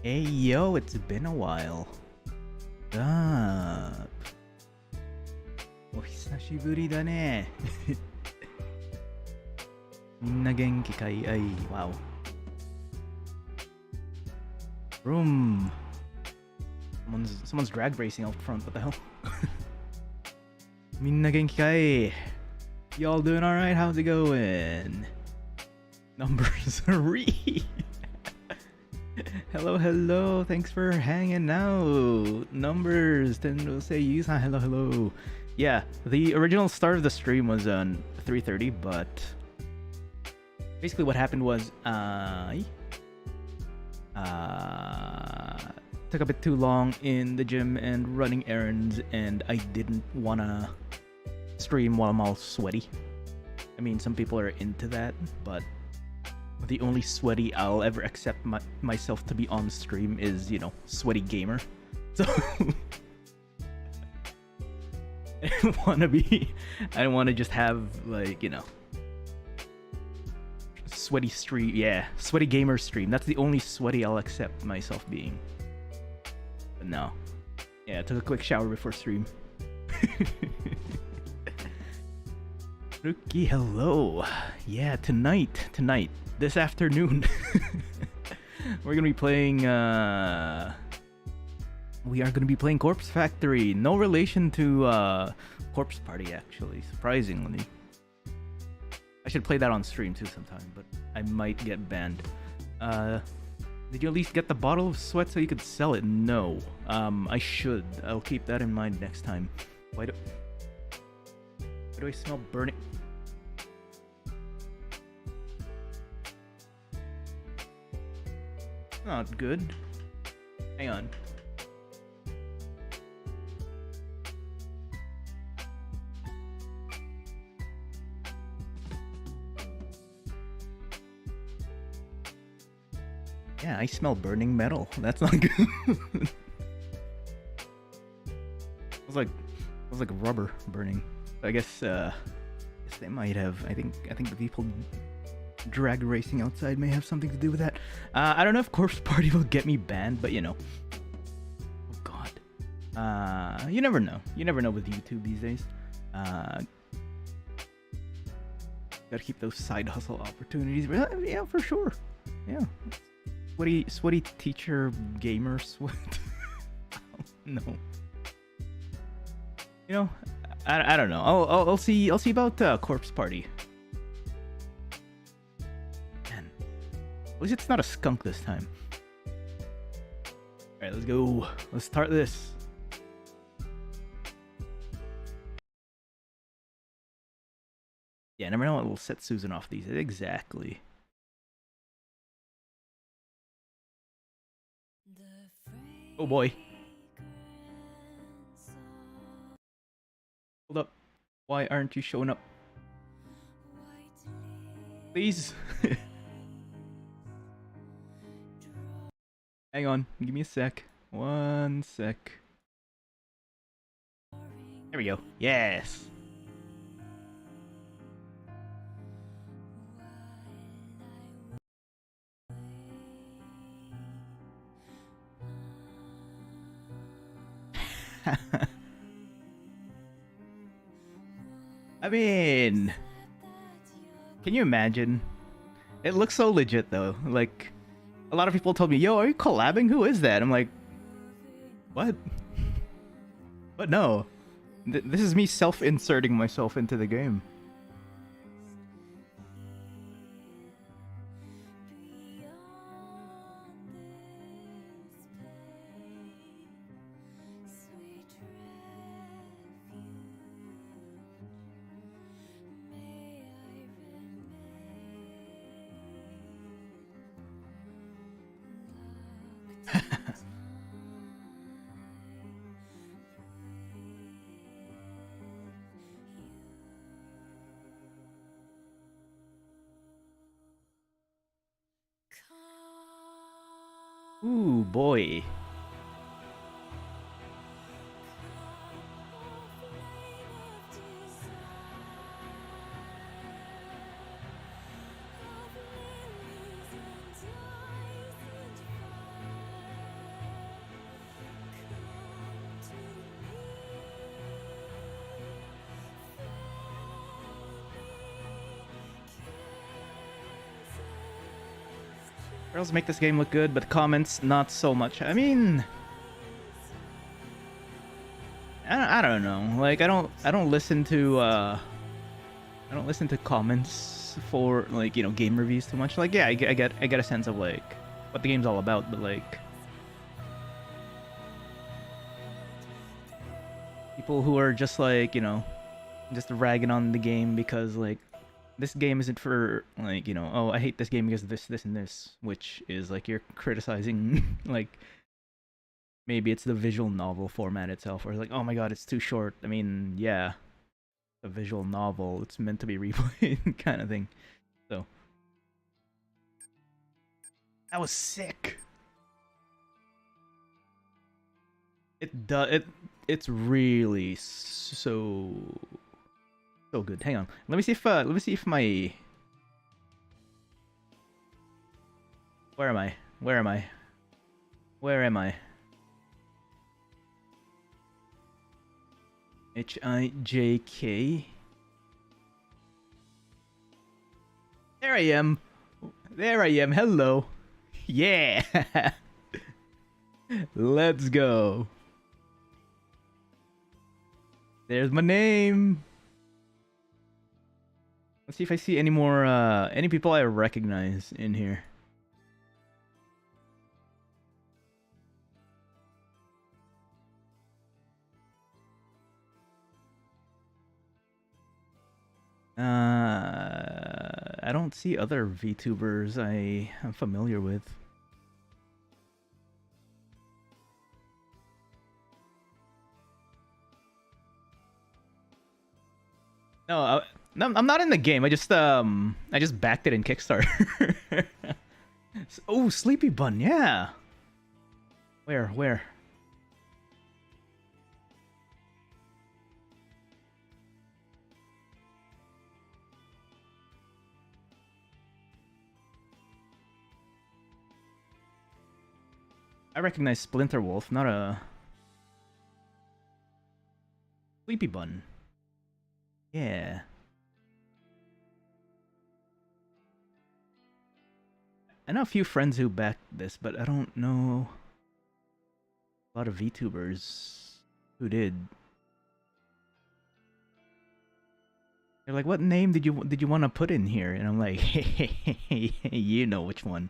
Hey yo, it's been a while. Up. お久しぶりだね。みんな元気かい？はい、wow. Room. Someone's drag racing out front. What the hell? みんな元気かい? Y'all doing alright? How's it going? Numbers 3. Hello, hello. Thanks for hanging out. Numbers. Tendo say you. Hello, hello. Yeah, the original start of the stream was on 3:30, but basically what happened was took a bit too long in the gym and running errands, and I didn't wanna stream while I'm all sweaty. I mean, some people are into that, but the only sweaty I'll ever accept myself to be on stream is, you know, sweaty gamer. So I don't want to just have, like, you know, sweaty stream. Yeah, sweaty gamer stream. That's the only sweaty I'll accept myself being. But no. Yeah, I took a quick shower before stream. Rookie, hello. Yeah, tonight, this afternoon, we're gonna be playing, we are gonna be playing Corpse Factory. No relation to, Corpse Party, actually, surprisingly. I should play that on stream too sometime, but I might get banned. Did you at least get the bottle of sweat so you could sell it? No. I should. I'll keep that in mind next time. Why do I smell burning? Not good. Hang on. Yeah, I smell burning metal. That's not good. It was like rubber burning. I guess they might have. I think the people drag racing outside may have something to do with that. I don't know if Corpse Party will get me banned, but you know. Oh god. You never know. You never know with YouTube these days. Gotta keep those side hustle opportunities. Yeah, for sure. Yeah. Sweaty teacher gamer sweat. No. You know, I don't know. I'll see about Corpse Party. Man, at least it's not a skunk this time. All right, let's go. Let's start this. Yeah, never know what will set Susan off these. Exactly. Oh boy. Hold up. Why aren't you showing up? Please. Hang on. Give me a sec. 1 sec. There we go. Yes. I mean, can you imagine? It looks so legit though. Like, a lot of people told me, yo, are you collabing? Who is that? I'm like, what? But no. This is me self-inserting myself into the game. Ooh, boy. Girls make this game look good, but comments not so much. I mean, I don't know. Like I don't listen to comments for like, you know, game reviews too much. Like yeah, I get a sense of like what the game's all about, but like people who are just like, you know, just ragging on the game because like this game isn't for like, you know, oh I hate this game because of this and this, which is like you're criticizing like maybe it's the visual novel format itself, or like oh my god it's too short. I mean yeah, a visual novel, it's meant to be replayed kind of thing. So that was sick. It's really so good. Hang on. Let me see if my Where am I? HIJK. There I am. Hello. Yeah. Let's go. There's my name. Let's see if I see any more any people I recognize in here. I don't see other VTubers I am familiar with. No, I'm not in the game. I just backed it in Kickstarter. Oh, Sleepy Bun, yeah. Where? I recognize Splinter Wolf, not a Sleepy Bun. Yeah. I know a few friends who backed this, but I don't know a lot of VTubers who did. They're like, "What name did you want to put in here?" And I'm like, "Hey, you know which one."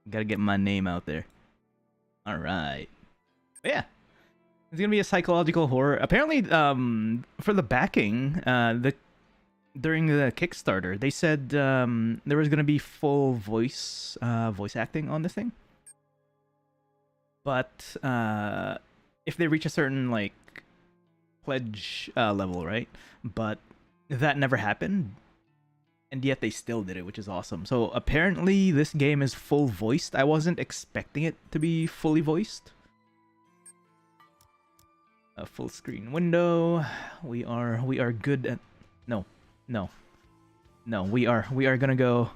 Gotta get my name out there. All right. But yeah. It's gonna be a psychological horror. Apparently, for the backing, during the Kickstarter, they said there was gonna be full voice acting on this thing. But if they reach a certain like pledge level, right? But that never happened, and yet they still did it, which is awesome. So apparently, this game is full voiced. I wasn't expecting it to be fully voiced. A full screen window. We are good at no. We are gonna go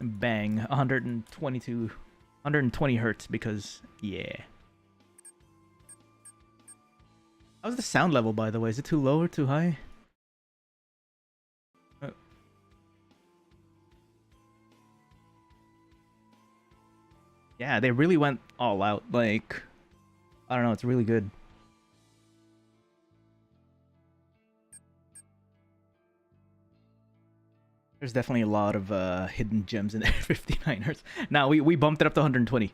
bang 120 hertz because yeah. How's the sound level, by the way? Is it too low or too high? Yeah, they really went all out. Like, I don't know, it's really good. There's definitely a lot of hidden gems in there. 59 hertz. Now we bumped it up to 120.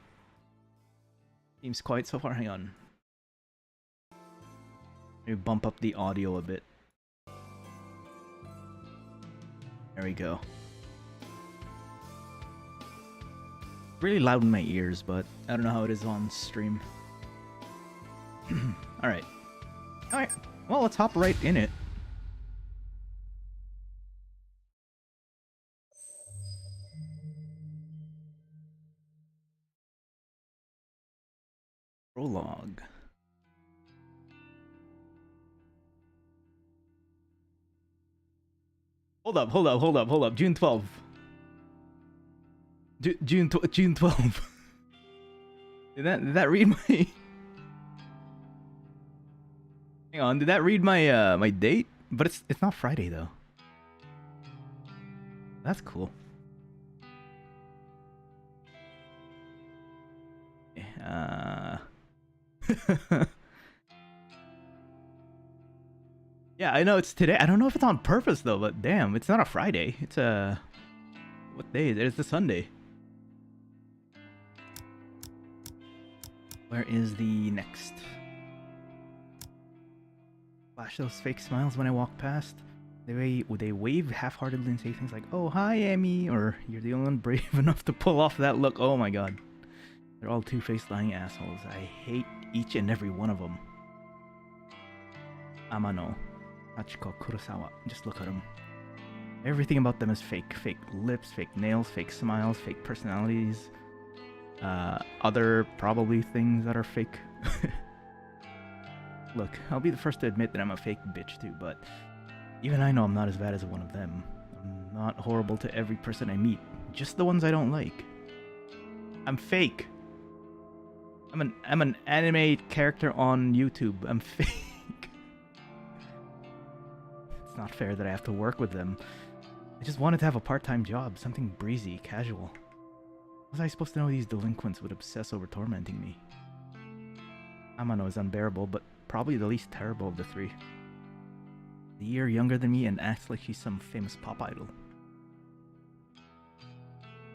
Seems quiet so far. Hang on. Maybe bump up the audio a bit. There we go. Really loud in my ears, but I don't know how it is on stream. Alright. Alright. Well, let's hop right in it. Prologue. Hold up. June 12th. June 12th. Did that read my... Hang on, did that read my my date? But it's not Friday though. That's cool. Yeah, I know it's today. I don't know if it's on purpose though, but damn, it's not a Friday. It's a... What day is it? It's a Sunday. Where is the next? Flash those fake smiles when I walk past. They wave half-heartedly and say things like, "Oh, hi, Amy," or "You're the only one brave enough to pull off that look." Oh my god. They're all two-faced lying assholes. I hate each and every one of them. Amano, Hachiko, Kurosawa. Just look at them. Everything about them is fake. Fake lips, fake nails, fake smiles, fake personalities. Other probably things that are fake. Look, I'll be the first to admit that I'm a fake bitch too, but even I know I'm not as bad as one of them. I'm not horrible to every person I meet, just the ones I don't like. I'm fake. I'm an anime character on YouTube. I'm fake. It's not fair that I have to work with them. I just wanted to have a part-time job, something breezy, casual. How was I supposed to know these delinquents would obsess over tormenting me? Amano is unbearable, but probably the least terrible of the three. A year younger than me and acts like she's some famous pop idol.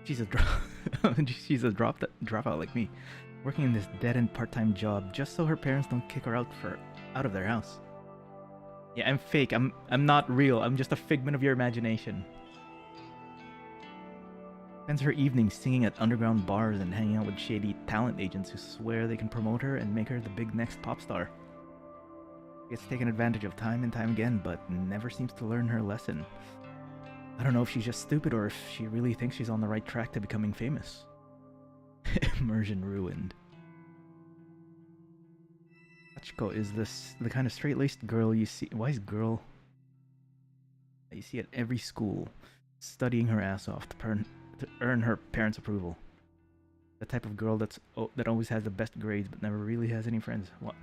She's a dropout like me, working in this dead-end part-time job just so her parents don't kick her out of their house. Yeah, I'm fake. I'm not real. I'm just a figment of your imagination. Spends her evenings singing at underground bars and hanging out with shady talent agents who swear they can promote her and make her the big next pop star. She gets taken advantage of time and time again, but never seems to learn her lesson. I don't know if she's just stupid or if she really thinks she's on the right track to becoming famous. Immersion ruined. Hachiko is the kind of straight-laced girl you see... Wise girl that you see at every school, studying her ass off to earn her parents' approval. The type of girl that always has the best grades but never really has any friends. What?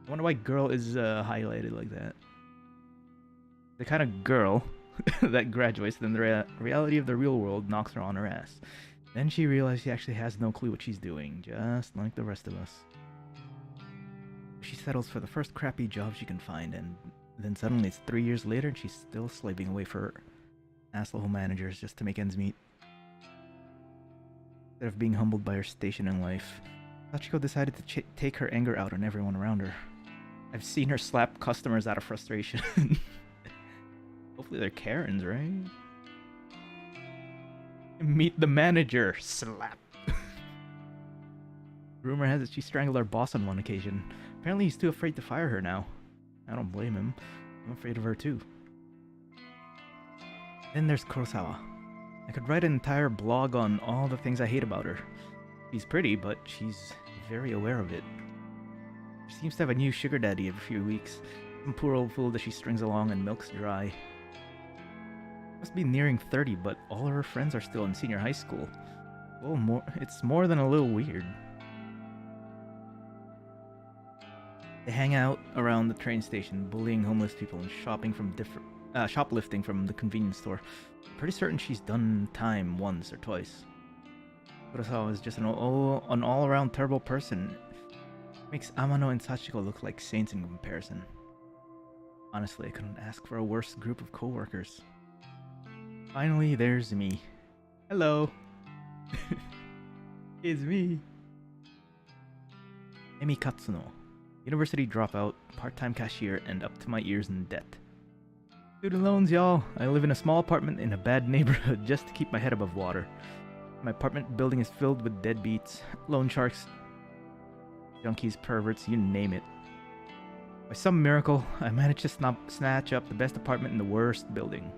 I wonder why girl is highlighted like that. The kind of girl that graduates, then the reality of the real world knocks her on her ass. Then she realizes she actually has no clue what she's doing, just like the rest of us. She settles for the first crappy job she can find, and then suddenly it's 3 years later and she's still slaving away for asshole managers just to make ends meet. Instead of being humbled by her station in life, Hachiko decided to take her anger out on everyone around her. I've seen her slap customers out of frustration. Hopefully they're Karens, right? Meet the manager. Slap. Rumor has it she strangled our boss on one occasion. Apparently he's too afraid to fire her now. I don't blame him. I'm afraid of her too. Then there's Kurosawa. I could write an entire blog on all the things I hate about her. She's pretty, but she's very aware of it. She seems to have a new sugar daddy every few weeks. Some poor old fool that she strings along and milks dry. Must be nearing 30, but all of her friends are still in senior high school. It's more than a little weird. They hang out around the train station, bullying homeless people and shoplifting from the convenience store. I'm pretty certain she's done time once or twice. Kurosawa is just an all-around terrible person. Makes Amano and Sachiko look like saints in comparison. Honestly, I couldn't ask for a worse group of co-workers. Finally, there's me. Hello. It's me. Emi Katsuno. University dropout, part-time cashier, and up to my ears in debt. Student loans, y'all. I live in a small apartment in a bad neighborhood just to keep my head above water. My apartment building is filled with deadbeats, loan sharks, junkies, perverts, you name it. By some miracle, I managed to snatch up the best apartment in the worst building.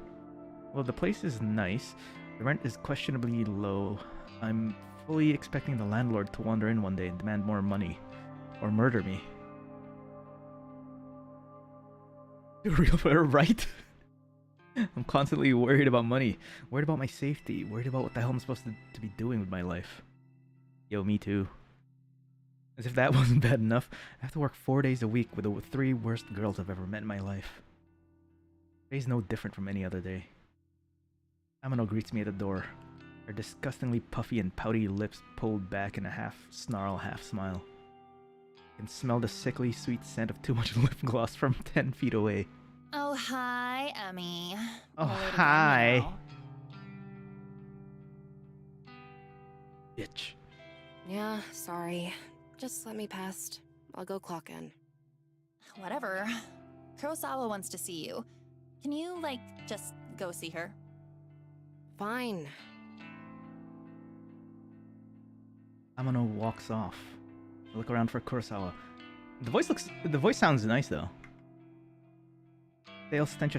Well, the place is nice. The rent is questionably low. I'm fully expecting the landlord to wander in one day and demand more money. Or murder me. Real, right? I'm constantly worried about money. Worried about my safety. Worried about what the hell I'm supposed to be doing with my life. Yo, me too. As if that wasn't bad enough, I have to work 4 days a week with the 3 worst girls I've ever met in my life. Today's no different from any other day. Amano greets me at the door, her disgustingly puffy and pouty lips pulled back in a half snarl, half smile. I can smell the sickly sweet scent of too much lip gloss from 10 feet away. Oh, hi, Emmy. Oh, You're late again hi. now. Bitch. Yeah, sorry. Just let me past. I'll go clock in. Whatever. Kurosawa wants to see you. Can you, like, just go see her? Fine. Amano walks off. I look around for Kurosawa. The voice sounds nice though. Stale stench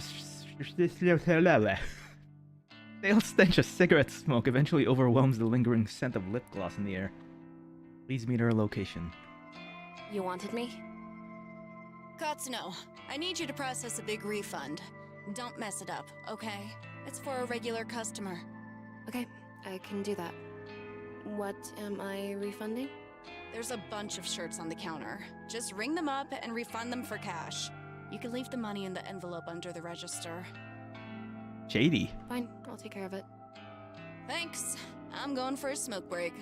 of cigarette smoke eventually overwhelms the lingering scent of lip gloss in the air. Leads me to her location. You wanted me? Katsuno, I need you to process a big refund. Don't mess it up, okay? It's for a regular customer. Okay, I can do that. What am I refunding? There's a bunch of shirts on the counter. Just ring them up and refund them for cash. You can leave the money in the envelope under the register. Shady. Fine, I'll take care of it. Thanks. I'm going for a smoke break.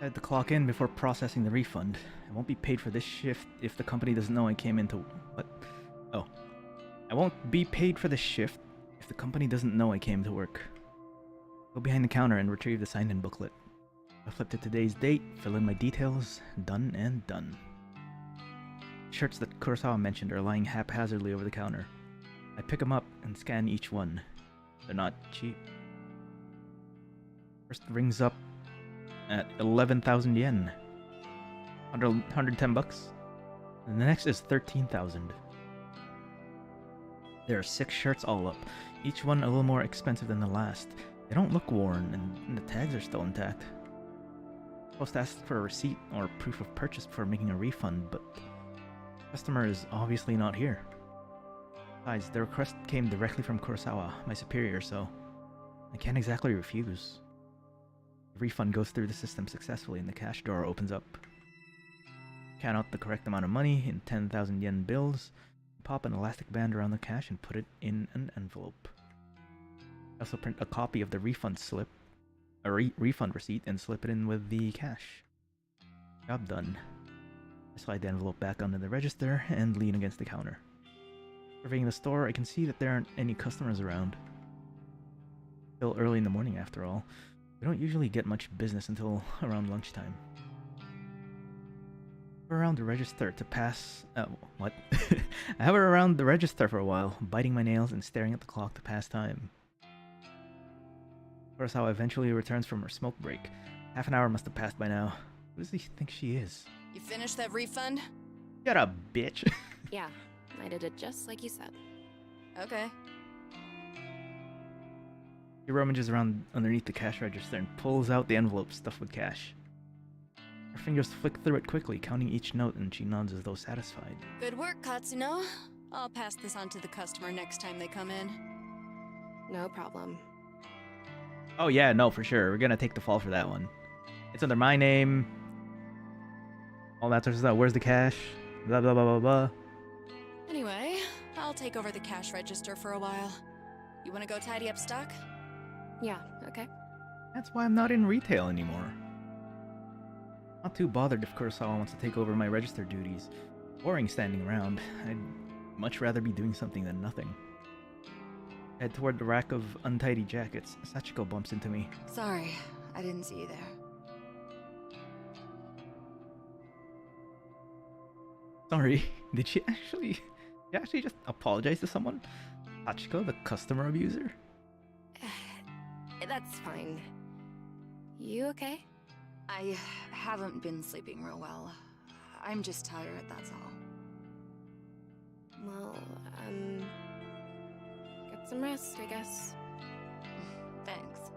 I had to clock in before processing the refund. I won't be paid for this shift if the company doesn't know I came into... What? Oh. I won't be paid for this shift if the company doesn't know I came to work. Go behind the counter and retrieve the sign-in booklet. I flip to today's date, fill in my details, done and done. Shirts that Kurosawa mentioned are lying haphazardly over the counter. I pick them up and scan each one. They're not cheap. First rings up at 11,000 yen. 110 bucks. And the next is 13,000. There are 6 shirts all up, each one a little more expensive than the last. They don't look worn, and the tags are still intact. I'm supposed to ask for a receipt or proof of purchase before making a refund, but the customer is obviously not here. Besides, the request came directly from Kurosawa, my superior, so I can't exactly refuse. The refund goes through the system successfully and the cash drawer opens up. Count out the correct amount of money in 10,000 yen bills, pop an elastic band around the cash and put it in an envelope. I also print a copy of the refund slip, a refund receipt, and slip it in with the cash. Job done. I slide the envelope back onto the register and lean against the counter. Surveying the store, I can see that there aren't any customers around. Still early in the morning after all. We don't usually get much business until around lunchtime. Around the register to pass... what? I hover around the register for a while, biting my nails and staring at the clock to pass time. Kurosawa eventually returns from her smoke break. Half an hour must have passed by now. Who does he think she is? You finished that refund? Shut up, bitch! Yeah, I did it just like you said. Okay. She rummages around underneath the cash register and pulls out the envelope stuffed with cash. Her fingers flick through it quickly, counting each note, and she nods as though satisfied. Good work, Katsuno. I'll pass this on to the customer next time they come in. No problem. Oh yeah, no, for sure. We're gonna take the fall for that one. It's under my name. All that sort of stuff. Where's the cash? Blah, blah, blah, blah, blah. Anyway, I'll take over the cash register for a while. You want to go tidy up stock? Yeah, okay. That's why I'm not in retail anymore. Not too bothered if Kurosawa wants to take over my register duties. Boring standing around. I'd much rather be doing something than nothing. Head toward the rack of untidy jackets. Sachiko bumps into me. Sorry, I didn't see you there. Sorry, did she actually just apologize to someone? Sachiko, the customer abuser? That's fine. You okay? I haven't been sleeping real well. I'm just tired, that's all. Well, get some rest, I guess. Thanks.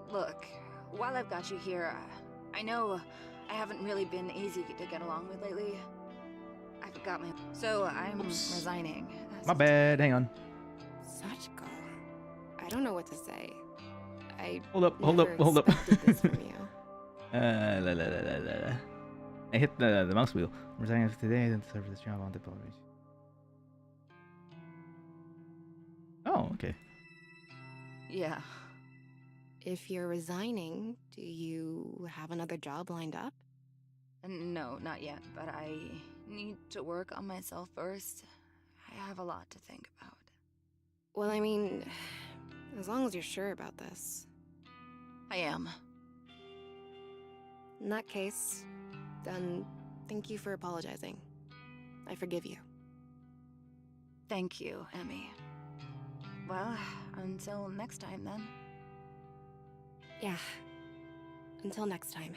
Look, while I've got you here, I know I haven't really been easy to get along with lately. I forgot my... So I'm resigning. My bad, hang on. Sachiko. I don't know what to say. I Hold up. expected this from you. I hit the mouse wheel. I'm resigning today to serve this job on the television. Okay. Yeah. If you're resigning, do you have another job lined up? No, not yet, but I need to work on myself first. I have a lot to think about. Well, I mean, as long as you're sure about this. I am. In that case, then thank you for apologizing. I forgive you. Thank you, Emmy. Well, until next time then. Yeah. Until next time.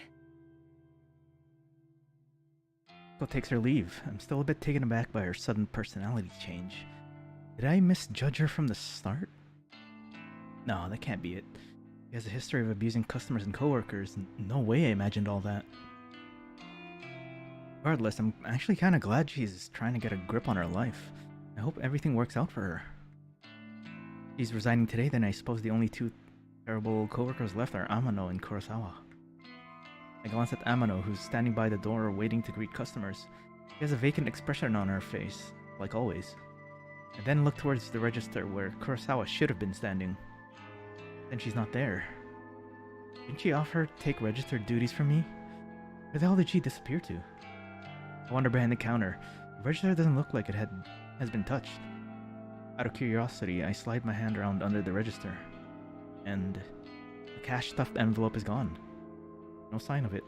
Ko takes her leave. I'm still a bit taken aback by her sudden personality change. Did I misjudge her from the start? No, that can't be it. She has a history of abusing customers and coworkers. No way I imagined all that. Regardless, I'm actually kind of glad she's trying to get a grip on her life. I hope everything works out for her. She's resigning today, then I suppose the only two terrible coworkers left are Amano and Kurosawa. I glance at Amano, who's standing by the door waiting to greet customers. She has a vacant expression on her face, like always. I then look towards the register where Kurosawa should have been standing. Then she's not there. Didn't she offer to take register duties from me? Where the hell did she disappear to? I wander behind the counter. The register doesn't look like it has been touched. Out of curiosity, I slide my hand around under the register. And the cash-stuffed envelope is gone. No sign of it.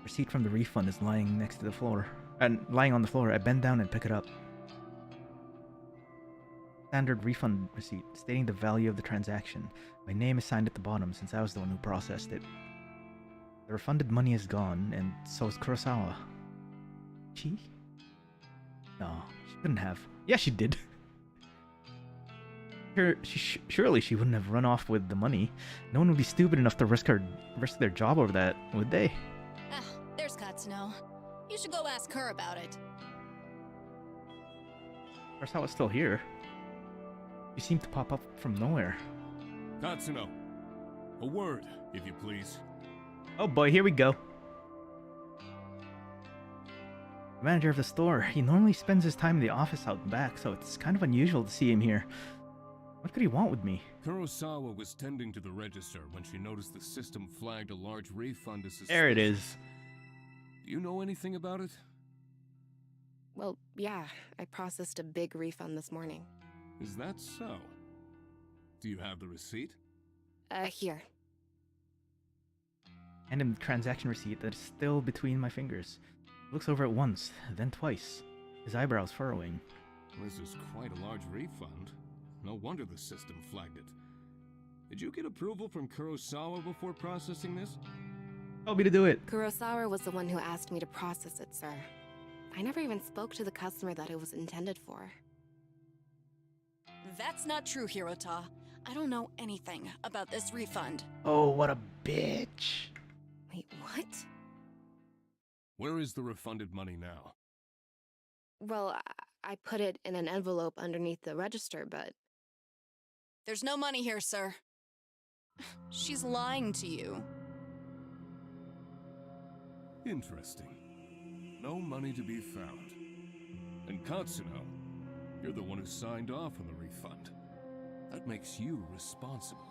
Receipt from the refund is lying next to the floor. And lying on the floor, I bend down and pick it up. Standard refund receipt stating the value of the transaction. My name is signed at the bottom since I was the one who processed it. The refunded money is gone, and so is Kurosawa. She? No, she couldn't have. Yeah, she did. Surely she wouldn't have run off with the money. No one would be stupid enough to risk their job over that, would they? Ah, there's Katsuno. You should go ask her about it. Kurosawa's still here. She seemed to pop up from nowhere. Katsuno, a word, if you please. Oh boy, here we go. The manager of the store. He normally spends his time in the office out back, so it's kind of unusual to see him here. What could he want with me? Kurosawa was tending to the register when she noticed the system flagged a large refund as suspicious. There it is. Do you know anything about it? Well, yeah, I processed a big refund this morning. Is that so? Do you have the receipt? Here. And in the transaction receipt that is still between my fingers. He looks over it once, then twice, his eyebrows furrowing. This is quite a large refund. No wonder the system flagged it. Did you get approval from Kurosawa before processing this? Told me to do it. Kurosawa was the one who asked me to process it, sir. I never even spoke to the customer that it was intended for. That's not true, Hirota. I don't know anything about this refund. Oh, what a bitch. Wait, what? Where is the refunded money now? Well, I put it in an envelope underneath the register, but... There's no money here, sir. She's lying to you. Interesting. No money to be found. And Katsuno, you're the one who signed off on the refund. That makes you responsible.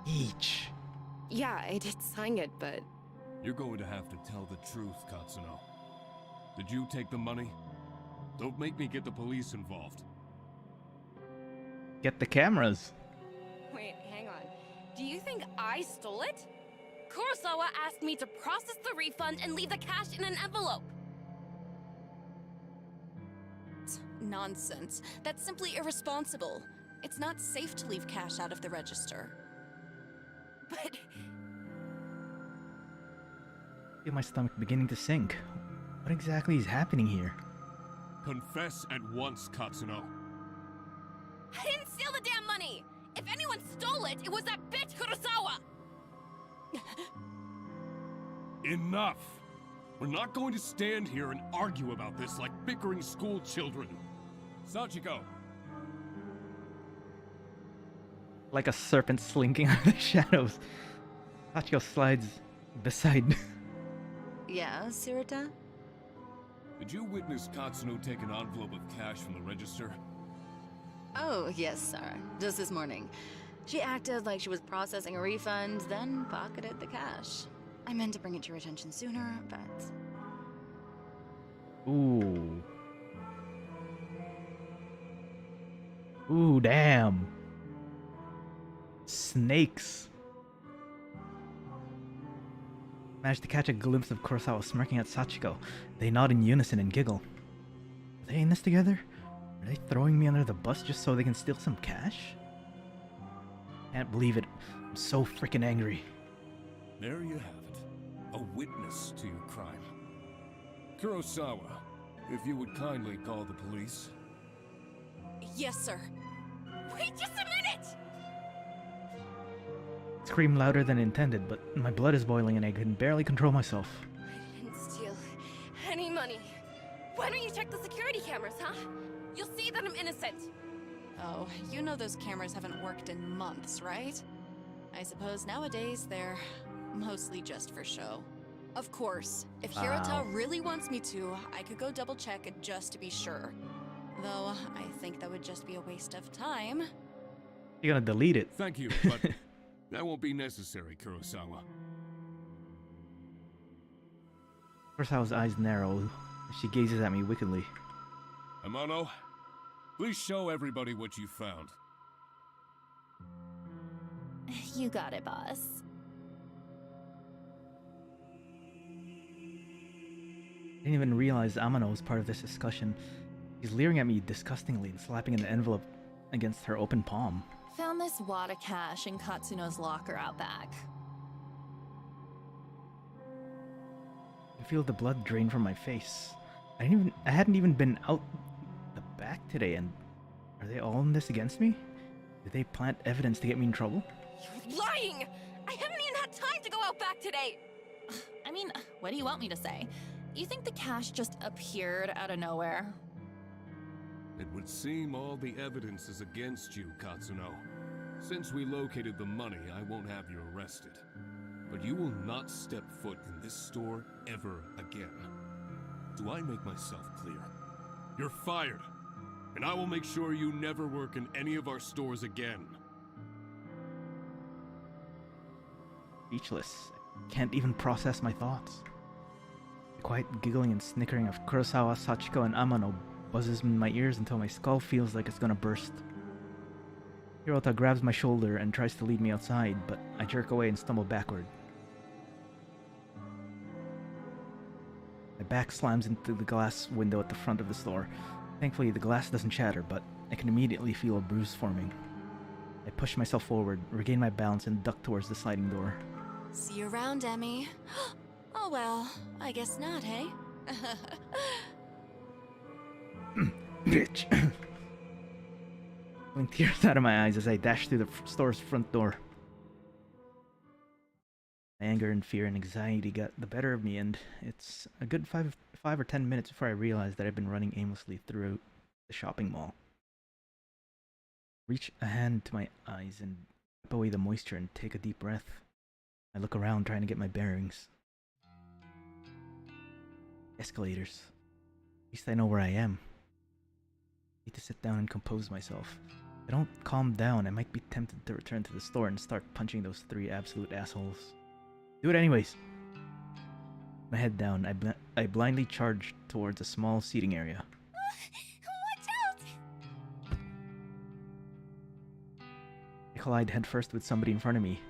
Each. Yeah, I did sign it, but... You're going to have to tell the truth, Katsuno. Did you take the money? Don't make me get the police involved. Get the cameras. Wait, hang on. Do you think I stole it? Kurosawa asked me to process the refund and leave the cash in an envelope. Nonsense. That's simply irresponsible. It's not safe to leave cash out of the register. But... I feel my stomach beginning to sink. What exactly is happening here? Confess at once, Katsuno. I didn't steal the damn money! If anyone stole it, it was that bitch Kurosawa! Enough! We're not going to stand here and argue about this like bickering school children. Sachiko! Like a serpent slinking out of the shadows. Sachiko slides beside. Yeah, Sirita? Did you witness Katsuno take an envelope of cash from the register? Oh, yes, sir. Just this morning. She acted like she was processing a refund, then pocketed the cash. I meant to bring it to your attention sooner, but... Ooh. Ooh, damn. Snakes. Managed to catch a glimpse of Kurosawa smirking at Sachiko. They nod in unison and giggle. Are they in this together? Are they throwing me under the bus just so they can steal some cash? Can't believe it. I'm so freaking angry. There you have it. A witness to your crime. Kurosawa, if you would kindly call the police. Yes, sir. Wait just a minute! Scream louder than intended, but my blood is boiling and I can barely control myself. I didn't steal any money. Why don't you check the security cameras, huh? You'll see that I'm innocent. Oh, you know those cameras haven't worked in months, right? I suppose nowadays they're mostly just for show. Of course, if Hirota really wants me to, I could go double check it just to be sure. Though, I think that would just be a waste of time. You're gonna delete it. Thank you, but that won't be necessary, Kurosawa. Kurosawa's eyes narrow. She gazes at me wickedly. Amano, please show everybody what you found. You got it, boss. I didn't even realize Amano was part of this discussion. She's leering at me disgustingly and slapping an envelope against her open palm. Found this wad of cash in Katsuno's locker out back. I feel the blood drain from my face. I hadn't even been out the back today, and are they all in this against me? Did they plant evidence to get me in trouble? You're lying! I haven't even had time to go out back today! I mean, what do you want me to say? You think the cash just appeared out of nowhere? It would seem all the evidence is against you, Katsuno. Since we located the money, I won't have you arrested. But you will not step foot in this store ever again. Do I make myself clear? You're fired, and I will make sure you never work in any of our stores again. Speechless. I can't even process my thoughts. The quiet giggling and snickering of Kurosawa, Sachiko, and Amano buzzes in my ears until my skull feels like it's gonna burst. Hirota grabs my shoulder and tries to lead me outside, but I jerk away and stumble backward. My back slams into the glass window at the front of the store. Thankfully, the glass doesn't shatter, but I can immediately feel a bruise forming. I push myself forward, regain my balance, and duck towards the sliding door. See you around, Emmy. Oh well, I guess not, hey? Bitch! Pulling tears out of my eyes as I dash through the store's front door. My anger and fear and anxiety got the better of me, and it's a good 5 or 10 minutes before I realize that I've been running aimlessly through the shopping mall. Reach a hand to my eyes and wipe away the moisture and take a deep breath. I look around trying to get my bearings. Escalators. At least I know where I am. I need to sit down and compose myself. If I don't calm down, I might be tempted to return to the store and start punching those 3 absolute assholes. Do it anyways. My head down, I blindly charge towards a small seating area. Watch out! I collide headfirst with somebody in front of me.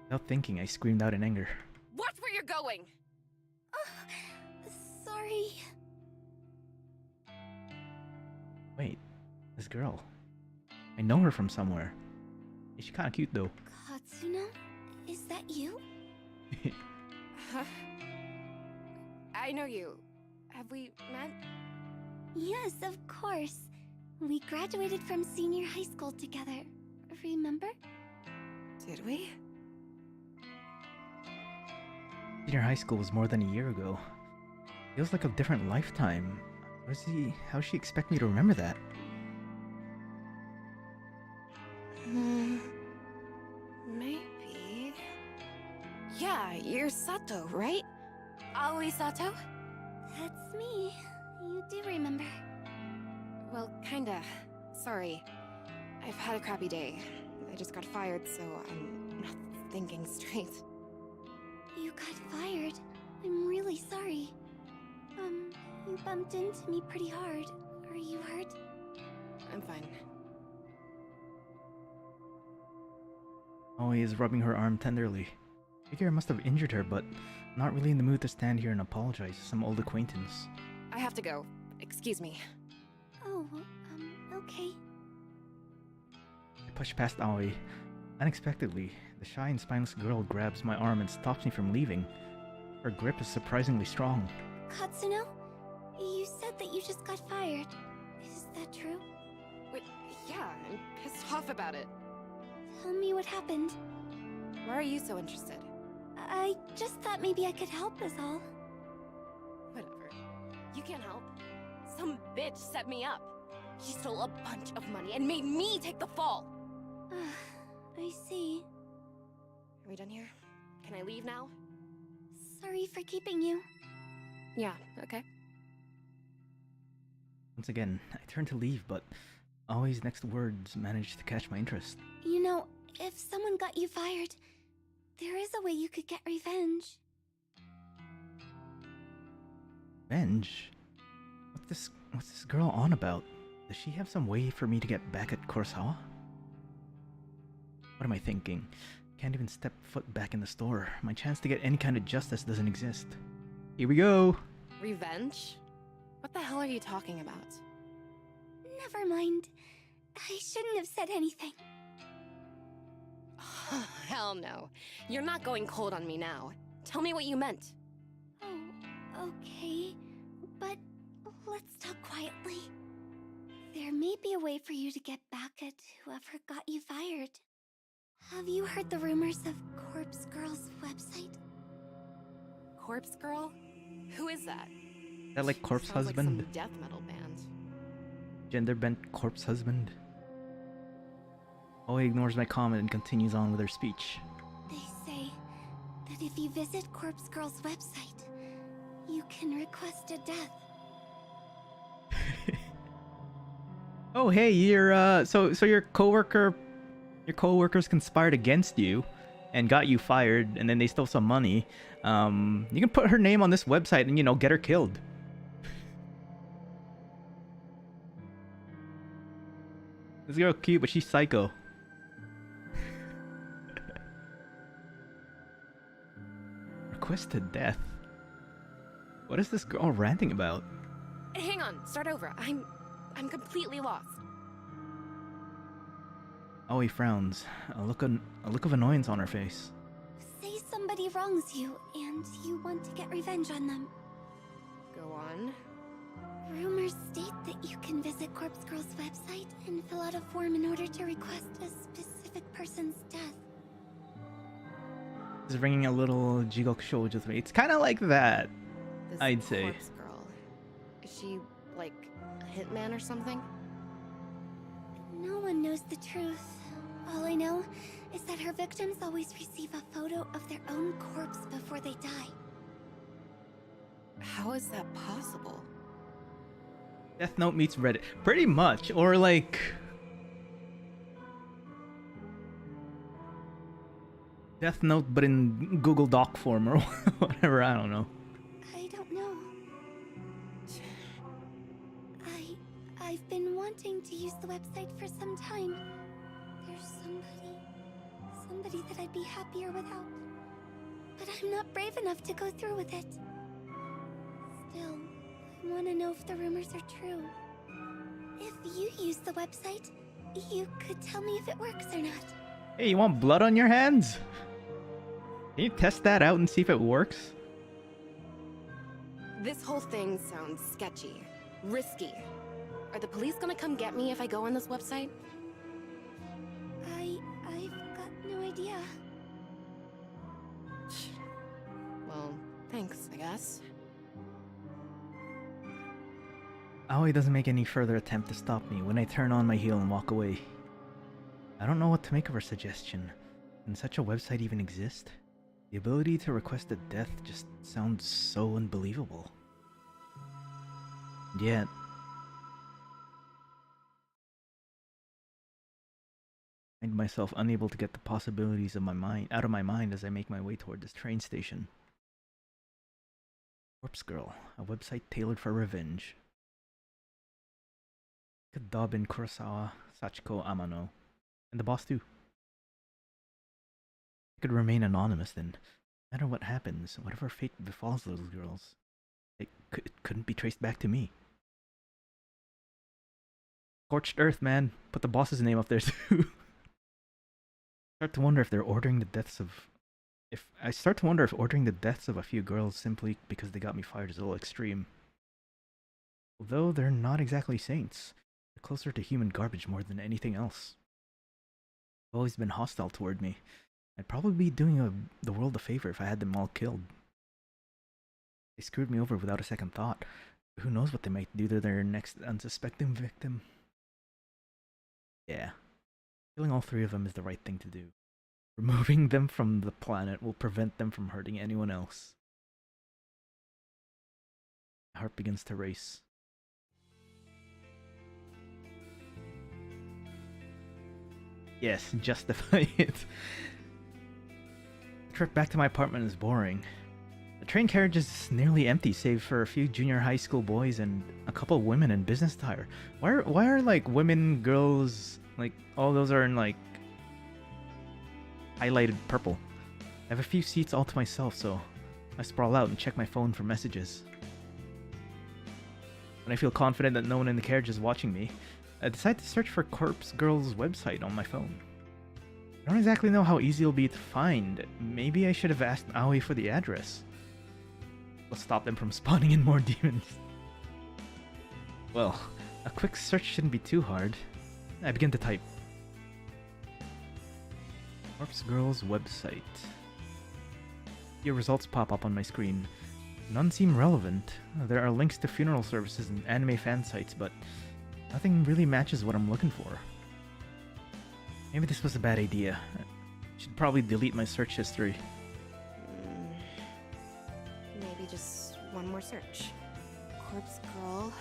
Without thinking, I screamed out in anger. Watch where you're going! Sorry. Wait, this girl. I know her from somewhere. She's kinda cute though. Katsuno? Is that you? Huh? I know you. Have we met? Yes, of course. We graduated from senior high school together. Remember? Did we? Senior high school was more than a year ago. Feels like a different lifetime. How's she expect me to remember that? Maybe. Yeah, you're Sato, right? Aoi Sato? That's me. You do remember. Well, kinda. Sorry. I've had a crappy day. I just got fired, so I'm not thinking straight. You got fired. I'm really sorry. You bumped into me pretty hard. Are you hurt? I'm fine. Aoi is rubbing her arm tenderly. I figure I must have injured her, but I'm not really in the mood to stand here and apologize to some old acquaintance. I have to go. Excuse me. Oh, okay. I push past Aoi. Unexpectedly, the shy and spineless girl grabs my arm and stops me from leaving. Her grip is surprisingly strong. Katsuno? You said that you just got fired. Is that true? Wait, yeah, I'm pissed off about it. Tell me what happened. Why are you so interested? I just thought maybe I could help is all. Whatever. You can't help. Some bitch set me up. She stole a bunch of money and made me take the fall. I see. Are we done here? Can I leave now? Sorry for keeping you. Yeah, okay. Once again, I turn to leave, but Aoi's next words manage to catch my interest. You know, if someone got you fired, there is a way you could get revenge. Revenge? What's this girl on about? Does she have some way for me to get back at Kurosawa? What am I thinking? Can't even step foot back in the store. My chance to get any kind of justice doesn't exist. Here we go! Revenge? What the hell are you talking about? Never mind. I shouldn't have said anything. Hell no. You're not going cold on me now. Tell me what you meant. Oh, okay. But let's talk quietly. There may be a way for you to get back at whoever got you fired. Have you heard the rumors of Corpse Girl's website? Corpse Girl? Who is that? Is that like Corpse Sounds Husband? like some death metal band. Gender bent Corpse Husband? Aoi ignores my comment and continues on with her speech. They say that if you visit Corpse Girl's website, you can request a death. Oh hey, you're so your coworkers conspired against you and got you fired, and then they stole some money. You can put her name on this website and, you know, get her killed. This girl cute, but she's psycho. Requested death. What is this girl ranting about? Hang on, start over. I'm completely lost. Aoi frowns, a look of annoyance on her face. Say somebody wrongs you, and you want to get revenge on them. Go on. Rumors state that you can visit Corpse Girl's website and fill out a form in order to request a specific person's death. This is ringing a little Jigokusho with me. It's kind of like that, This I'd say. Corpse Girl. Is she, like, a hitman or something? No one knows the truth. All I know is that her victims always receive a photo of their own corpse before they die. How is that possible? Death Note meets Reddit. Pretty much. Or like... Death Note but in Google Doc form or whatever, I don't know. I don't know. I've been wanting to use the website for some time. There's somebody that I'd be happier without. But I'm not brave enough to go through with it. Still, I want to know if the rumors are true. If you use the website, you could tell me if it works or not. Hey, you want blood on your hands? Can you test that out and see if it works? This whole thing sounds sketchy. Risky. Are the police gonna come get me if I go on this website? I've got no idea. Well, thanks, I guess. Aoi doesn't make any further attempt to stop me when I turn on my heel and walk away. I don't know what to make of her suggestion. Can such a website even exist? The ability to request a death just sounds so unbelievable. Yet, I find myself unable to get the possibilities of my mind out of my mind as I make my way toward this train station. Corpse Girl, a website tailored for revenge. Could dub in Kurosawa, Sachiko Amano, and the boss too. I could remain anonymous then. No matter what happens, whatever fate befalls those girls, it couldn't be traced back to me. Scorched Earth, man. Put the boss's name up there too. I start to wonder if ordering the deaths of a few girls simply because they got me fired is a little extreme. Although they're not exactly saints, they're closer to human garbage more than anything else. They've always been hostile toward me. I'd probably be doing the world a favor if I had them all killed. They screwed me over without a second thought. Who knows what they might do to their next unsuspecting victim? Yeah. Killing all three of them is the right thing to do. Removing them from the planet will prevent them from hurting anyone else. My heart begins to race. Yes, justify it. The trip back to my apartment is boring. The train carriage is nearly empty, save for a few junior high school boys and a couple of women in business attire. Why are like women, girls, like all those are in like highlighted purple? I have a few seats all to myself, so I sprawl out and check my phone for messages. When I feel confident that no one in the carriage is watching me, I decide to search for Corpse Girl's website on my phone. I don't exactly know how easy it'll be to find. Maybe I should have asked Aoi for the address. Will stop them from spawning in more demons. Well, a quick search shouldn't be too hard. I begin to type. Corpse Girl's website. Your results pop up on my screen. None seem relevant. There are links to funeral services and anime fan sites, but nothing really matches what I'm looking for. Maybe this was a bad idea. I should probably delete my search history. Maybe just one more search. Corpse Girl.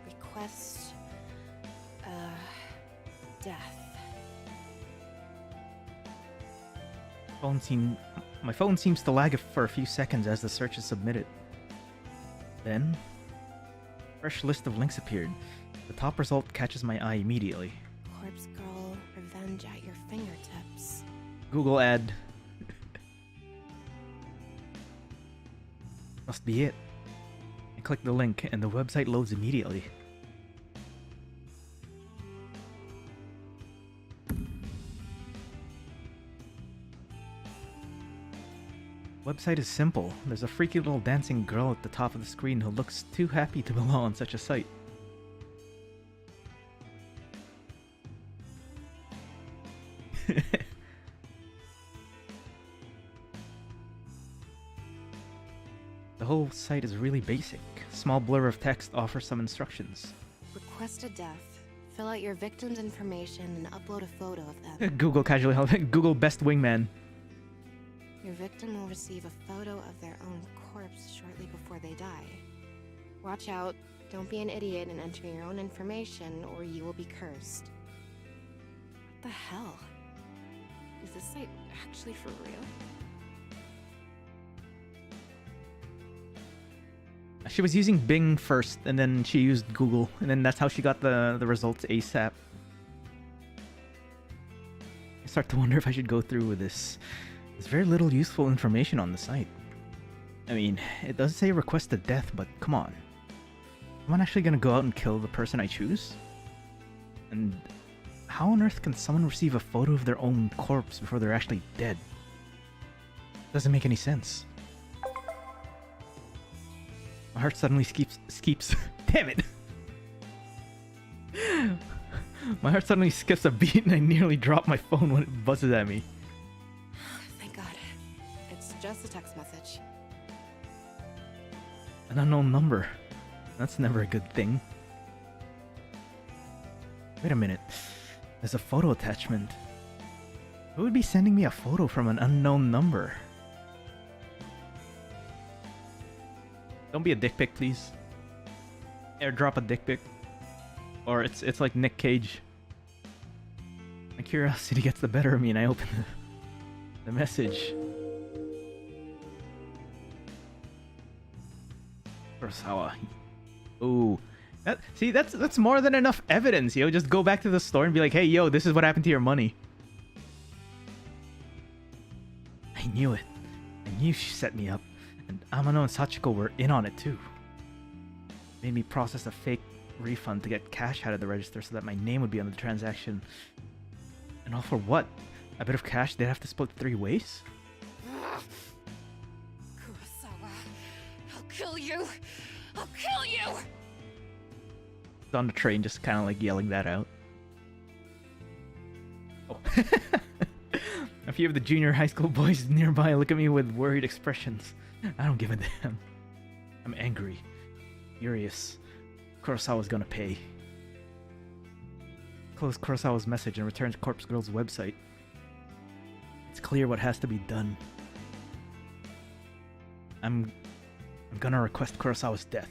Request. Death. My phone seems to lag for a few seconds as the search is submitted. Then, a fresh list of links appeared. The top result catches my eye immediately. Corpse Girl, revenge at your fingertips. Google ad. Must be it. I click the link and the website loads immediately. Website is simple. There's a freaky little dancing girl at the top of the screen who looks too happy to belong on such a site. The whole site is really basic. Small blur of text offers some instructions. Request a death. Fill out your victim's information and upload a photo of them. Google casually help. Google best wingman. Your victim will receive a photo of their own corpse shortly before they die. Watch out. Don't be an idiot and enter your own information, or you will be cursed. What the hell? Is this site actually for real? She was using Bing first, and then she used Google, and then that's how she got the results ASAP. I start to wonder if I should go through with this. There's very little useful information on the site. I mean, it does say request a death, but come on. Am I actually gonna go out and kill the person I choose? And how on earth can someone receive a photo of their own corpse before they're actually dead? Doesn't make any sense. My heart suddenly skips. Damn it! My heart suddenly skips a beat and I nearly drop my phone when it buzzes at me. Thank God. It's just a text message. An unknown number. That's never a good thing. Wait a minute. There's a photo attachment. Who would be sending me a photo from an unknown number? Don't be a dick pic, please. airdrop a dick pic. Or it's like Nick Cage. My curiosity gets the better of me and I open the message. Kurosawa. Ooh. See, that's more than enough evidence, yo. Just go back to the store and be like, hey, yo, this is what happened to your money. I knew it. I knew she set me up. And Amano and Sachiko were in on it too. Made me process a fake refund to get cash out of the register so that my name would be on the transaction. And all for what? A bit of cash they'd have to split 3 ways? Kurosawa, I'll kill you! I'll kill you! On the train, just kind of like yelling that out. Oh. A few of the junior high school boys nearby look at me with worried expressions. I don't give a damn. I'm angry, furious. Kurosawa's gonna pay. Close Kurosawa's message and return to Corpse Girl's website. It's clear what has to be done. I'm gonna request Kurosawa's death.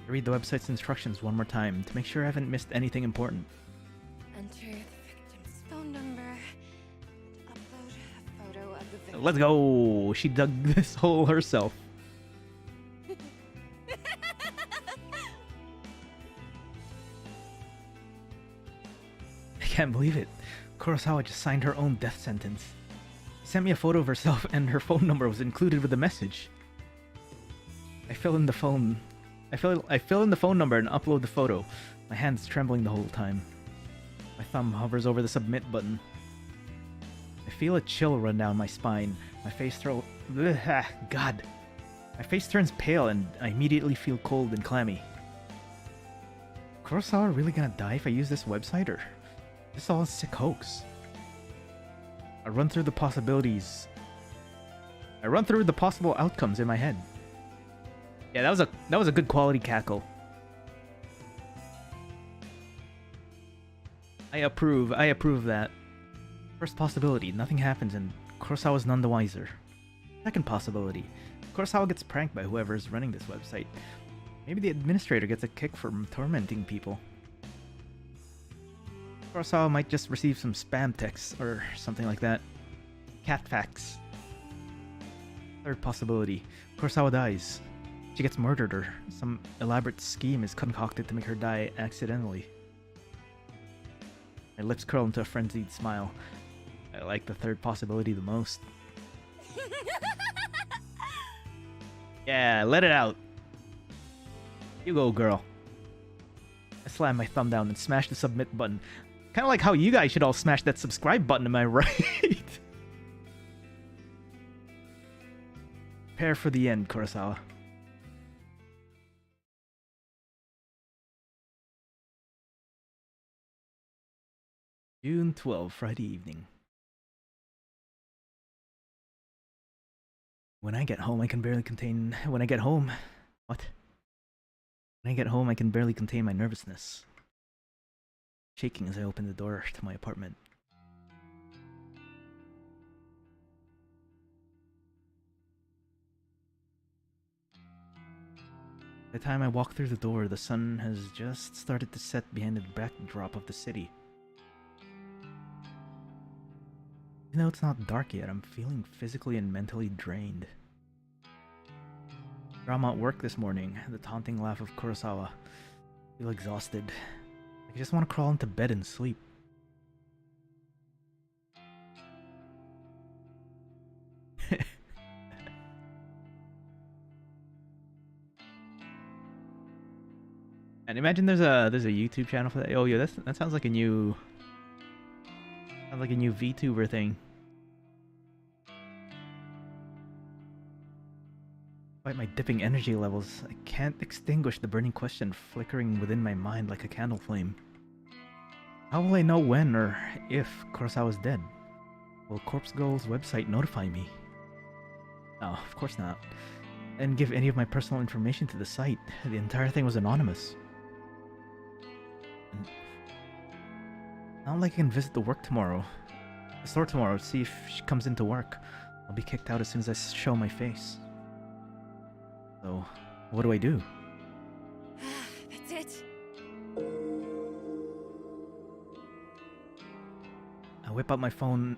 I read the website's instructions one more time to make sure I haven't missed anything important. Enter the victim's phone number and upload a photo of the victim. Let's go! She dug this hole herself. I can't believe it. Kurosawa just signed her own death sentence. She sent me a photo of herself and her phone number was included with the message. I fill in the phone number and upload the photo. My hand's trembling the whole time. My thumb hovers over the submit button. I feel a chill run down my spine. My face God. My face turns pale and I immediately feel cold and clammy. Kurosawa really gonna die if I use this website, or is this all a sick hoax? I run through the possibilities. I run through the possible outcomes in my head. Yeah, that was a good quality cackle. I approve of that. First possibility, nothing happens and Kurosawa's none the wiser. Second possibility, Kurosawa gets pranked by whoever is running this website. Maybe the administrator gets a kick from tormenting people. Kurosawa might just receive some spam texts or something like that. Cat facts. Third possibility, Kurosawa dies. She gets murdered or some elaborate scheme is concocted to make her die accidentally. My lips curl into a frenzied smile. I like the third possibility the most. Yeah, let it out. You go, girl. I slam my thumb down and smash the submit button. Kind of like how you guys should all smash that subscribe button, am I right? Prepare for the end, Kurosawa. June 12, Friday evening. When I get home, I can barely contain... When I get home, I can barely contain my nervousness. Shaking as I open the door to my apartment. By the time I walk through the door, the sun has just started to set behind the backdrop of the city. Even though it's not dark yet, I'm feeling physically and mentally drained. Drama at work this morning, the taunting laugh of Kurosawa. I feel exhausted. I just want to crawl into bed and sleep. And imagine there's a YouTube channel for that. Oh yeah, that sounds like a new VTuber thing. Despite my dipping energy levels, I can't extinguish the burning question flickering within my mind like a candle flame. How will I know when or if Kurosawa's dead? Will Corpse Girl's website notify me? No, of course not. I didn't give any of my personal information to the site. The entire thing was anonymous. And not like I can visit the store tomorrow, to see if she comes into work. I'll be kicked out as soon as I show my face. So, what do I do? That's it. I whip my phone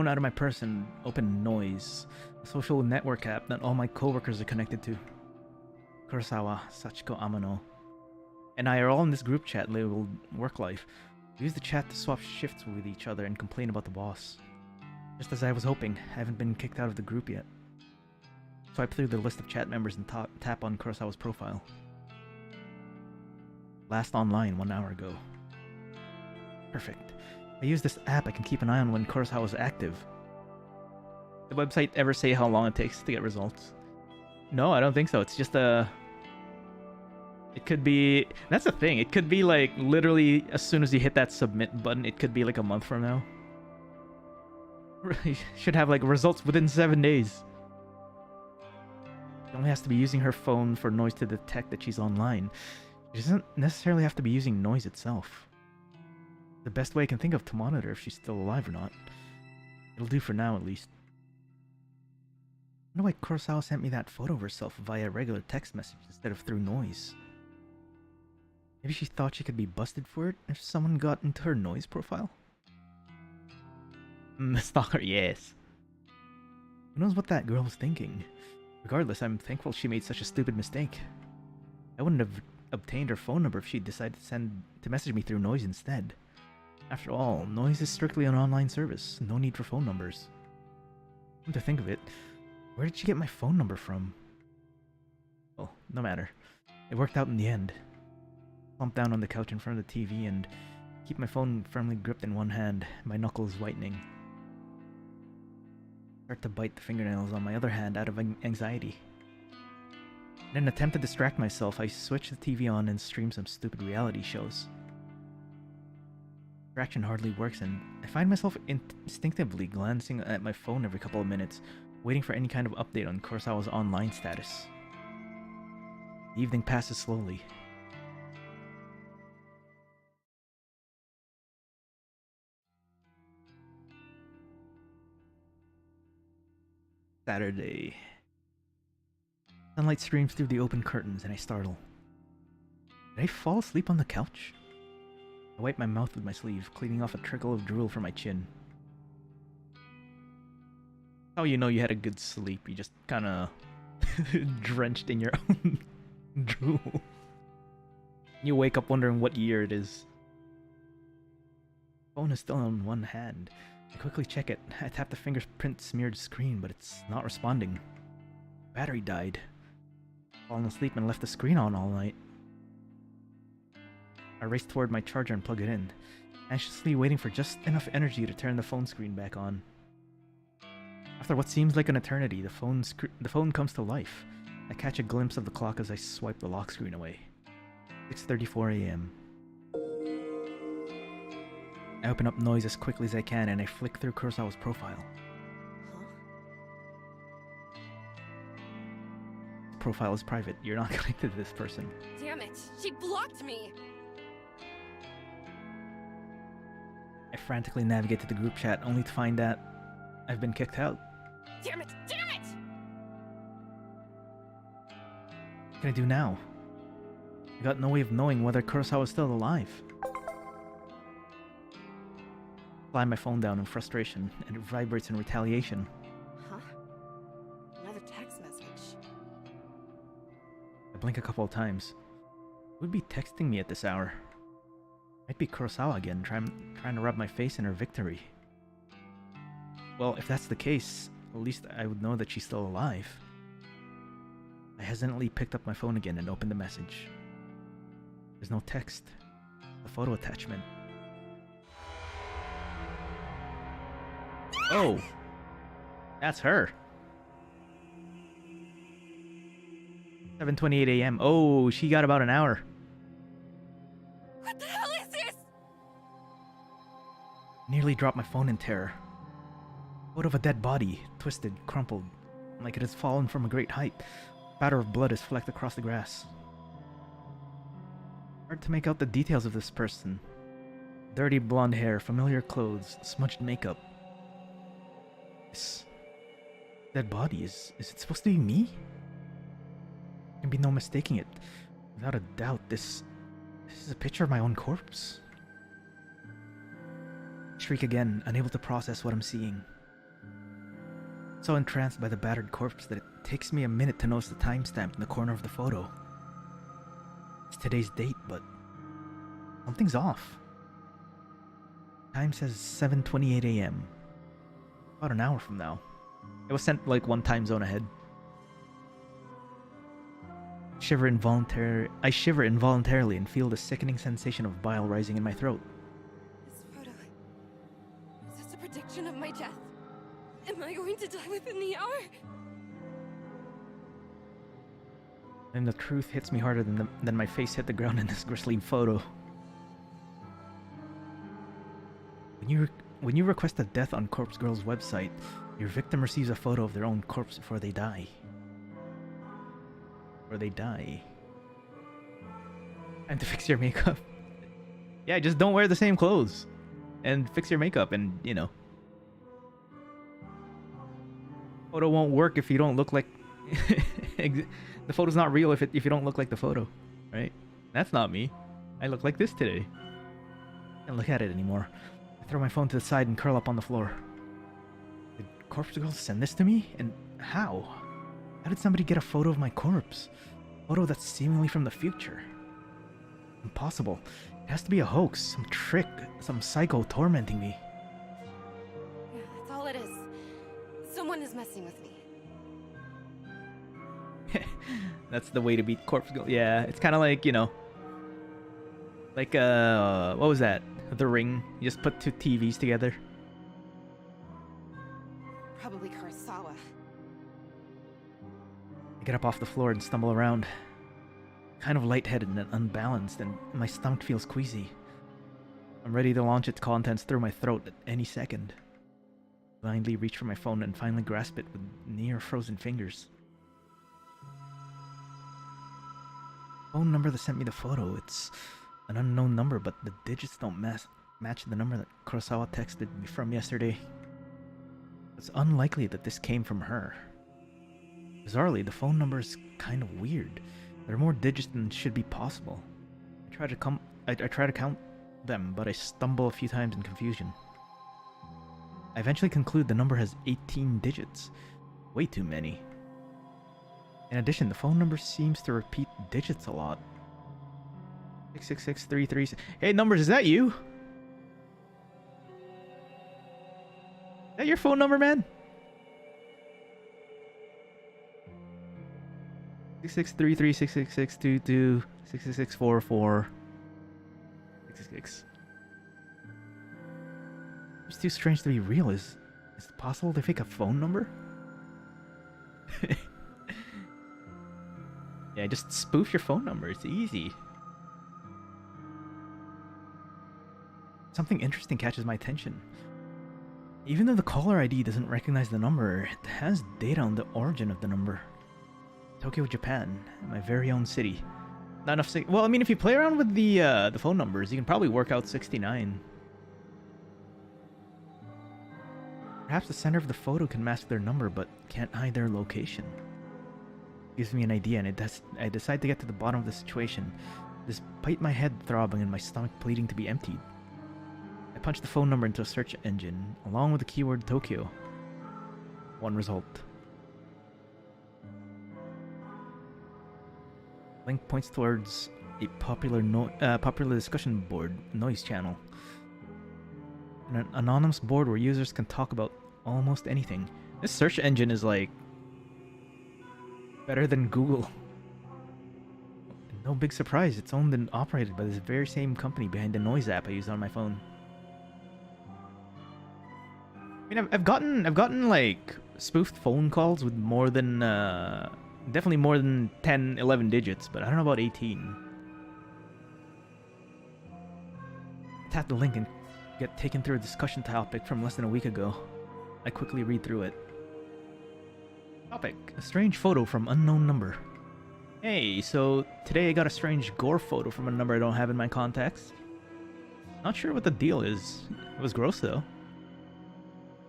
out of my purse and open Noise, a social network app that all my coworkers are connected to. Kurosawa, Sachiko Amano, and I are all in this group chat labeled Work Life. We use the chat to swap shifts with each other and complain about the boss. Just as I was hoping, I haven't been kicked out of the group yet. Swipe through the list of chat members and tap on Kurosawa's profile. Last online 1 hour ago. Perfect. I use this app I can keep an eye on when Kurosawa's active. Did the website ever say how long it takes to get results? No, I don't think so. It's just a... It could be... That's the thing. It could be like literally as soon as you hit that submit button, it could be like a month from now. You should have like results within 7 days. She only has to be using her phone for Noise to detect that she's online. She doesn't necessarily have to be using Noise itself. The best way I can think of to monitor if she's still alive or not. It'll do for now, at least. I wonder why Kurosawa sent me that photo of herself via regular text message instead of through Noise. Maybe she thought she could be busted for it if someone got into her Noise profile? Stalker, yes. Who knows what that girl was thinking? Regardless, I'm thankful she made such a stupid mistake. I wouldn't have obtained her phone number if she decided to message me through Noise instead. After all, Noise is strictly an online service. No need for phone numbers. Come to think of it, where did she get my phone number from? Well, no matter. It worked out in the end. Plump down on the couch in front of the TV and keep my phone firmly gripped in one hand, my knuckles whitening. Start to bite the fingernails on my other hand out of anxiety. In an attempt to distract myself, I switch the TV on and stream some stupid reality shows. Distraction hardly works, and I find myself instinctively glancing at my phone every couple of minutes, waiting for any kind of update on Kurosawa's online status. The evening passes slowly. Saturday. Sunlight streams through the open curtains and I startle. Did I fall asleep on the couch? I wipe my mouth with my sleeve, cleaning off a trickle of drool from my chin. How you know you had a good sleep? You just kinda drenched in your own drool. You wake up wondering what year it is. Phone is still on one hand. I quickly check it. I tap the fingerprint smeared screen, but it's not responding. Battery died. Fallen asleep and left the screen on all night. I race toward my charger and plug it in, anxiously waiting for just enough energy to turn the phone screen back on. After what seems like an eternity, the phone comes to life. I catch a glimpse of the clock as I swipe the lock screen away. 6:34 a.m. I open up Noise as quickly as I can and I flick through Kurosawa's profile. The profile is private. You're not connected to this person. Damn it! She blocked me! I frantically navigate to the group chat only to find that I've been kicked out. Damn it! Damn it! What can I do now? I got no way of knowing whether Kurosawa is still alive. I slam my phone down in frustration, and it vibrates in retaliation. Huh? Another text message. I blink a couple of times. Who would be texting me at this hour? Might be Kurosawa again, trying to rub my face in her victory. Well, if that's the case, at least I would know that she's still alive. I hesitantly picked up my phone again and opened the message. There's no text. A photo attachment. Oh! That's her! 7:28 a.m. Oh, she got about an hour. What the hell is this? Nearly dropped my phone in terror. Photo of a dead body, twisted, crumpled, like it has fallen from a great height. Spatter of blood is flecked across the grass. Hard to make out the details of this person. Dirty blonde hair, familiar clothes, smudged makeup. This dead body, is it supposed to be me? There can be no mistaking it. Without a doubt, this is a picture of my own corpse. I shriek again, unable to process what I'm seeing. So entranced by the battered corpse that it takes me a minute to notice the timestamp in the corner of the photo. It's today's date, but something's off. Time says 7:28 a.m. About an hour from now. It was sent like one time zone ahead. I shiver involuntarily and feel the sickening sensation of bile rising in my throat. This photo. Is this a prediction of my death? Am I going to die within the hour? And the truth hits me harder than my face hit the ground in this grisly photo. When you request a death on Corpse Girl's website, your victim receives a photo of their own corpse before they die. Time to fix your makeup. Yeah, just don't wear the same clothes. And fix your makeup and, you know. Photo won't work if you don't look like... The photo's not real if you don't look like the photo. Right? That's not me. I look like this today. I can't look at it anymore. I throw my phone to the side and curl up on the floor. Did Corpse Girl send this to me? And how? How did somebody get a photo of my corpse? A photo that's seemingly from the future. Impossible. It has to be a hoax, some trick, some psycho tormenting me. Yeah, that's all it is. Someone is messing with me. That's the way to beat Corpse Girl. Yeah, it's kind of like, you know, like, what was that? The Ring. You just put two TVs together. Probably Kurosawa. I get up off the floor and stumble around. Kind of lightheaded and unbalanced, and my stomach feels queasy. I'm ready to launch its contents through my throat at any second. Blindly reach for my phone and finally grasp it with near-frozen fingers. Phone number that sent me the photo. It's an unknown number, but the digits don't match the number that Kurosawa texted me from yesterday. It's unlikely that this came from her. Bizarrely, the phone number is kind of weird. There are more digits than should be possible. I try to count them, but I stumble a few times in confusion. I eventually conclude the number has 18 digits. Way too many. In addition, the phone number seems to repeat digits a lot. 66633. Hey, Numbers, is that you? Is that your phone number, man? 6633 66622 66644 666. It's too strange to be real. Is it possible to fake a phone number? Yeah, just spoof your phone number. It's easy. Something interesting catches my attention. Even though the caller ID doesn't recognize the number, it has data on the origin of the number. Tokyo, Japan, my very own city. Not enough. Well, I mean, if you play around with the phone numbers, you can probably work out 69. Perhaps the sender of the photo can mask their number, but can't hide their location. Gives me an idea, and I decide to get to the bottom of the situation, despite my head throbbing and my stomach pleading to be emptied. I punch the phone number into a search engine, along with the keyword Tokyo. One result. Link points towards a popular discussion board noise channel. An anonymous board where users can talk about almost anything. This search engine is like better than Google. No big surprise, it's owned and operated by this very same company behind the noise app I use on my phone. I mean, I've gotten like spoofed phone calls with more than definitely more than 10, 11 digits, but I don't know about 18. Tap the link and get taken through a discussion topic from less than a week ago. I quickly read through it. Topic: a strange photo from unknown number. Hey, so today I got a strange gore photo from a number I don't have in my contacts. Not sure what the deal is. It was gross though.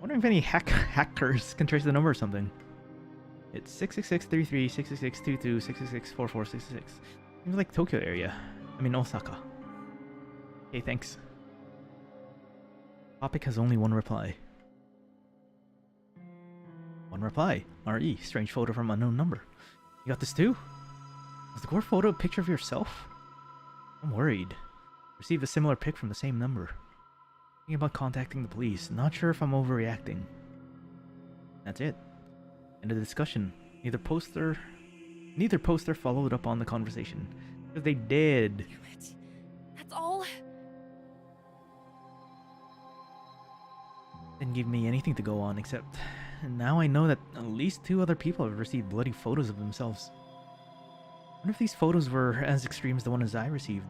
Wondering if any hackers can trace the number or something. It's 66633 66622 66644 666. Seems like Tokyo area. I mean Osaka. Okay, thanks. Topic has only one reply. One reply. RE. Strange photo from unknown number. You got this too? Was the core photo a picture of yourself? I'm worried. Received a similar pic from the same number. Thinking about contacting the police. Not sure if I'm overreacting. That's it. End of the discussion. Neither poster followed up on the conversation. Because they did. Damn it. That's all? Didn't give me anything to go on except now I know that at least 2 other people have received bloody photos of themselves. I wonder if these photos were as extreme as the one as I received.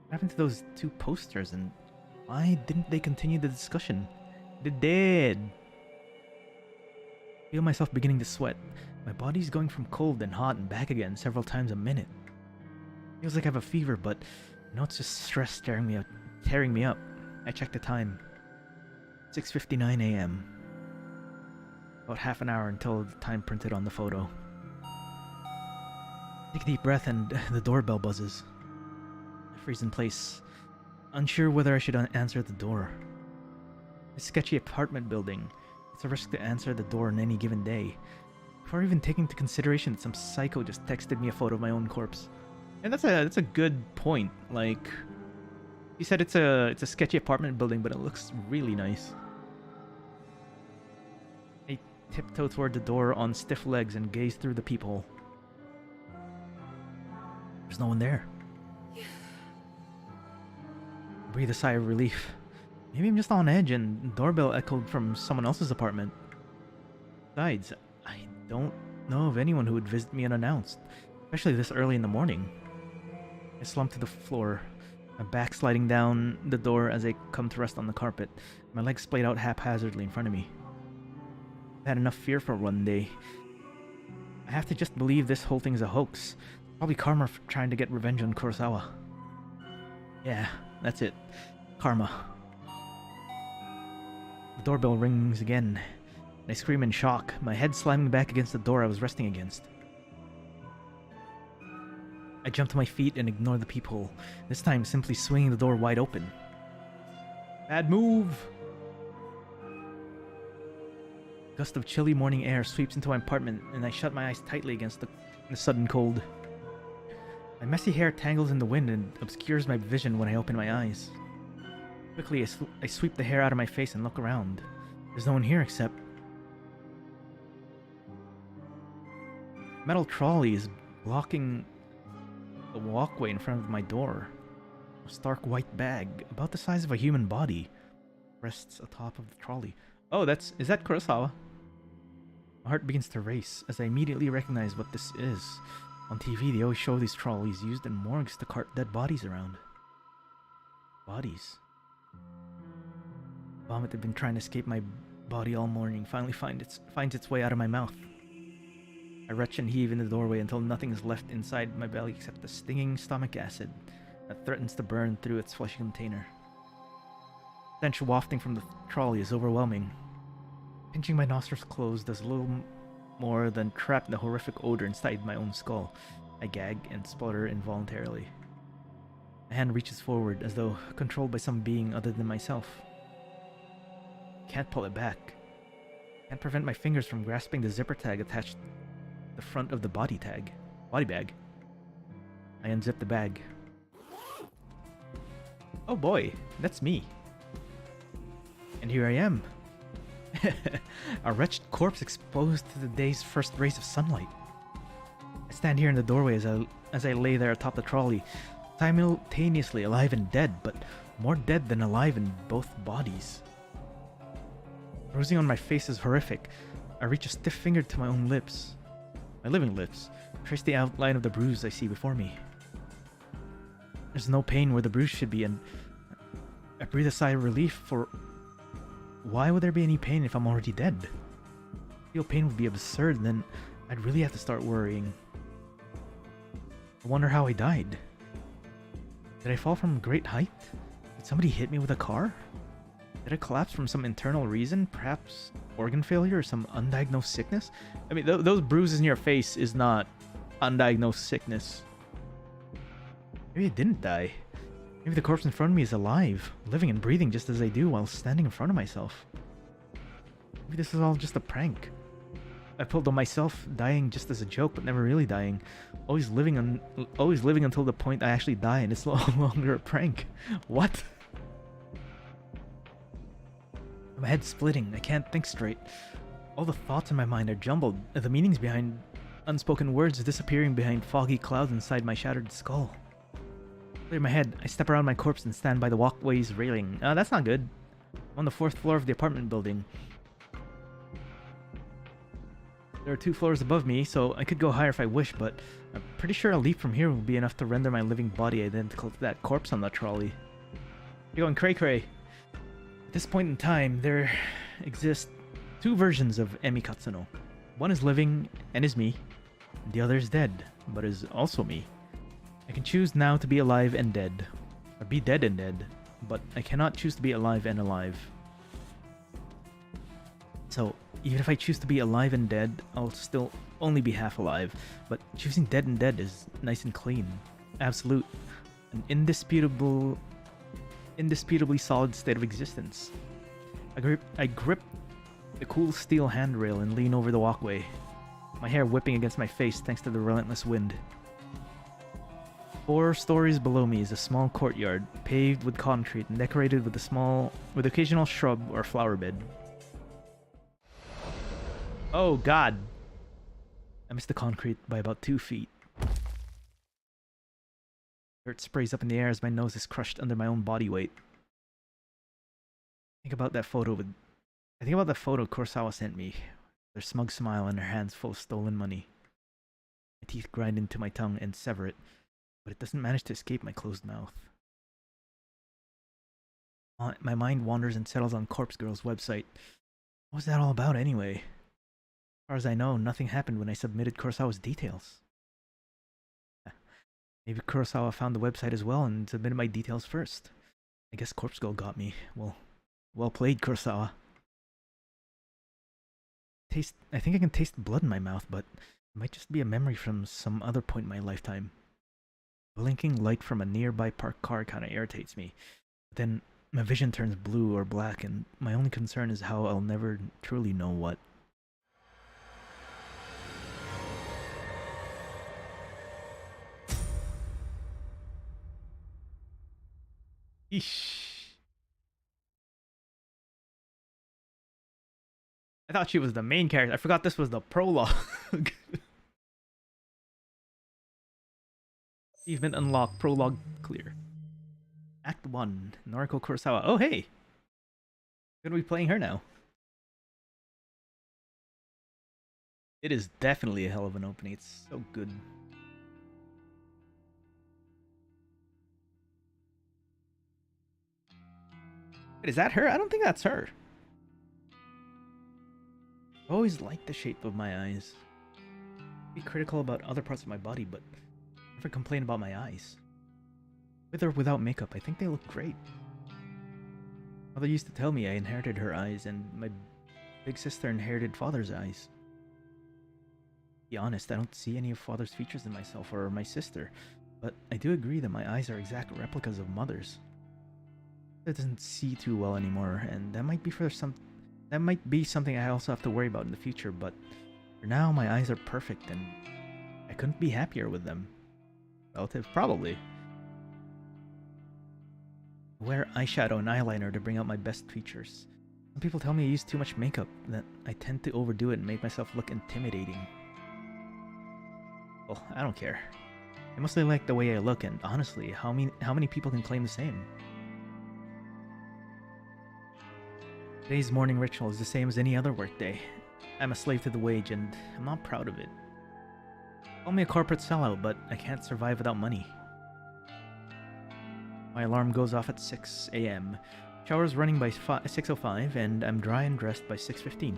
What happened to those 2 posters and why didn't they continue the discussion? They did. I feel myself beginning to sweat. My body's going from cold and hot and back again several times a minute. Feels like I have a fever, but I know it's just stress tearing me up. I checked the time. 6:59 a.m. About half an hour until the time printed on the photo. Take a deep breath and the doorbell buzzes. I freeze in place, unsure whether I should answer the door. This sketchy apartment building. It's a risk to answer the door on any given day. Before even taking into consideration that some psycho just texted me a photo of my own corpse. And that's a good point. Like, he said it's a sketchy apartment building, but it looks really nice. I tiptoe toward the door on stiff legs and gaze through the peephole. There's no one there. I breathe a sigh of relief. Maybe I'm just on edge and the doorbell echoed from someone else's apartment. Besides, I don't know of anyone who would visit me unannounced, especially this early in the morning. I slump to the floor, my back sliding down the door as I come to rest on the carpet, my legs splayed out haphazardly in front of me. I've had enough fear for one day. I have to just believe this whole thing is a hoax. Probably karma for trying to get revenge on Kurosawa. Yeah, that's it. Karma. The doorbell rings again. I scream in shock, my head slamming back against the door I was resting against. I jump to my feet and ignore the peephole, this time simply swinging the door wide open. Bad move! A gust of chilly morning air sweeps into my apartment and I shut my eyes tightly against the sudden cold. My messy hair tangles in the wind and obscures my vision when I open my eyes. Quickly, I sweep the hair out of my face and look around. There's no one here except... metal trolley is blocking the walkway in front of my door. A stark white bag, about the size of a human body, rests atop of the trolley. Oh, is that Kurosawa? My heart begins to race as I immediately recognize what this is. On TV, they always show these trolleys used in morgues to cart dead bodies around. Bodies. Vomit had been trying to escape my body all morning, finally finds its way out of my mouth. I retch and heave in the doorway until nothing is left inside my belly except the stinging stomach acid that threatens to burn through its fleshy container. The stench wafting from the trolley is overwhelming. Pinching my nostrils closed does little more than trap the horrific odor inside my own skull. I gag and splutter involuntarily. My hand reaches forward as though controlled by some being other than myself. Can't pull it back. Can't prevent my fingers from grasping the zipper tag attached to the front of the body bag. I unzip the bag. Oh boy, that's me. And here I am. A wretched corpse exposed to the day's first rays of sunlight. I stand here in the doorway as I lay there atop the trolley, simultaneously alive and dead, but more dead than alive in both bodies. Bruising on my face is horrific. I reach a stiff finger to my own lips. My living lips. Trace the outline of the bruise I see before me. There's no pain where the bruise should be, and I breathe a sigh of relief, for why would there be any pain if I'm already dead? Feel pain would be absurd, and then I'd really have to start worrying. I wonder how I died. Did I fall from great height? Did somebody hit me with a car? Did I collapse from some internal reason? Perhaps organ failure or some undiagnosed sickness? I mean, those bruises in your face is not undiagnosed sickness. Maybe I didn't die. Maybe the corpse in front of me is alive, living and breathing just as I do while standing in front of myself. Maybe this is all just a prank. I pulled on myself, dying just as a joke, but never really dying. Always living until the point I actually die, and it's no longer a prank. What? My head's splitting. I can't think straight. All the thoughts in my mind are jumbled. The meanings behind unspoken words disappearing behind foggy clouds inside my shattered skull. Clear my head. I step around my corpse and stand by the walkway's railing. That's not good. I'm on the 4th floor of the apartment building. There are 2 floors above me, so I could go higher if I wish, but I'm pretty sure a leap from here will be enough to render my living body identical to that corpse on the trolley. You're going cray-cray. At this point in time, there exist 2 versions of Emi Katsuno. One is living and is me, and the other is dead, but is also me. I can choose now to be alive and dead, or be dead and dead, but I cannot choose to be alive and alive. So, even if I choose to be alive and dead, I'll still only be half alive, but choosing dead and dead is nice and clean. Absolute. An indisputably solid state of existence. I grip the cool steel handrail and lean over the walkway, my hair whipping against my face thanks to the relentless wind. 4 stories below me is a small courtyard, paved with concrete and decorated with occasional shrub or flower bed. Oh god! I missed the concrete by about 2 feet. Dirt sprays up in the air as my nose is crushed under my own body weight. I think about that photo Kurosawa sent me. Her smug smile and her hands full of stolen money. My teeth grind into my tongue and sever it, but it doesn't manage to escape my closed mouth. My mind wanders and settles on Corpse Girl's website. What was that all about anyway? As far as I know, nothing happened when I submitted Kurosawa's details. Maybe Kurosawa found the website as well and submitted my details first. I guess Corpse Girl got me. Well played, Kurosawa. I think I can taste blood in my mouth, but it might just be a memory from some other point in my lifetime. Blinking light from a nearby parked car kinda irritates me. But then my vision turns blue or black, and my only concern is how I'll never truly know what. Eesh. I thought she was the main character. I forgot this was the prologue. Achievement unlocked. Prologue clear. Act 1. Noriko Kurosawa. Oh, hey! Gonna be playing her now. It is definitely a hell of an opening. It's so good. Wait, is that her? I don't think that's her. I always liked the shape of my eyes. Be critical about other parts of my body, but never complain about my eyes. With or without makeup, I think they look great. Mother used to tell me I inherited her eyes, and my big sister inherited father's eyes. To be honest, I don't see any of father's features in myself or my sister, but I do agree that my eyes are exact replicas of mother's. It doesn't see too well anymore, and that might be something I also have to worry about in the future, but for now my eyes are perfect and I couldn't be happier with them. Relative, probably. I wear eyeshadow and eyeliner to bring out my best features. Some people tell me I use too much makeup, that I tend to overdo it and make myself look intimidating. Well, I don't care. I mostly like the way I look, and honestly, how many people can claim the same? Today's morning ritual is the same as any other workday. I'm a slave to the wage, and I'm not proud of it. Call me a corporate sellout, but I can't survive without money. My alarm goes off at 6 a.m. Shower's running by 6:05, and I'm dry and dressed by 6:15.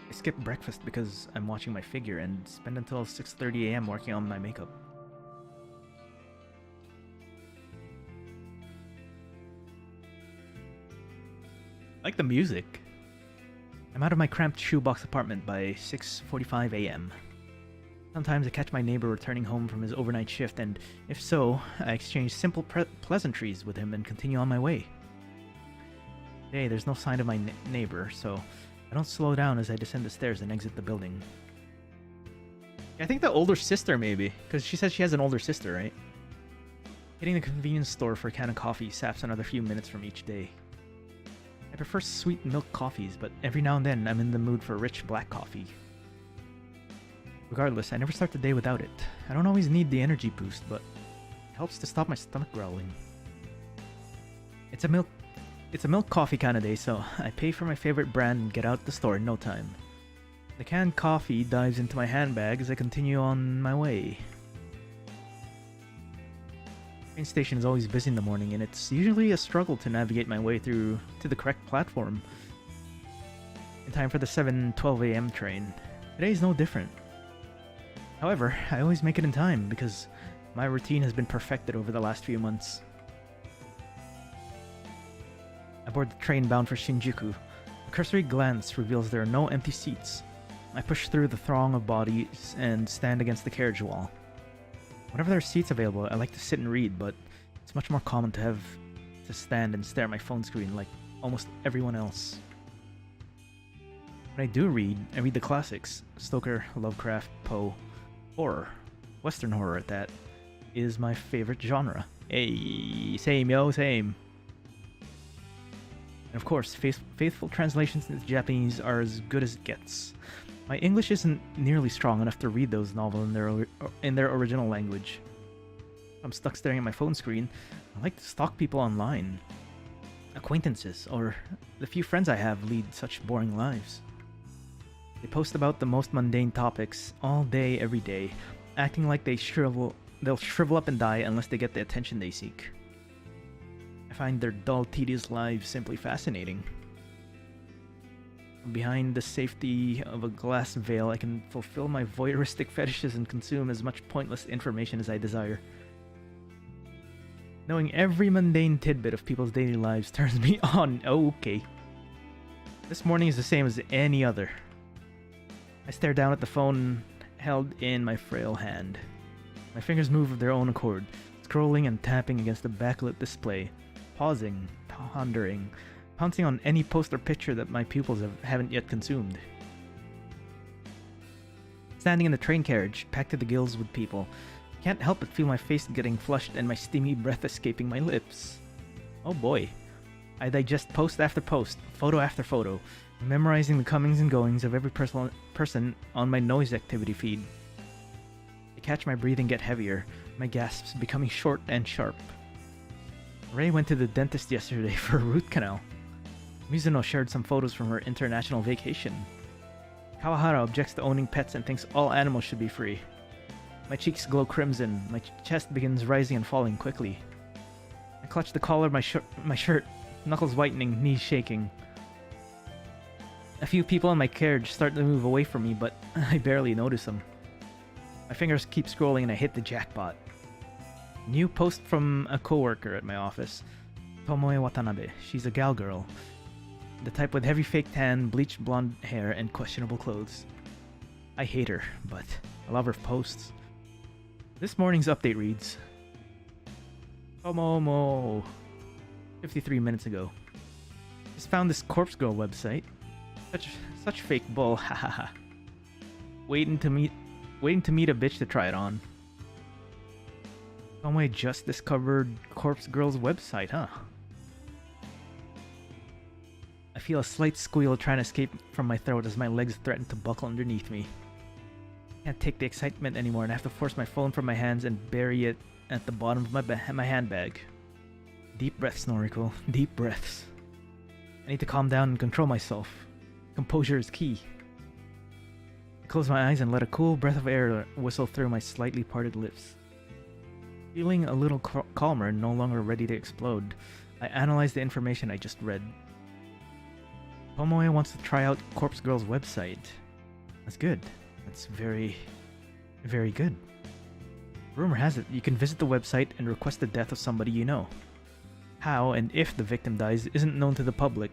I skip breakfast because I'm watching my figure, and spend until 6:30 a.m. working on my makeup. I like the music. I'm out of my cramped shoebox apartment by 6:45 a.m. Sometimes I catch my neighbor returning home from his overnight shift, and if so, I exchange simple pleasantries with him and continue on my way. Today, there's no sign of my neighbor, so I don't slow down as I descend the stairs and exit the building. I think the older sister, maybe, because she says she has an older sister, right? Hitting the convenience store for a can of coffee saps another few minutes from each day. I prefer sweet milk coffees, but every now and then I'm in the mood for rich black coffee. Regardless, I never start the day without it. I don't always need the energy boost, but it helps to stop my stomach growling. It's a milk coffee kind of day, so I pay for my favorite brand and get out the store in no time. The canned coffee dives into my handbag as I continue on my way. The train station is always busy in the morning, and it's usually a struggle to navigate my way through to the correct platform in time for the 7:12 a.m. train. Today is no different. However, I always make it in time because my routine has been perfected over the last few months. I board the train bound for Shinjuku. A cursory glance reveals there are no empty seats. I push through the throng of bodies and stand against the carriage wall. Whenever there are seats available, I like to sit and read, but it's much more common to have to stand and stare at my phone screen like almost everyone else. When I do read, I read the classics: Stoker, Lovecraft, Poe. Horror. Western horror at that is my favorite genre. Hey, same yo, same. And of course, faithful translations into Japanese are as good as it gets. My English isn't nearly strong enough to read those novels in their original language. If I'm stuck staring at my phone screen, I like to stalk people online. Acquaintances, or the few friends I have, lead such boring lives. They post about the most mundane topics all day, every day, acting like they'll shrivel up and die unless they get the attention they seek. I find their dull, tedious lives simply fascinating. Behind the safety of a glass veil, I can fulfill my voyeuristic fetishes and consume as much pointless information as I desire. Knowing every mundane tidbit of people's daily lives turns me on. Oh, okay. This morning is the same as any other. I stare down at the phone held in my frail hand. My fingers move of their own accord, scrolling and tapping against the backlit display, pausing, pondering, pouncing on any post or picture that my pupils haven't yet consumed. Standing in the train carriage, packed to the gills with people, I can't help but feel my face getting flushed and my steamy breath escaping my lips. Oh boy. I digest post after post, photo after photo, memorizing the comings and goings of every person on my noise activity feed. I catch my breathing get heavier, my gasps becoming short and sharp. Ray went to the dentist yesterday for a root canal. Mizuno shared some photos from her international vacation. Kawahara objects to owning pets and thinks all animals should be free. My cheeks glow crimson, my chest begins rising and falling quickly. I clutch the collar of my shirt, knuckles whitening, knees shaking. A few people in my carriage start to move away from me, but I barely notice them. My fingers keep scrolling and I hit the jackpot. New post from a coworker at my office. Tomoe Watanabe. She's a gal girl. The type with heavy fake tan, bleached blonde hair, and questionable clothes. I hate her, but I love her posts. This morning's update reads, Tomomo, 53 minutes ago. Just found this corpse girl website. Such fake bull, hahaha. Waiting to meet a bitch to try it on. Tomoe just discovered corpse girl's website, huh? I feel a slight squeal trying to escape from my throat as my legs threaten to buckle underneath me. I can't take the excitement anymore and I have to force my phone from my hands and bury it at the bottom of my handbag. Deep breaths, Noriko. Deep breaths. I need to calm down and control myself. Composure is key. I close my eyes and let a cool breath of air whistle through my slightly parted lips. Feeling a little calmer and no longer ready to explode, I analyze the information I just read. Tomoe wants to try out Corpse Girl's website. That's good. That's very, very good. Rumor has it you can visit the website and request the death of somebody you know. How and if the victim dies isn't known to the public.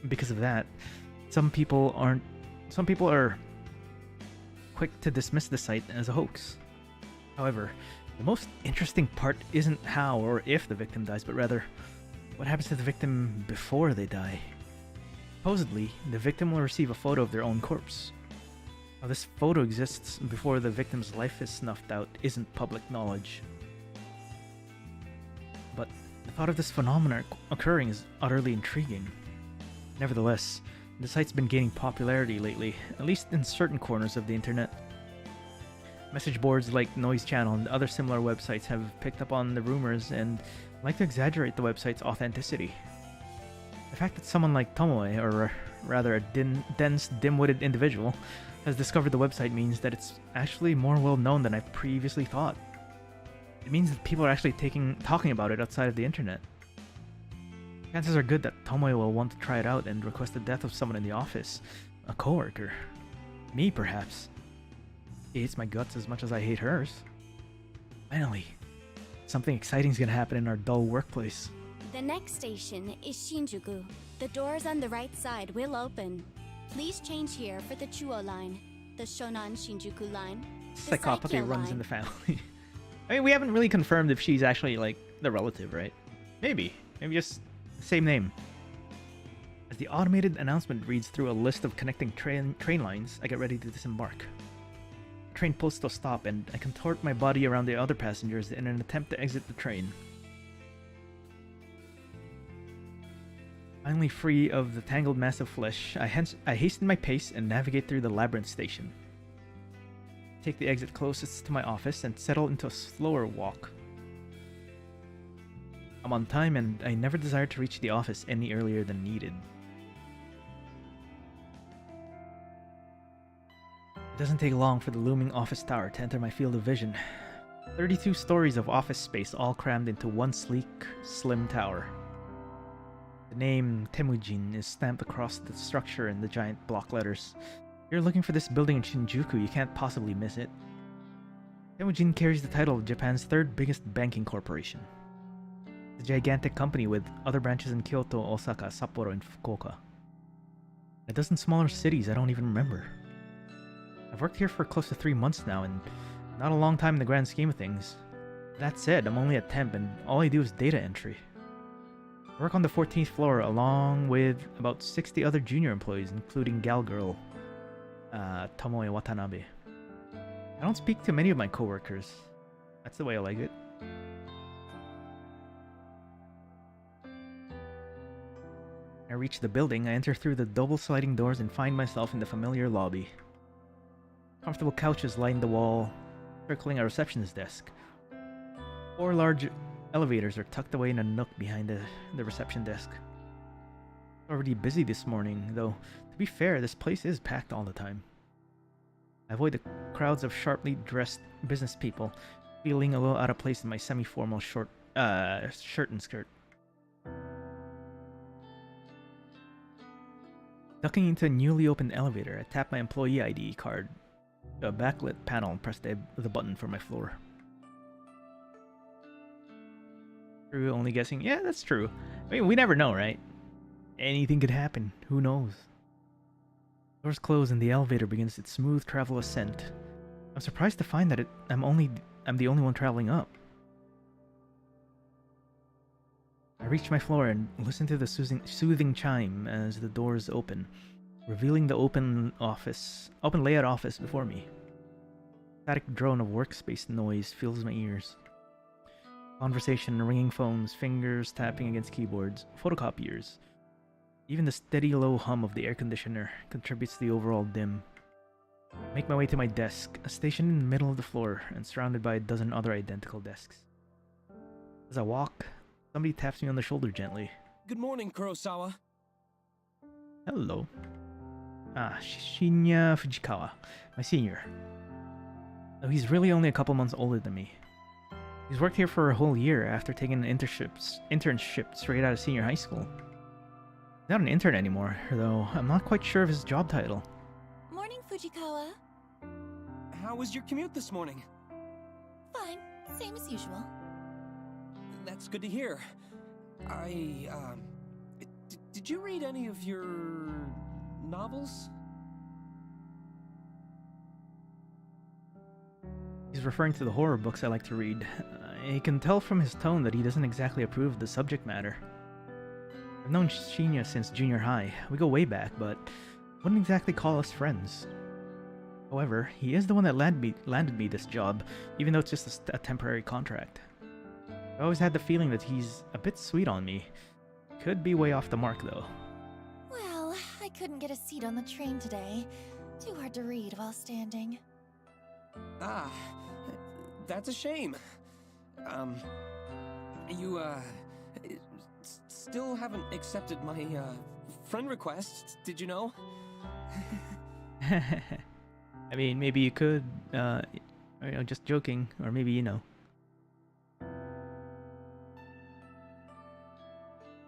Because of that, some people are quick to dismiss the site as a hoax. However, the most interesting part isn't how or if the victim dies, but rather what happens to the victim before they die. Supposedly, the victim will receive a photo of their own corpse. How this photo exists before the victim's life is snuffed out isn't public knowledge. But the thought of this phenomenon occurring is utterly intriguing. Nevertheless, the site's been gaining popularity lately, at least in certain corners of the internet. Message boards like Noise Channel and other similar websites have picked up on the rumors and like to exaggerate the website's authenticity. The fact that someone like Tomoe, or rather a dense, dim-witted individual, has discovered the website means that it's actually more well-known than I previously thought. It means that people are actually talking about it outside of the internet. Chances are good that Tomoe will want to try it out and request the death of someone in the office. A coworker. Me, perhaps. She hates my guts as much as I hate hers. Finally, something exciting is gonna happen in our dull workplace. The next station is Shinjuku. The doors on the right side will open. Please change here for the Chuo line, the Shonan Shinjuku line, the Psychopathy Saikyo runs line. in the family. I mean, we haven't really confirmed if she's actually, like, the relative, right? Maybe. Maybe just the same name. As the automated announcement reads through a list of connecting train lines, I get ready to disembark. The train pulls to a stop, and I contort my body around the other passengers in an attempt to exit the train. Finally free of the tangled mass of flesh, I hasten my pace and navigate through the labyrinth station. Take the exit closest to my office and settle into a slower walk. I'm on time and I never desired to reach the office any earlier than needed. It doesn't take long for the looming office tower to enter my field of vision. 32 stories of office space all crammed into one sleek, slim tower. The name Temujin is stamped across the structure in the giant block letters. If you're looking for this building in Shinjuku, you can't possibly miss it. Temujin carries the title of Japan's third biggest banking corporation. It's a gigantic company with other branches in Kyoto, Osaka, Sapporo, and Fukuoka. A dozen smaller cities I don't even remember. I've worked here for close to 3 months now, and not a long time in the grand scheme of things. That said, I'm only a temp, and all I do is data entry. I work on the 14th floor along with about 60 other junior employees, including gal girl, Tomoe Watanabe. I don't speak to many of my coworkers. That's the way I like it. I reach the building, I enter through the double sliding doors and find myself in the familiar lobby. Comfortable couches line the wall, circling a receptionist desk. 4 large elevators are tucked away in a nook behind the reception desk. Already busy this morning, though to be fair, this place is packed all the time. I avoid the crowds of sharply dressed business people, feeling a little out of place in my semi-formal shirt and skirt. Ducking into a newly opened elevator, I tap my employee ID card to a backlit panel and press the button for my floor. True, only guessing. Yeah, that's true. I mean, we never know, right? Anything could happen. Who knows? Doors close and the elevator begins its smooth travel ascent. I'm surprised to find that I'm the only one traveling up. I reach my floor and listen to the soothing chime as the doors open, revealing the open layout office before me. Static drone of workspace noise fills my ears. Conversation, ringing phones, fingers tapping against keyboards, photocopiers. Even the steady low hum of the air conditioner contributes to the overall dim. I make my way to my desk, a station in the middle of the floor and surrounded by a dozen other identical desks. As I walk, somebody taps me on the shoulder gently. Good morning, Kurosawa. Hello. Shinya Fujikawa, my senior. Though he's really only a couple months older than me. He's worked here for a whole year after taking an internship straight out of senior high school. He's not an intern anymore, though I'm not quite sure of his job title. Morning, Fujikawa. How was your commute this morning? Fine, same as usual. That's good to hear. Did you read any of your novels? He's referring to the horror books I like to read. I can tell from his tone that he doesn't exactly approve of the subject matter. I've known Shinya since junior high. We go way back, but wouldn't exactly call us friends. However, he is the one that landed me this job, even though it's just a temporary contract. I always had the feeling that he's a bit sweet on me. Could be way off the mark, though. Well, I couldn't get a seat on the train today. Too hard to read while standing. Ah, that's a shame. You, still haven't accepted my, friend request, did you know? I mean, maybe you could, just joking, or maybe you know.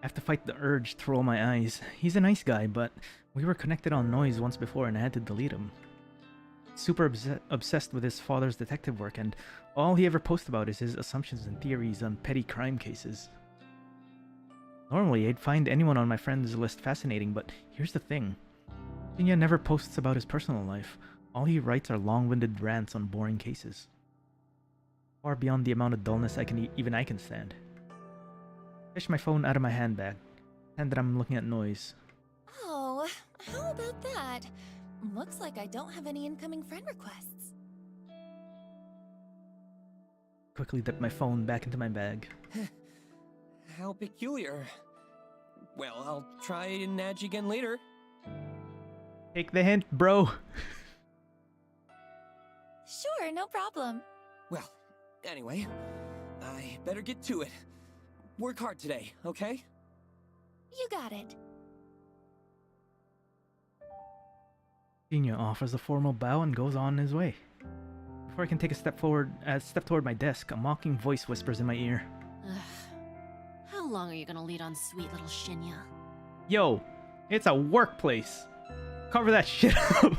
I have to fight the urge to roll my eyes. He's a nice guy, but we were connected on Noise once before and I had to delete him. Super obsessed with his father's detective work, and all he ever posts about is his assumptions and theories on petty crime cases. Normally, I'd find anyone on my friends list fascinating, but here's the thing. Shinya never posts about his personal life. All he writes are long-winded rants on boring cases. Far beyond the amount of dullness even I can stand. Fish my phone out of my handbag. And that I'm looking at Noise. Oh, how about that? Looks like I don't have any incoming friend requests. Quickly dip my phone back into my bag. How peculiar. Well, I'll try and nudge again later. Take the hint, bro. Sure, no problem. Well, anyway, I better get to it. Work hard today, okay? You got it. Shinya offers a formal bow and goes on his way. Before I can take a step toward my desk, a mocking voice whispers in my ear. Ugh. How long are you gonna lead on sweet little Shinya? Yo, it's a workplace. Cover that shit up.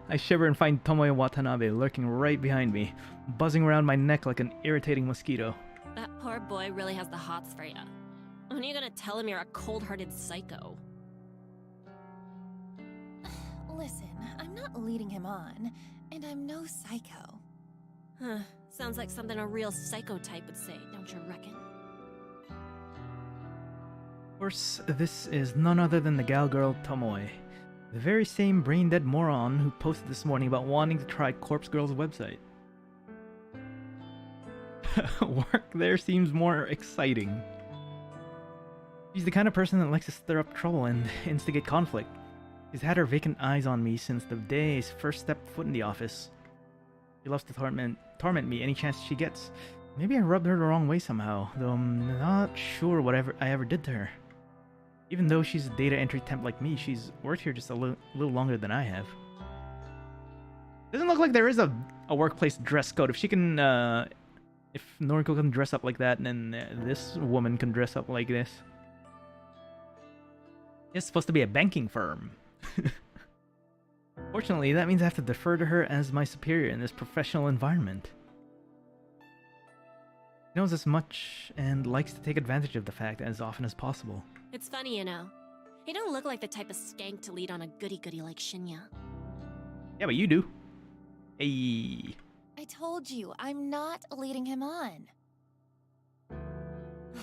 I shiver and find Tomoe Watanabe lurking right behind me, buzzing around my neck like an irritating mosquito. That poor boy really has the hots for ya. When are you gonna tell him you're a cold-hearted psycho? Listen, I'm not leading him on, and I'm no psycho. Huh. Sounds like something a real psycho type would say, don't you reckon? Of course, this is none other than the gal girl Tomoe. The very same brain-dead moron who posted this morning about wanting to try Corpse Girl's website. Work there seems more exciting. She's the kind of person that likes to stir up trouble and instigate conflict. She's had her vacant eyes on me since the day I first stepped foot in the office. She loves to torment me any chance she gets. Maybe I rubbed her the wrong way somehow, though I'm not sure what I ever did to her. Even though she's a data entry temp like me, she's worked here just a little longer than I have. Doesn't look like there is a workplace dress code. If she can, if Noriko can dress up like that, then this woman can dress up like this. It's supposed to be a banking firm. Fortunately, that means I have to defer to her as my superior in this professional environment. She knows as much and likes to take advantage of the fact as often as possible. It's funny, you know. You don't look like the type of skank to lead on a goody-goody like Shinya. Yeah, but you do. Hey. I told you, I'm not leading him on.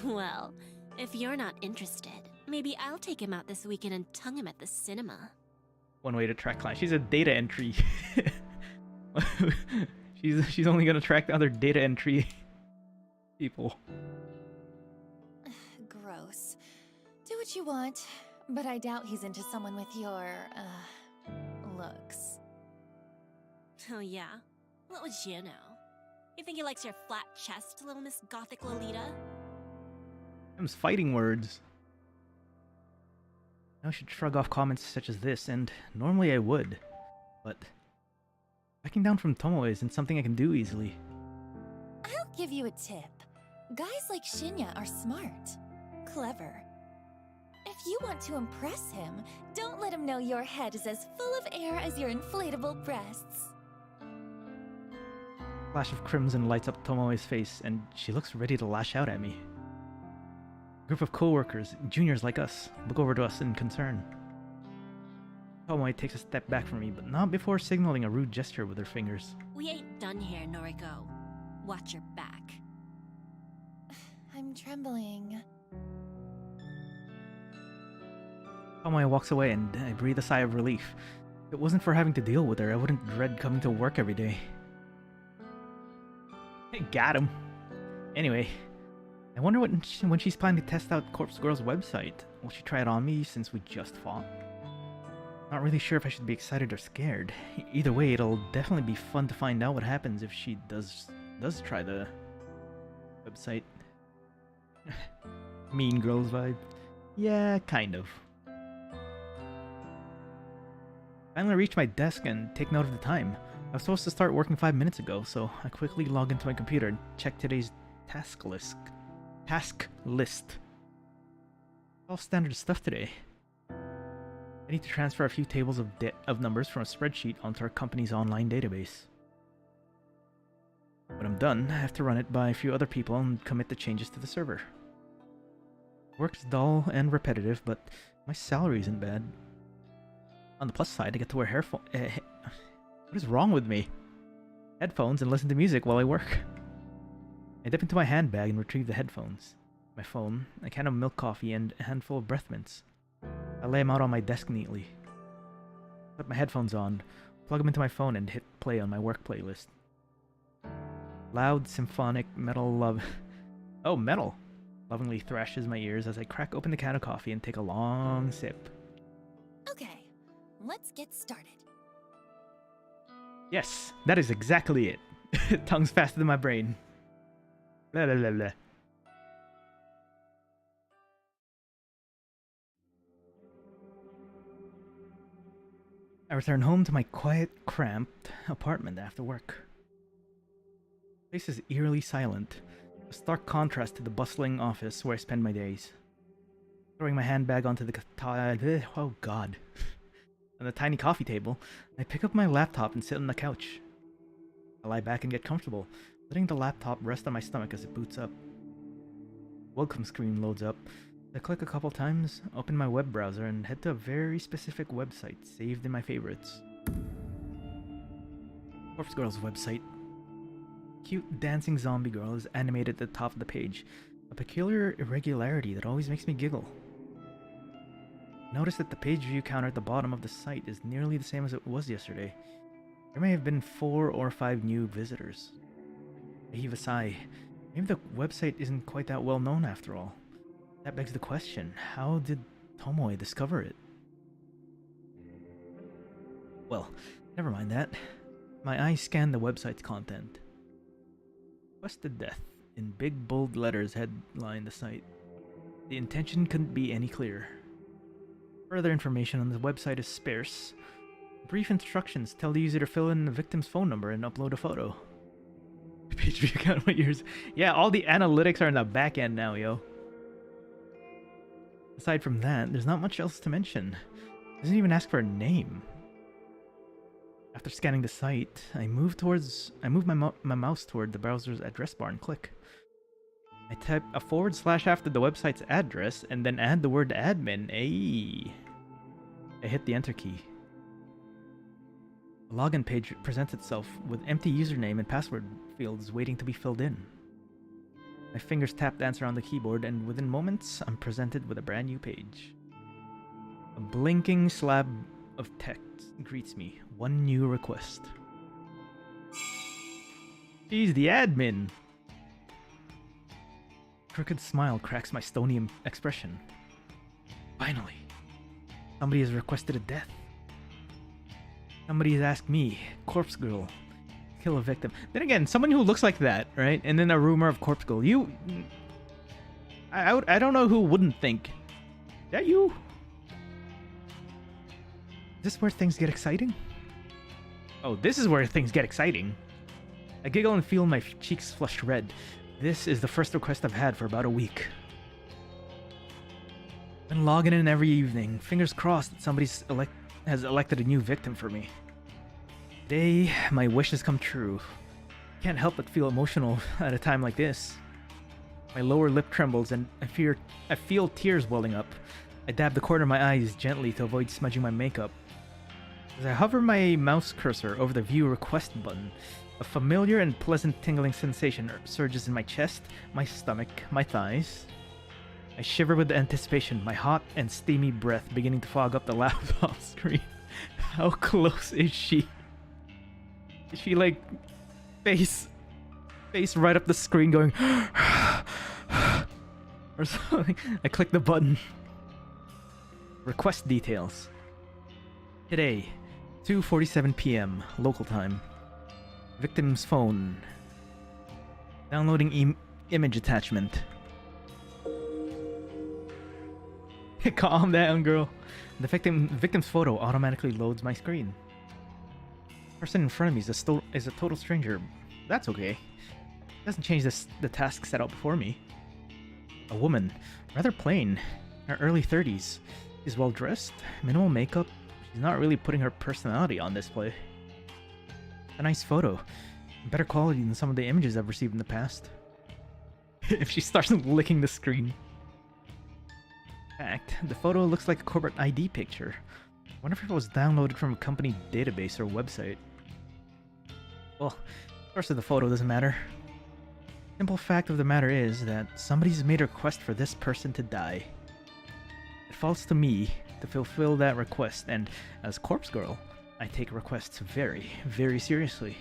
Well, if you're not interested, maybe I'll take him out this weekend and tongue him at the cinema. One way to track clients. She's a data entry. she's only gonna track the other data entry people. Gross. Do what you want, but I doubt he's into someone with your, looks. Oh yeah? What would you know? You think he likes your flat chest, little Miss Gothic Lolita? Them's fighting words. I should shrug off comments such as this, and normally I would, but backing down from Tomoe isn't something I can do easily. I'll give you a tip. Guys like Shinya are smart, clever. If you want to impress him, don't let him know your head is as full of air as your inflatable breasts. A flash of crimson lights up Tomoe's face, and she looks ready to lash out at me. group of co-workers, juniors like us, look over to us in concern. Tomoe takes a step back from me, but not before signaling a rude gesture with her fingers. We ain't done here, Noriko. Watch your back. I'm trembling. Tomoe walks away and I breathe a sigh of relief. If it wasn't for having to deal with her, I wouldn't dread coming to work every day. Hey, got him. Anyway, I wonder when she's planning to test out Corpse Girl's website. Will she try it on me since we just fought? Not really sure if I should be excited or scared. Either way, it'll definitely be fun to find out what happens if she does try the website. Mean Girls vibe. Yeah, kind of. Finally reached my desk and take note of the time. I was supposed to start working 5 minutes ago, so I quickly log into my computer and check today's task list. All standard stuff today. I need to transfer a few tables of numbers from a spreadsheet onto our company's online database. When I'm done, I have to run it by a few other people and commit the changes to the server. Work's dull and repetitive, but my salary isn't bad. On the plus side, I get to wear what is wrong with me? Headphones and listen to music while I work. I dip into my handbag and retrieve the headphones. My phone, a can of milk coffee, and a handful of breath mints. I lay them out on my desk neatly. Put my headphones on, plug them into my phone, and hit play on my work playlist. Loud, symphonic metal metal! Lovingly thrashes my ears as I crack open the can of coffee and take a long sip. Okay, let's get started. Yes, that is exactly it. Tongue's faster than my brain. Blah, blah, blah, blah. I return home to my quiet, cramped apartment after work. The place is eerily silent, a stark contrast to the bustling office where I spend my days. Throwing my handbag onto the on the tiny coffee table, I pick up my laptop and sit on the couch. I lie back and get comfortable, letting the laptop rest on my stomach as it boots up. Welcome screen loads up. I click a couple times, open my web browser, and head to a very specific website saved in my favorites. Corpse Girl's website. Cute dancing zombie girl is animated at the top of the page, a peculiar irregularity that always makes me giggle. Notice that the page view counter at the bottom of the site is nearly the same as it was yesterday. There may have been 4 or 5 new visitors. I heave a sigh. Maybe the website isn't quite that well known after all. That begs the question, how did Tomoe discover it? Well, never mind that. My eyes scan the website's content. Requested death, in big bold letters headline the site. The intention couldn't be any clearer. Further information on the website is sparse. Brief instructions tell the user to fill in the victim's phone number and upload a photo. Page view count what years. Yeah, all the analytics are in the back end now, yo. Aside from that, there's not much else to mention. It doesn't even ask for a name. After scanning the site, I move my mouse toward the browser's address bar and click. I type a / after the website's address and then add the word admin. Ayy. I hit the enter key. A login page presents itself with empty username and password fields waiting to be filled in. My fingers tap dance around the keyboard, and within moments, I'm presented with a brand new page. A blinking slab of text greets me. One new request. She's the admin! Crooked smile cracks my stony expression. Finally, somebody has requested a death. Somebody has asked me, Corpse Girl, kill a victim. Then again, someone who looks like that, right? And then a rumor of Corpse Girl. I don't know who wouldn't think. Is that you? Is this where things get exciting? Oh, this is where things get exciting. I giggle and feel my cheeks flush red. This is the first request I've had for about a week. Been logging in every evening. Fingers crossed that somebody has elected a new victim for me. Today, my wish has come true. Can't help but feel emotional at a time like this. My lower lip trembles and I feel tears welling up. I dab the corner of my eyes gently to avoid smudging my makeup. As I hover my mouse cursor over the view request button, a familiar and pleasant tingling sensation surges in my chest, my stomach, my thighs. I shiver with anticipation, my hot and steamy breath beginning to fog up the laptop screen. How close is she? Is she like face right up the screen going or something? I click the button. Request details. Today, 2:47 p.m. local time. Victim's phone. Downloading image attachment. Calm down, girl. The victim's photo automatically loads my screen. The person in front of me is a total stranger. That's okay. It doesn't change the task set out before me. A woman, rather plain, in her early 30s. She's well dressed, minimal makeup. She's not really putting her personality on display. A nice photo. Better quality than some of the images I've received in the past. If she starts licking the screen. In fact, the photo looks like a corporate ID picture. I wonder if it was downloaded from a company database or website. Well, the source of the photo doesn't matter. Simple fact of the matter is that somebody's made a request for this person to die. It falls to me to fulfill that request, and as Corpse Girl, I take requests very, very seriously.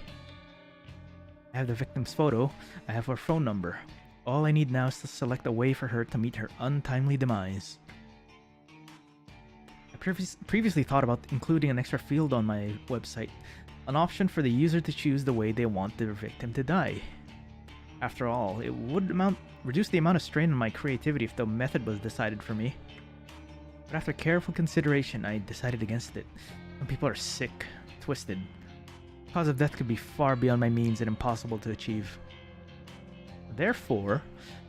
I have the victim's photo, I have her phone number. All I need now is to select a way for her to meet her untimely demise. I previously thought about including an extra field on my website, an option for the user to choose the way they want their victim to die. After all, it would reduce the amount of strain on my creativity if the method was decided for me. But after careful consideration, I decided against it. Some people are sick, twisted. The cause of death could be far beyond my means and impossible to achieve. Therefore,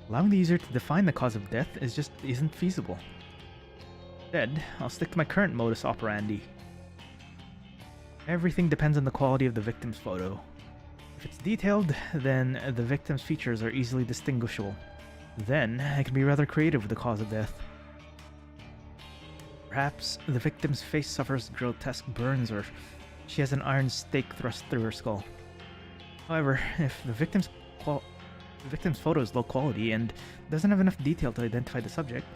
allowing the user to define the cause of death isn't feasible. Instead, I'll stick to my current modus operandi. Everything depends on the quality of the victim's photo. If it's detailed, then the victim's features are easily distinguishable. Then, I can be rather creative with the cause of death. Perhaps the victim's face suffers grotesque burns, or she has an iron stake thrust through her skull. However, if the victim's photo is low quality and doesn't have enough detail to identify the subject,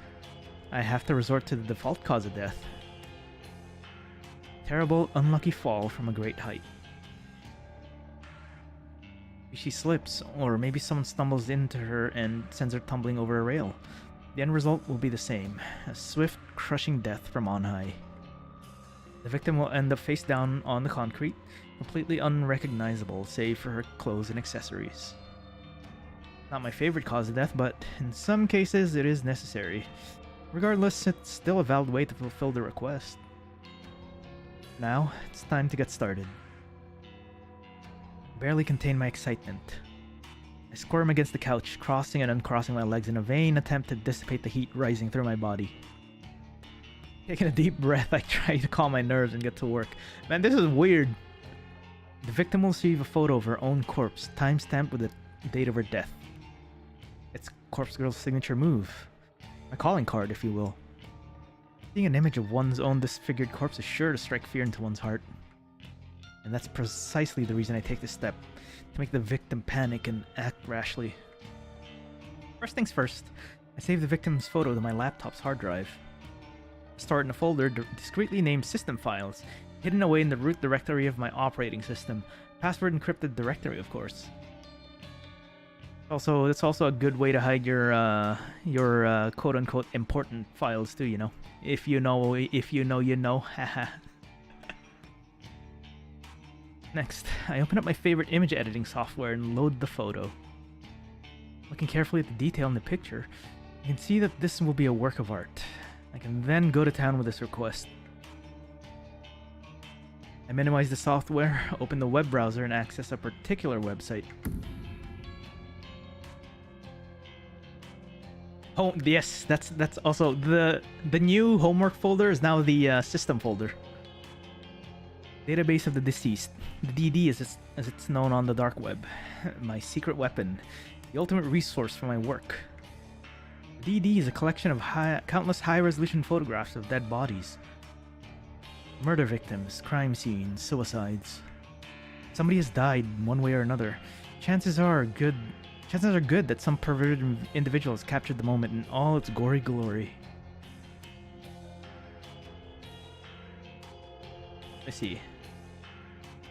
I have to resort to the default cause of death. Terrible, unlucky fall from a great height. Maybe she slips, or maybe someone stumbles into her and sends her tumbling over a rail. The end result will be the same, a swift, crushing death from on high. The victim will end up face down on the concrete, completely unrecognizable save for her clothes and accessories. Not my favorite cause of death, but in some cases it is necessary. Regardless, it's still a valid way to fulfill the request. Now, it's time to get started. I barely contain my excitement. I squirm against the couch, crossing and uncrossing my legs in a vain attempt to dissipate the heat rising through my body. Taking a deep breath, I try to calm my nerves and get to work. Man, this is weird. The victim will receive a photo of her own corpse, time-stamped with the date of her death. It's Corpse Girl's signature move. My calling card, if you will. Seeing an image of one's own disfigured corpse is sure to strike fear into one's heart. And that's precisely the reason I take this step, to make the victim panic and act rashly. First things first, I save the victim's photo to my laptop's hard drive. I store it in a folder discreetly named System Files, hidden away in the root directory of my operating system. Password encrypted directory, of course. Also, it's also a good way to hide your quote-unquote important files too, you know. If you know, you know, haha. Next, I open up my favorite image editing software and load the photo. Looking carefully at the detail in the picture, you can see that this will be a work of art. I can then go to town with this request. I minimize the software, open the web browser, and access a particular website. Oh, yes, that's also the new homework folder is now the system folder. Database of the deceased. The DD as it's known on the dark web. My secret weapon. The ultimate resource for my work. DD is a collection of countless high-resolution photographs of dead bodies. Murder victims, crime scenes, suicides. Somebody has died one way or another. Chances are good that some perverted individual has captured the moment in all its gory glory. Let's see.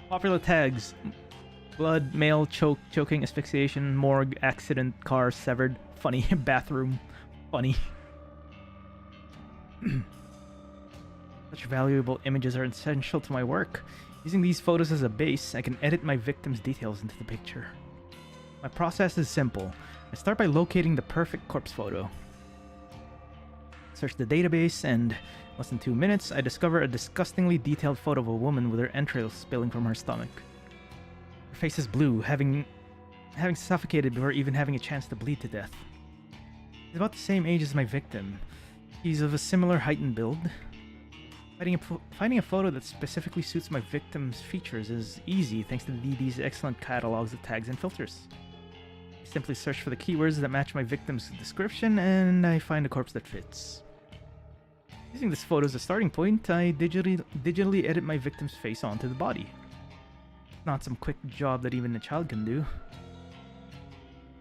Popular tags: blood, male, choking, asphyxiation, morgue, accident, car, severed, funny, bathroom, funny. Such valuable images are essential to my work. Using these photos as a base, I can edit my victim's details into the picture. My process is simple. I start by locating the perfect corpse photo. Search the database, and in less than 2 minutes, I discover a disgustingly detailed photo of a woman with her entrails spilling from her stomach. Her face is blue, having suffocated before even having a chance to bleed to death. She's about the same age as my victim. She's of a similar height and build. Finding a photo that specifically suits my victim's features is easy thanks to DD's excellent catalogs of tags and filters. I simply search for the keywords that match my victim's description, and I find a corpse that fits. Using this photo as a starting point, I digitally edit my victim's face onto the body. Not some quick job that even a child can do.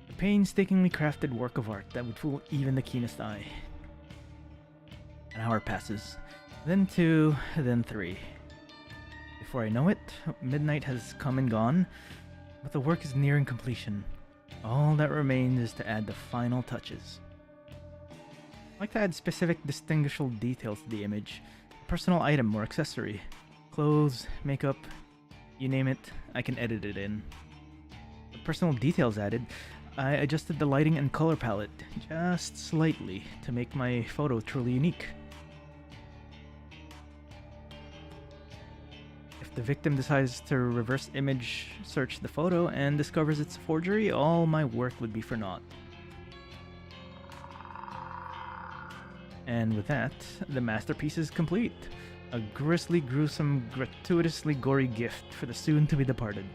A painstakingly crafted work of art that would fool even the keenest eye. An hour passes. Then 2, then 3. Before I know it, midnight has come and gone, but the work is nearing completion. All that remains is to add the final touches. I like to add specific distinguishable details to the image. A personal item or accessory. Clothes, makeup, you name it, I can edit it in. With personal details added, I adjusted the lighting and color palette just slightly to make my photo truly unique. If the victim decides to reverse image search the photo and discovers it's a forgery, all my work would be for naught. And with that, the masterpiece is complete. A grisly, gruesome, gratuitously gory gift for the soon-to-be departed.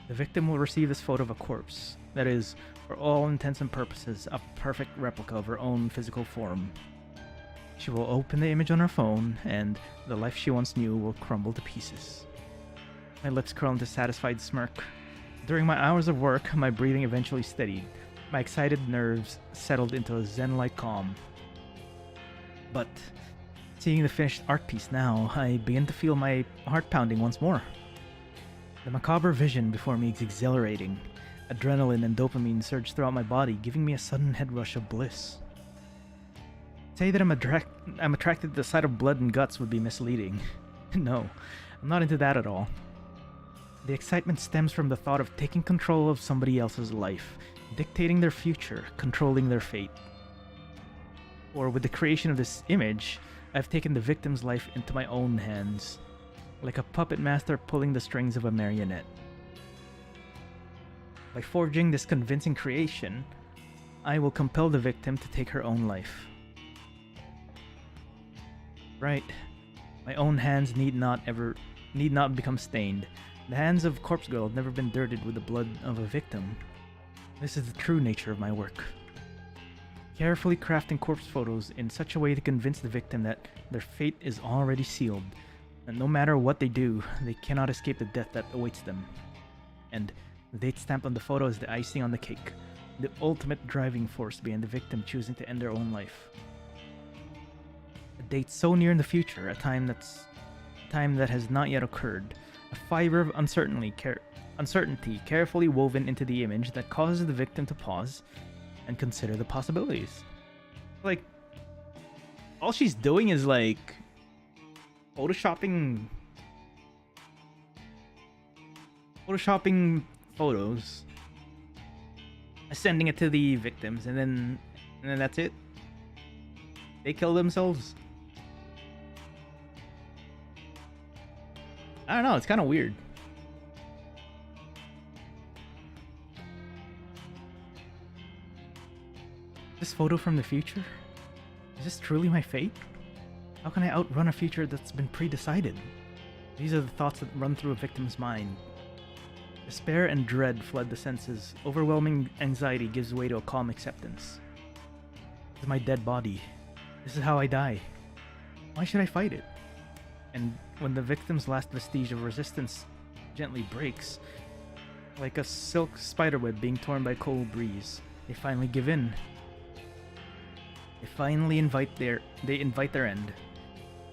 The victim will receive this photo of a corpse, that is, for all intents and purposes, a perfect replica of her own physical form. She will open the image on her phone, and the life she once knew will crumble to pieces. My lips curl into a satisfied smirk. During my hours of work, my breathing eventually steadied. My excited nerves settled into a zen-like calm. But, seeing the finished art piece now, I begin to feel my heart pounding once more. The macabre vision before me is exhilarating. Adrenaline and dopamine surge throughout my body, giving me a sudden head rush of bliss. Say that I'm attracted to the sight of blood and guts would be misleading. No, I'm not into that at all. The excitement stems from the thought of taking control of somebody else's life, dictating their future, controlling their fate. Or with the creation of this image, I've taken the victim's life into my own hands, like a puppet master pulling the strings of a marionette. By forging this convincing creation, I will compel the victim to take her own life. Right. My own hands need not become stained. The hands of Corpse Girl have never been dirtied with the blood of a victim. This is the true nature of my work. Carefully crafting corpse photos in such a way to convince the victim that their fate is already sealed, and no matter what they do, they cannot escape the death that awaits them. And the date stamped on the photo is the icing on the cake, the ultimate driving force behind the victim choosing to end their own life. A date so near in the future, a time that has not yet occurred, a fiber of uncertainty carefully woven into the image that causes the victim to pause and consider the possibilities. Like, all she's doing is like photoshopping photos, sending it to the victims, and then that's it. They kill themselves. I don't know, it's kind of weird. This photo from the future? Is this truly my fate? How can I outrun a future that's been pre-decided? These are the thoughts that run through a victim's mind. Despair and dread flood the senses. Overwhelming anxiety gives way to a calm acceptance. This is my dead body. This is how I die. Why should I fight it? And when the victim's last vestige of resistance gently breaks, like a silk spiderweb being torn by a cold breeze, they finally give in. They finally invite their end.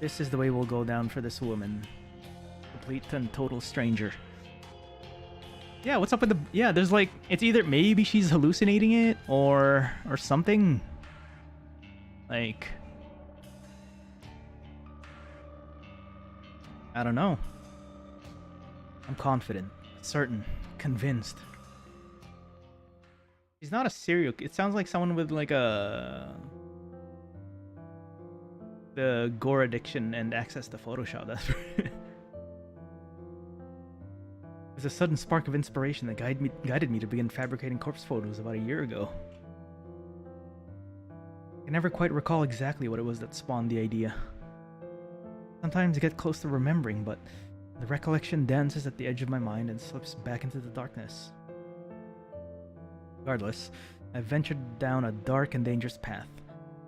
This is the way we'll go down for this woman. Complete and total stranger. Yeah, what's up with the... Yeah, there's like... It's either maybe she's hallucinating it or something. Like... I don't know. I'm confident, certain, convinced. She's not a serial... It sounds like someone with like a... the gore addiction and access to Photoshop. That's right. There's a sudden spark of inspiration that guided me to begin fabricating corpse photos about a year ago. I can never quite recall exactly what it was that spawned the idea. Sometimes I get close to remembering, but the recollection dances at the edge of my mind and slips back into the darkness. Regardless, I ventured down a dark and dangerous path.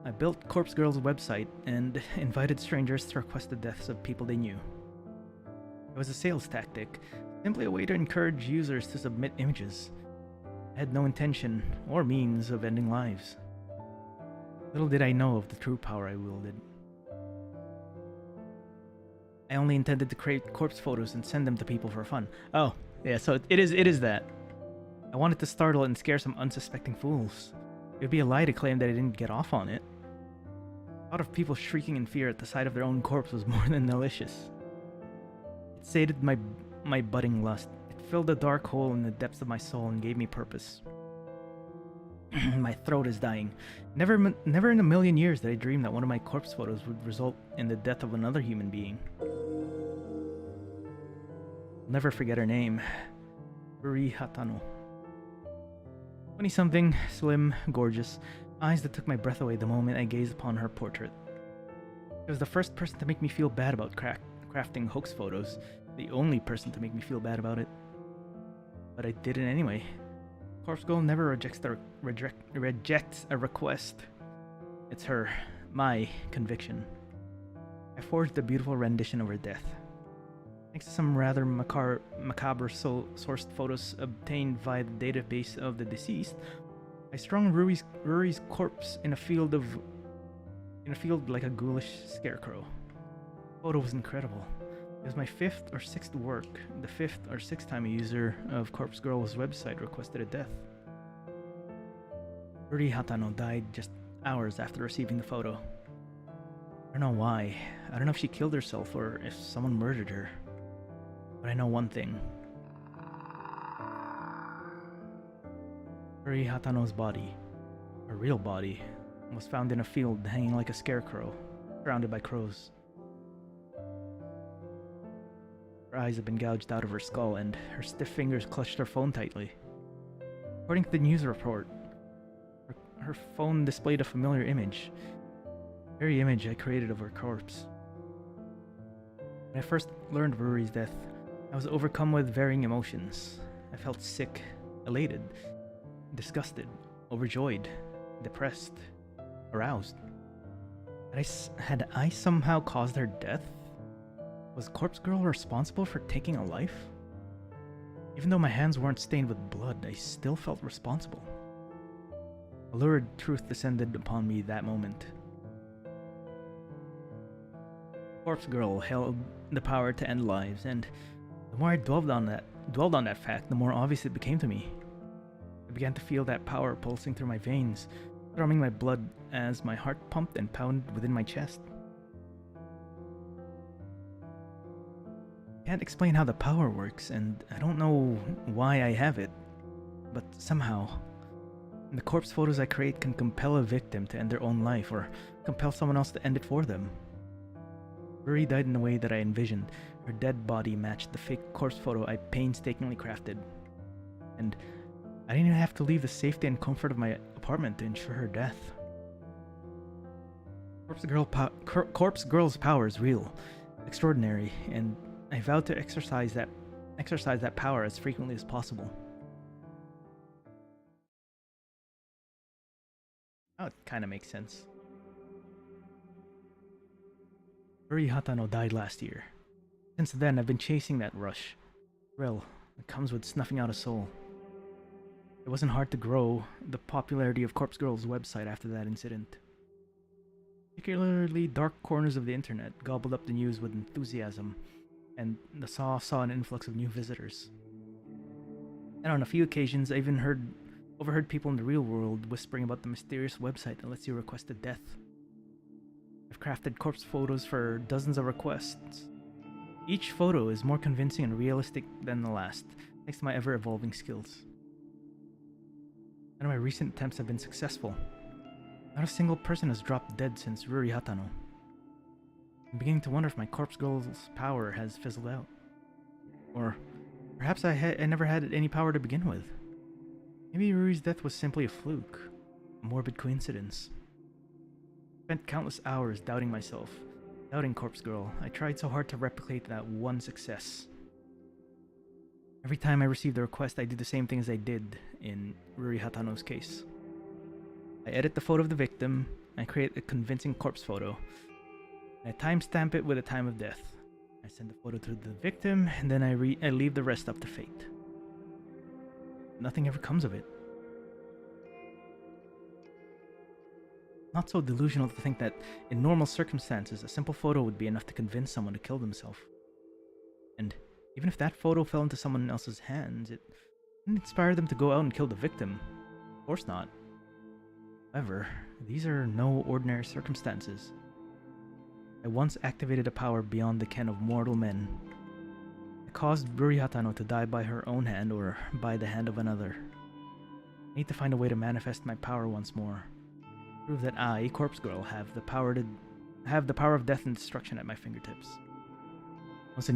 I built Corpse Girl's website and invited strangers to request the deaths of people they knew. It was a sales tactic, simply a way to encourage users to submit images. I had no intention or means of ending lives. Little did I know of the true power I wielded. I only intended to create corpse photos and send them to people for fun. Oh, yeah, so it is that. I wanted to startle and scare some unsuspecting fools. It would be a lie to claim that I didn't get off on it. The thought of people shrieking in fear at the sight of their own corpse was more than delicious. It sated my budding lust. It filled a dark hole in the depths of my soul and gave me purpose. My throat is dying. Never in a million years did I dream that one of my corpse photos would result in the death of another human being. I'll never forget her name. Uri Hatano. 20-something, slim, gorgeous, eyes that took my breath away the moment I gazed upon her portrait. She was the first person to make me feel bad about crafting hoax photos, the only person to make me feel bad about it. But I did it anyway. Corpse Girl never rejects a request. It's her, my conviction. I forged a beautiful rendition of her death. Thanks to some rather macabre sourced photos obtained via the database of the deceased, I strung Ruri's corpse in a field like a ghoulish scarecrow. The photo was incredible. It was my 5th or 6th work, the 5th or 6th time a user of Corpse Girl's website requested a death. Uri Hatano died just hours after receiving the photo. I don't know why. I don't know if she killed herself or if someone murdered her. But I know one thing. Uri Hatano's body, her real body, was found in a field hanging like a scarecrow, surrounded by crows. Her eyes had been gouged out of her skull and her stiff fingers clutched her phone tightly. According to the news report, her phone displayed a familiar image. The very image I created of her corpse. When I first learned of Ruri's death, I was overcome with varying emotions. I felt sick, elated, disgusted, overjoyed, depressed, aroused. Had I somehow caused her death? Was Corpse Girl responsible for taking a life? Even though my hands weren't stained with blood, I still felt responsible. A lurid truth descended upon me that moment. Corpse Girl held the power to end lives, and the more I dwelled on that fact, the more obvious it became to me. I began to feel that power pulsing through my veins, thrumming my blood as my heart pumped and pounded within my chest. I can't explain how the power works, and I don't know why I have it, but somehow, the corpse photos I create can compel a victim to end their own life, or compel someone else to end it for them. Ruri died in the way that I envisioned. Her dead body matched the fake corpse photo I painstakingly crafted. And I didn't even have to leave the safety and comfort of my apartment to ensure her death. Corpse Girl's power is real, extraordinary, and I vowed to exercise that power as frequently as possible. Now it kind of makes sense. Uri Hatano died last year. Since then, I've been chasing that rush. Thrill that comes with snuffing out a soul. It wasn't hard to grow the popularity of Corpse Girl's website after that incident. Particularly dark corners of the internet gobbled up the news with enthusiasm, and the saw an influx of new visitors. And on a few occasions, I even overheard people in the real world whispering about the mysterious website that lets you request a death. I've crafted corpse photos for dozens of requests. Each photo is more convincing and realistic than the last, thanks to my ever-evolving skills. None of my recent attempts have been successful. Not a single person has dropped dead since Ruri Hatano. I'm beginning to wonder if my corpse girl's power has fizzled out. Or perhaps I never had any power to begin with. Maybe Ruri's death was simply a fluke, a morbid coincidence. I spent countless hours doubting myself, doubting Corpse Girl. I tried so hard to replicate that one success. Every time I received a request, I did the same thing as I did in Ruri Hatano's case. I edit the photo of the victim, I create a convincing corpse photo, and I timestamp it with the time of death. I send the photo to the victim, and then I leave the rest up to fate. Nothing ever comes of it. Not so delusional to think that in normal circumstances, a simple photo would be enough to convince someone to kill themselves. And even if that photo fell into someone else's hands, it wouldn't inspire them to go out and kill the victim. Of course not. However, these are no ordinary circumstances. I once activated a power beyond the ken of mortal men. I caused Ruri Hatano to die by her own hand or by the hand of another. I need to find a way to manifest my power once more. Prove that I, Corpse Girl, have the power of death and destruction at my fingertips. Once a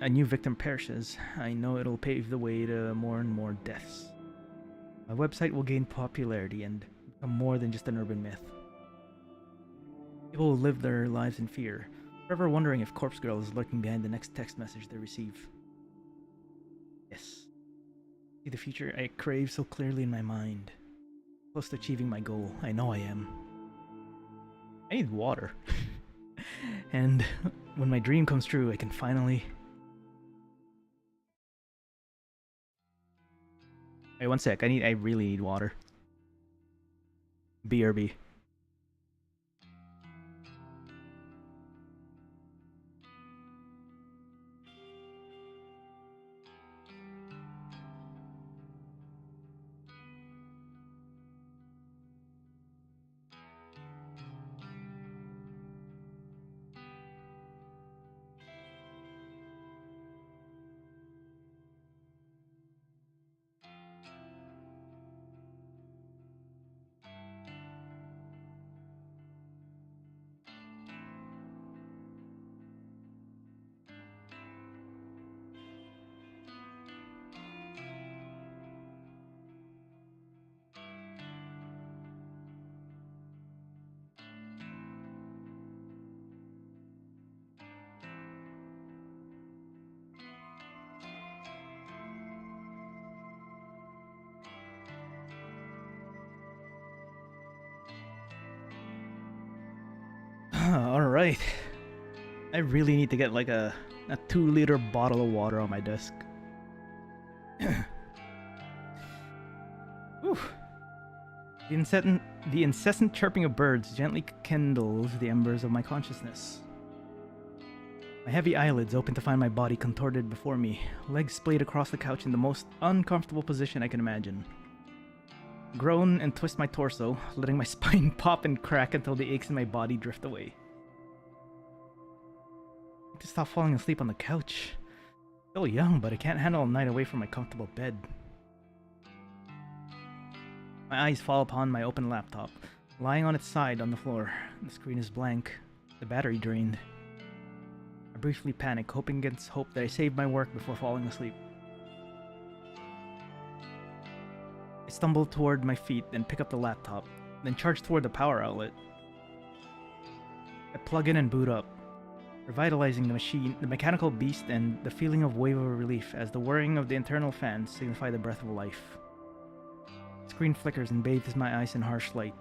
new victim perishes, I know it'll pave the way to more and more deaths. My website will gain popularity and become more than just an urban myth. People will live their lives in fear, forever wondering if Corpse Girl is lurking behind the next text message they receive. Yes. See the future I crave so clearly in my mind. Close to achieving my goal, I know I am. I need water. And when my dream comes true, I can finally... Wait, one sec, I really need water. BRB. Alright. I really need to get like a 2-liter bottle of water on my desk. Whew. The incessant chirping of birds gently kindles the embers of my consciousness. My heavy eyelids open to find my body contorted before me, legs splayed across the couch in the most uncomfortable position I can imagine. Groan and twist my torso, letting my spine pop and crack until the aches in my body drift away. I need to stop falling asleep on the couch. Still young, but I can't handle a night away from my comfortable bed. My eyes fall upon my open laptop, lying on its side on the floor. The screen is blank, the battery drained. I briefly panic, hoping against hope that I save my work before falling asleep. I stumble toward my feet and pick up the laptop, then charge toward the power outlet. I plug in and boot up, revitalizing the machine, the mechanical beast, and the feeling of wave of relief as the whirring of the internal fans signify the breath of life. The screen flickers and bathes my eyes in harsh light.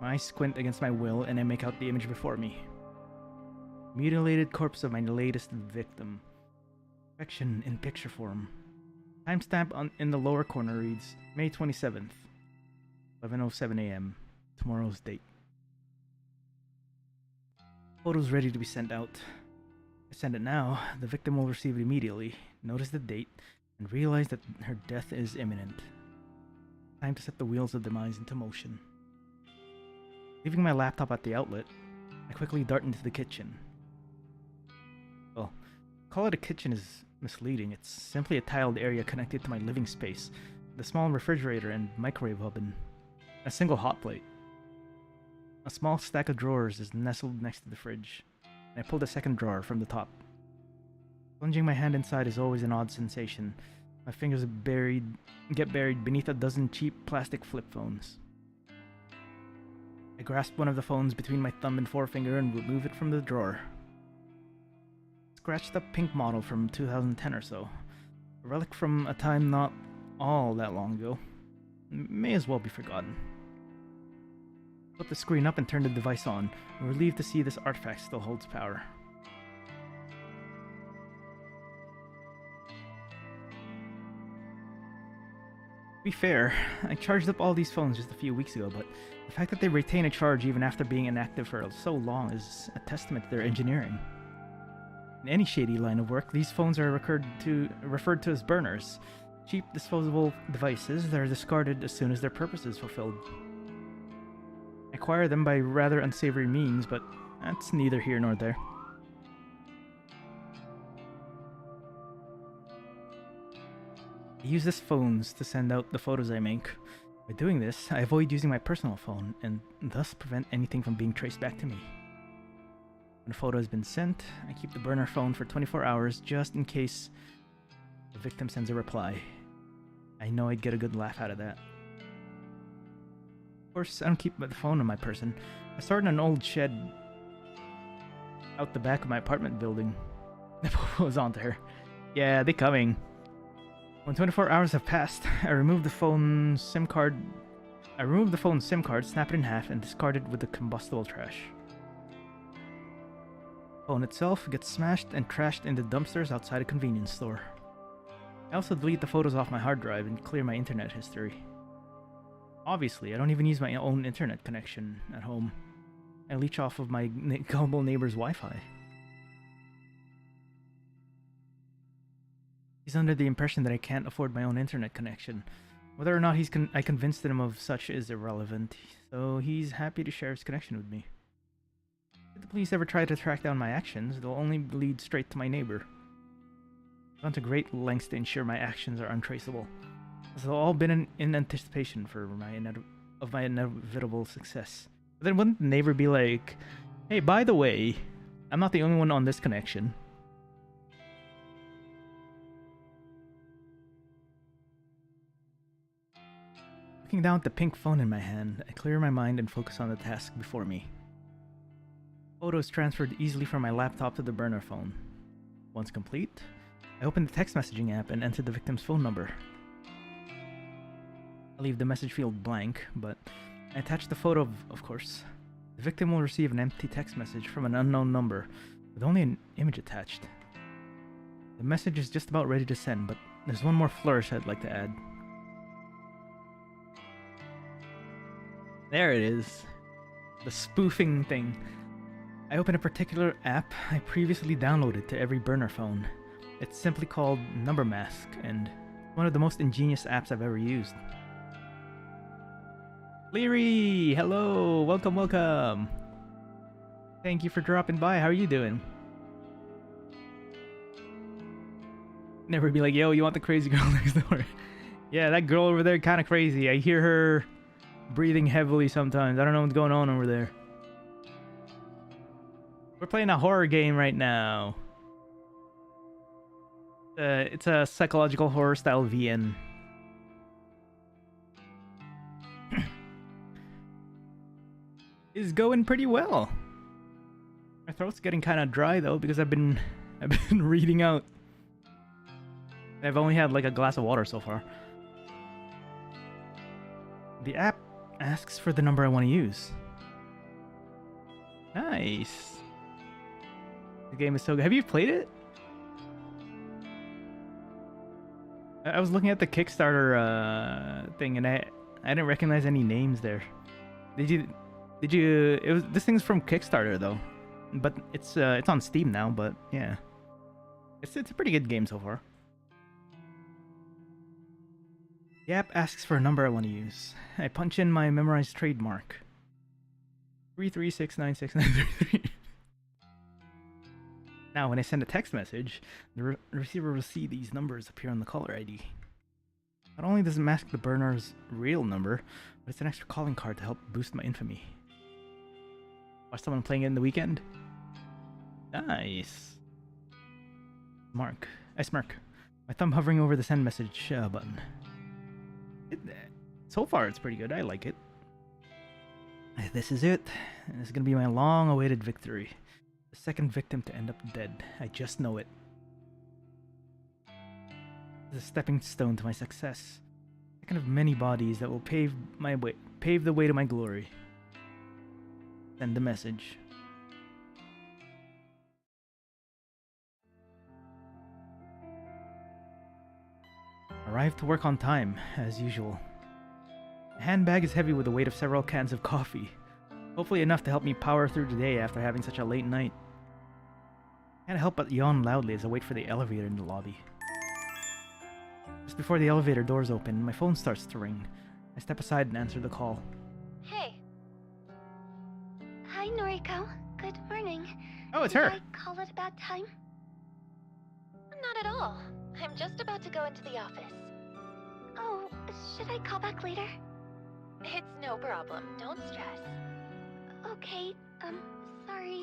My eyes squint against my will, and I make out the image before me. Mutilated corpse of my latest victim. Perfection in picture form. Timestamp in the lower corner reads May 27th, 11:07 a.m. Tomorrow's date. Photo's ready to be sent out. I send it now, the victim will receive it immediately, notice the date, and realize that her death is imminent. Time to set the wheels of demise into motion. Leaving my laptop at the outlet, I quickly dart into the kitchen. Well, call it a kitchen is misleading. It's simply a tiled area connected to my living space, with a small refrigerator and microwave oven, a single hot plate. A small stack of drawers is nestled next to the fridge, and I pull the second drawer from the top. Plunging my hand inside is always an odd sensation. My fingers get buried beneath a dozen cheap plastic flip phones. I grasp one of the phones between my thumb and forefinger and remove it from the drawer. Scratched up pink model from 2010 or so. A relic from a time not all that long ago. May as well be forgotten. Put the screen up and turn the device on. I'm relieved to see this artifact still holds power. To be fair, I charged up all these phones just a few weeks ago, but the fact that they retain a charge even after being inactive for so long is a testament to their engineering. In any shady line of work, these phones are referred to as burners, cheap disposable devices that are discarded as soon as their purpose is fulfilled. I acquire them by rather unsavory means, but that's neither here nor there. I use these phones to send out the photos I make. By doing this, I avoid using my personal phone, and thus prevent anything from being traced back to me. When a photo has been sent, I keep the burner phone for 24 hours just in case the victim sends a reply. I know I'd get a good laugh out of that. Of course, I don't keep the phone on my person. I stored in an old shed out the back of my apartment building. The photo was onto her. Yeah, they coming. When 24 hours have passed, I remove the phone SIM card, snap it in half, and discard it with the combustible trash. The phone itself gets smashed and trashed in the dumpsters outside a convenience store. I also delete the photos off my hard drive and clear my internet history. Obviously, I don't even use my own internet connection at home. I leech off of my gullible neighbor's Wi-Fi. He's under the impression that I can't afford my own internet connection. Whether or not I convinced him of such is irrelevant, so he's happy to share his connection with me. If the police ever try to track down my actions, they'll only lead straight to my neighbor. I've gone to great lengths to ensure my actions are untraceable, as they've all been in anticipation for my inevitable success. But then wouldn't the neighbor be like, hey, by the way, I'm not the only one on this connection. Looking down at the pink phone in my hand, I clear my mind and focus on the task before me. Photos transferred easily from my laptop to the burner phone. Once complete, I open the text messaging app and enter the victim's phone number. I leave the message field blank, but I attach the photo of course. The victim will receive an empty text message from an unknown number with only an image attached. The message is just about ready to send, but there's one more flourish I'd like to add. There it is. The spoofing thing. I open a particular app I previously downloaded to every burner phone. It's simply called Number Mask, and one of the most ingenious apps I've ever used. Leary! Hello! Welcome, welcome! Thank you for dropping by. How are you doing? Never be like, yo, you want the crazy girl next door? Yeah, that girl over there kinda crazy. I hear her breathing heavily sometimes. I don't know what's going on over there. We're playing a horror game right now. It's a psychological horror style VN. Is going pretty well. My throat's getting kind of dry though because I've been reading out. I've only had like a glass of water so far. The app asks for the number I want to use. Nice. The game is so good. Have you played it? I was looking at the Kickstarter thing, and I didn't recognize any names there. Did you? This thing's from Kickstarter though, but it's on Steam now. But yeah, it's a pretty good game so far. The app asks for a number I want to use. I punch in my memorized trademark. 3369693. Now, when I send a text message, the receiver will see these numbers appear on the caller ID. Not only does it mask the burner's real number, but it's an extra calling card to help boost my infamy. Watch someone playing it in the weekend? Nice. I smirk. My thumb hovering over the send message button. So far, it's pretty good. I like it. This is it. This is gonna be my long-awaited victory. The second victim to end up dead. I just know it. It's a stepping stone to my success. Second of many bodies that will pave the way to my glory. Send the message. Arrived to work on time, as usual. The handbag is heavy with the weight of several cans of coffee. Hopefully enough to help me power through the day after having such a late night. Can't help but yawn loudly as I wait for the elevator in the lobby. Just before the elevator doors open, my phone starts to ring. I step aside and answer the call. Hey. Hi, Noriko. Good morning. Oh, it's her. Did I call at a bad time? Not at all. I'm just about to go into the office. Oh, should I call back later? It's no problem. Don't stress. Okay, sorry.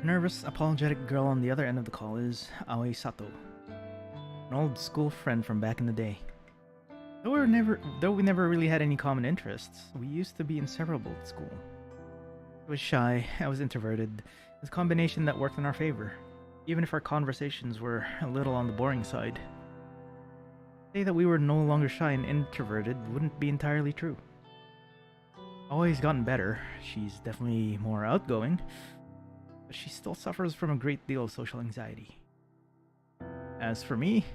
Nervous, apologetic girl on the other end of the call is Aoi Sato, an old school friend from back in the day. Though we never really had any common interests, we used to be inseparable at school. I was shy, I was introverted. It was a combination that worked in our favor, even if our conversations were a little on the boring side. To say that we were no longer shy and introverted wouldn't be entirely true. Always gotten better. She's definitely more outgoing, but she still suffers from a great deal of social anxiety. As for me,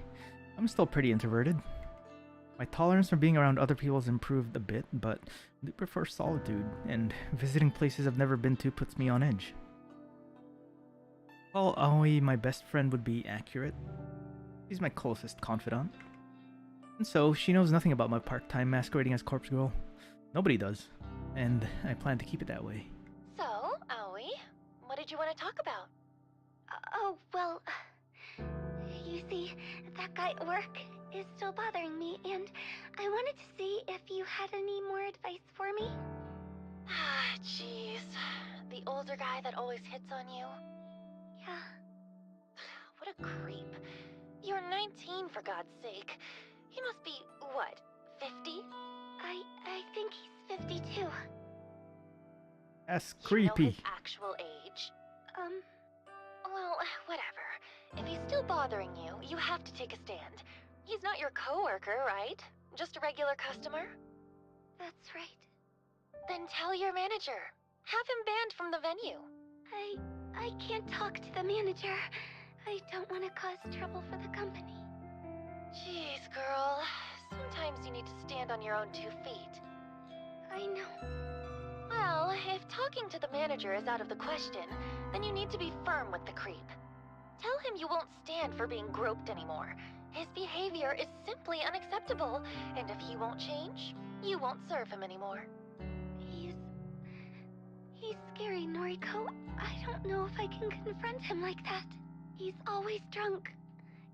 I'm still pretty introverted. My tolerance for being around other people has improved a bit, but I do prefer solitude, and visiting places I've never been to puts me on edge. While Aoi, my best friend, would be accurate, she's my closest confidant. And so, she knows nothing about my part-time masquerading as corpse girl. Nobody does, and I plan to keep it that way. So, Aoi, what did you want to talk about? Oh, well, you see, that guy at work is still bothering me, and I wanted to see if you had any more advice for me. Ah, jeez. The older guy that always hits on you? Yeah. What a creep. You're 19, for God's sake. He must be, what, 50? I think he's 52. That's You know creepy. his actual age? Well, whatever. If he's still bothering you, you have to take a stand. He's not your coworker, right? Just a regular customer? That's right. Then tell your manager. Have him banned from the venue. I can't talk to the manager. I don't want to cause trouble for the company. Jeez, girl. Sometimes you need to stand on your own 2 feet. I know. Well, if talking to the manager is out of the question, then you need to be firm with the creep. Tell him you won't stand for being groped anymore. His behavior is simply unacceptable, and if he won't change, you won't serve him anymore. He's scary, Noriko. I don't know if I can confront him like that. He's always drunk.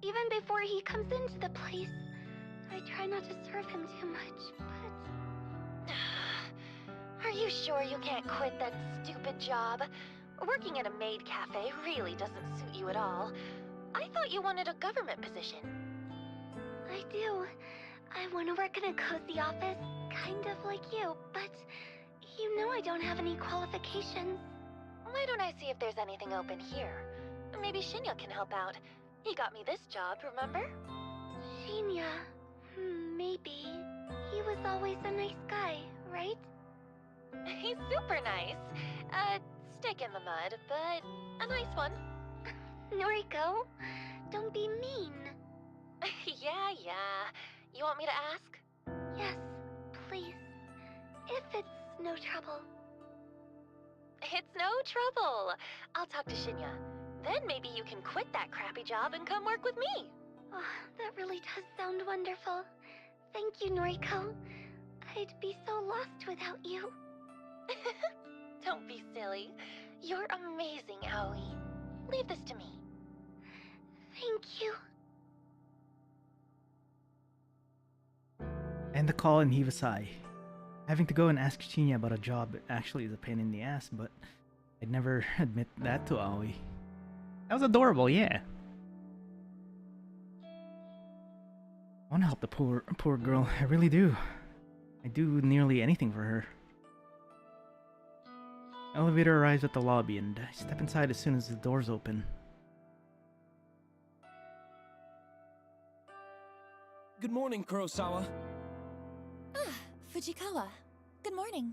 Even before he comes into the place. I try not to serve him too much, but... Are you sure you can't quit that stupid job? Working at a maid cafe really doesn't suit you at all. I thought you wanted a government position. I do. I want to work in a cozy office, kind of like you, but... You know I don't have any qualifications. Why don't I see if there's anything open here? Maybe Shinya can help out. He got me this job, remember? Shinya... Maybe. He was always a nice guy, right? He's super nice. Stick in the mud, but a nice one. Noriko, don't be mean. Yeah. You want me to ask? Yes, please. If it's no trouble. It's no trouble. I'll talk to Shinya. Then maybe you can quit that crappy job and come work with me. Oh, that really does sound wonderful. Thank you, Noriko. I'd be so lost without you. Don't be silly. You're amazing, Aoi. Leave this to me. Thank you. End the call and heave a sigh. Having to go and ask Shinya about a job actually is a pain in the ass, but I'd never admit that to Aoi. That was adorable, yeah. I want to help the poor girl. I really do. I do nearly anything for her. Elevator arrives at the lobby, and I step inside as soon as the doors open. Good morning, Kurosawa. Fujikawa. Good morning.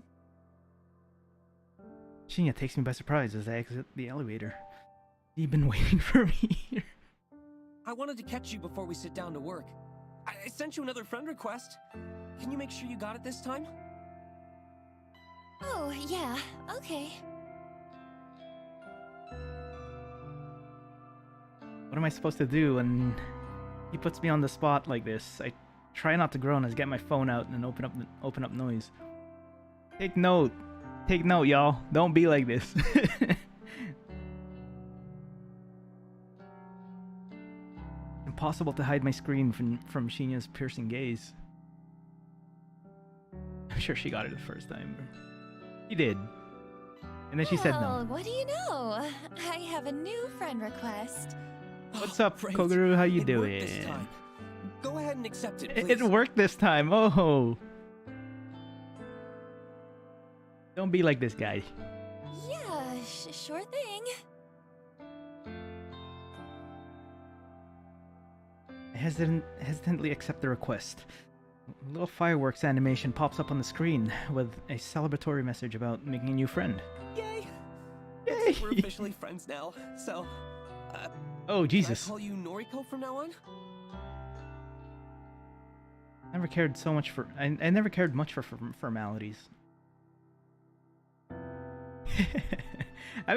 Shinya takes me by surprise as I exit the elevator. You've been waiting for me here. I wanted to catch you before we sit down to work. I sent you another friend request. Can you make sure you got it this time? Oh, yeah. Okay. What am I supposed to do when he puts me on the spot like this? I try not to groan as I get my phone out and open up noise. Take note, y'all. Don't be like this. Impossible to hide my screen from Shinya's piercing gaze. I'm sure she got it the first time. She did. And then she said no. What do you know? I have a new friend request. What's up, Great. Koguru? How you It doing? worked this time. Go ahead and accept it, please. It worked this time. Oh. Don't be like this guy. Yeah, sure thing. I hesitantly accept the request. A little fireworks animation pops up on the screen with a celebratory message about making a new friend. Yay! Yay! We're officially friends now, so... Oh, Jesus. Can I call you Noriko from now on? I never cared much for formalities. I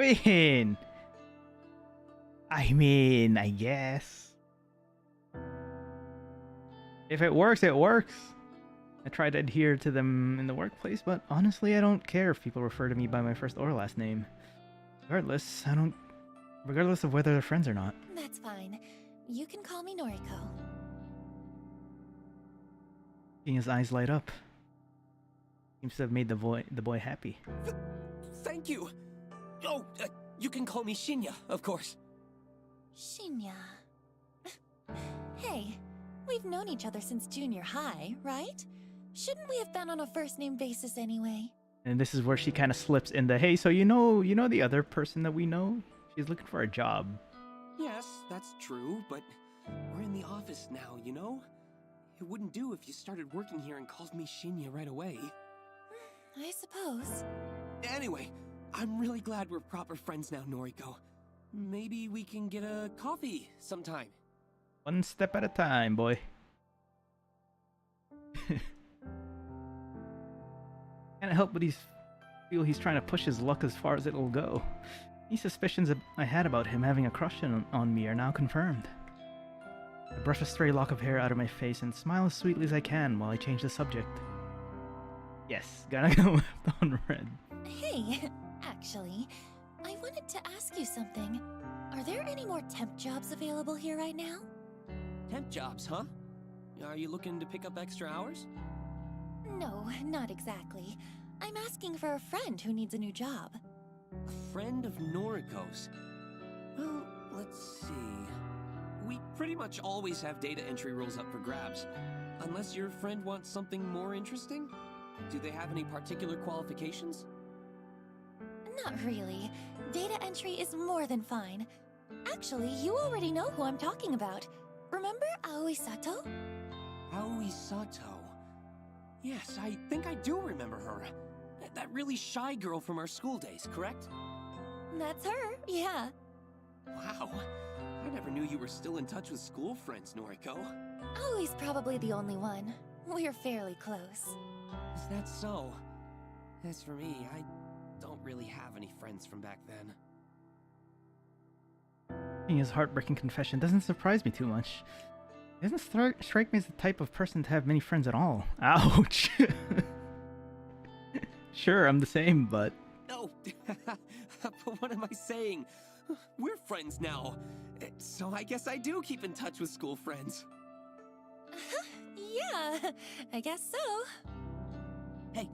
mean, I guess. If it works, it works. I try to adhere to them in the workplace, but honestly, I don't care if people refer to me by my first or last name. Regardless of whether they're friends or not. That's fine. You can call me Noriko. Seeing his eyes light up. Seems to have made the boy happy. Thank you! Oh, you can call me Shinya, of course. Shinya. Hey, we've known each other since junior high, right? Shouldn't we have been on a first-name basis anyway? And this is where she kind of slips in the, hey, so you know the other person that we know? She's looking for a job. Yes, that's true, but we're in the office now, you know? It wouldn't do if you started working here and called me Shinya right away. I suppose. Anyway, I'm really glad we're proper friends now, Noriko. Maybe we can get a coffee sometime. One step at a time, boy. Can't help but feel he's trying to push his luck as far as it'll go. Any suspicions I had about him having a crush on me are now confirmed. I brush a stray lock of hair out of my face and smile as sweetly as I can while I change the subject. Yes, gonna go left on red. Hey, actually, I wanted to ask you something. Are there any more temp jobs available here right now? Temp jobs, huh? Are you looking to pick up extra hours? No, not exactly. I'm asking for a friend who needs a new job. A friend of Noriko's. Well, let's see. We pretty much always have data entry roles up for grabs. Unless your friend wants something more interesting? Do they have any particular qualifications? Not really. Data entry is more than fine. Actually, you already know who I'm talking about. Remember Aoi Sato? Aoi Sato? Yes, I think I do remember her. That really shy girl from our school days, correct? That's her, yeah. Wow. I never knew you were still in touch with school friends, Noriko. Always probably the only one. We're fairly close. Is that so? As for me, I don't really have any friends from back then. His heartbreaking confession doesn't surprise me too much. It doesn't strike me as the type of person to have many friends at all. Ouch. Sure, I'm the same, but... No, but what am I saying? We're friends now, so I guess I do keep in touch with school friends. Yeah, I guess so. Hey,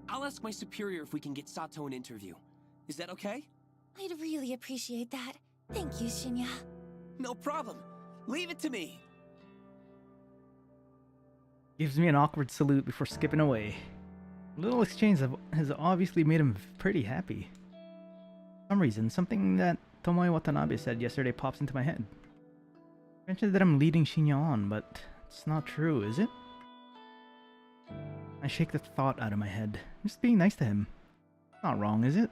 I'll ask my superior if we can get Sato an interview. Is that okay? I'd really appreciate that. Thank you, Shinya. No problem. Leave it to me. Gives me an awkward salute before skipping away. A little exchange has obviously made him pretty happy. For some reason, something that Tomoe Watanabe said yesterday pops into my head. He mentioned that I'm leading Shinya on, but it's not true, is it? I shake the thought out of my head. I'm just being nice to him. Not wrong, is it?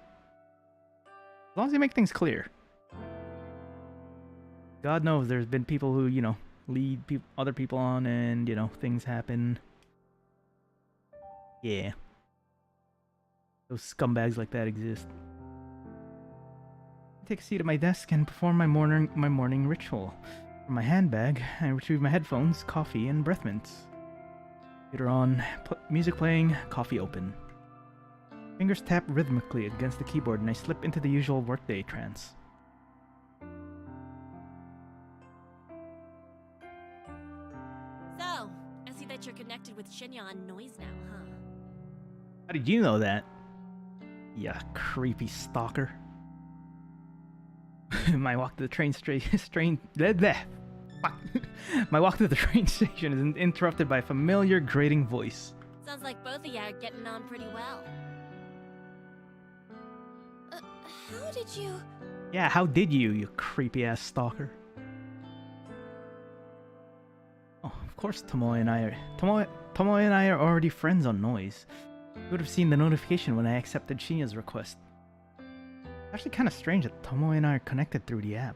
As long as you make things clear. God knows there's been people who, you know, lead other people on and, you know, things happen. Yeah. Those scumbags like that exist. I take a seat at my desk and perform my morning ritual. From my handbag, I retrieve my headphones, coffee, and breath mints. Later on, music playing, coffee open. Fingers tap rhythmically against the keyboard and I slip into the usual workday trance. So, I see that you're connected with Shinya on Noise now, huh? How did you know that? Ya creepy stalker. My walk to the train My walk to the train station is interrupted by a familiar grating voice. Sounds like both of you are getting on pretty well. How did you... Yeah, how did you creepy ass stalker? Oh, of course Tomoe and I are already friends on Noise. You would have seen the notification when I accepted Shinya's request. It's actually kind of strange that Tomoe and I are connected through the app.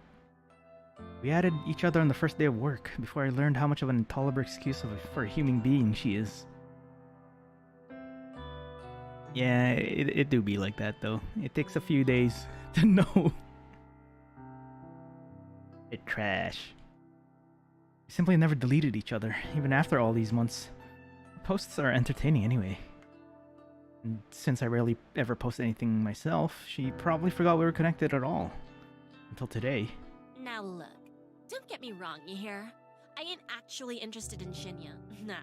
We added each other on the first day of work, before I learned how much of an intolerable excuse for a human being she is. Yeah, it do be like that though. It takes a few days to know. It's trash. We simply never deleted each other, even after all these months. Posts are entertaining anyway. And since I rarely ever post anything myself, she probably forgot we were connected at all. Until today. Now look, don't get me wrong, you hear? I ain't actually interested in Shinya. Nah,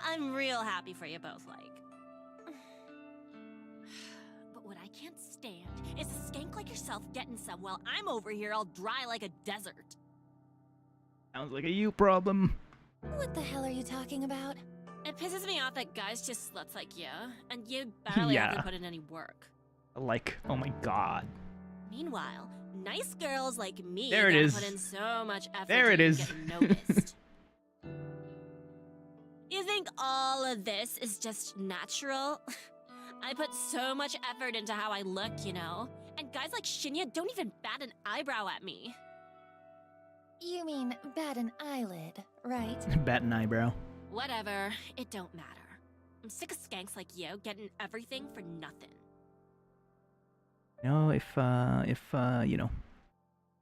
I'm real happy for you both, like. But what I can't stand is a skank like yourself getting some while I'm over here all dry like a desert. Sounds like a you problem. What the hell are you talking about? It pisses me off that guys just sluts like you, and you barely have to put in any work. Like, oh my god. Meanwhile, nice girls like me there it is. Put in so much effort there it is. Get noticed. You think all of this is just natural? I put so much effort into how I look, you know? And guys like Shinya don't even bat an eyebrow at me. You mean bat an eyelid, right? Bat an eyebrow. Whatever, it don't matter. I'm sick of skanks like you getting everything for nothing. You know, you know,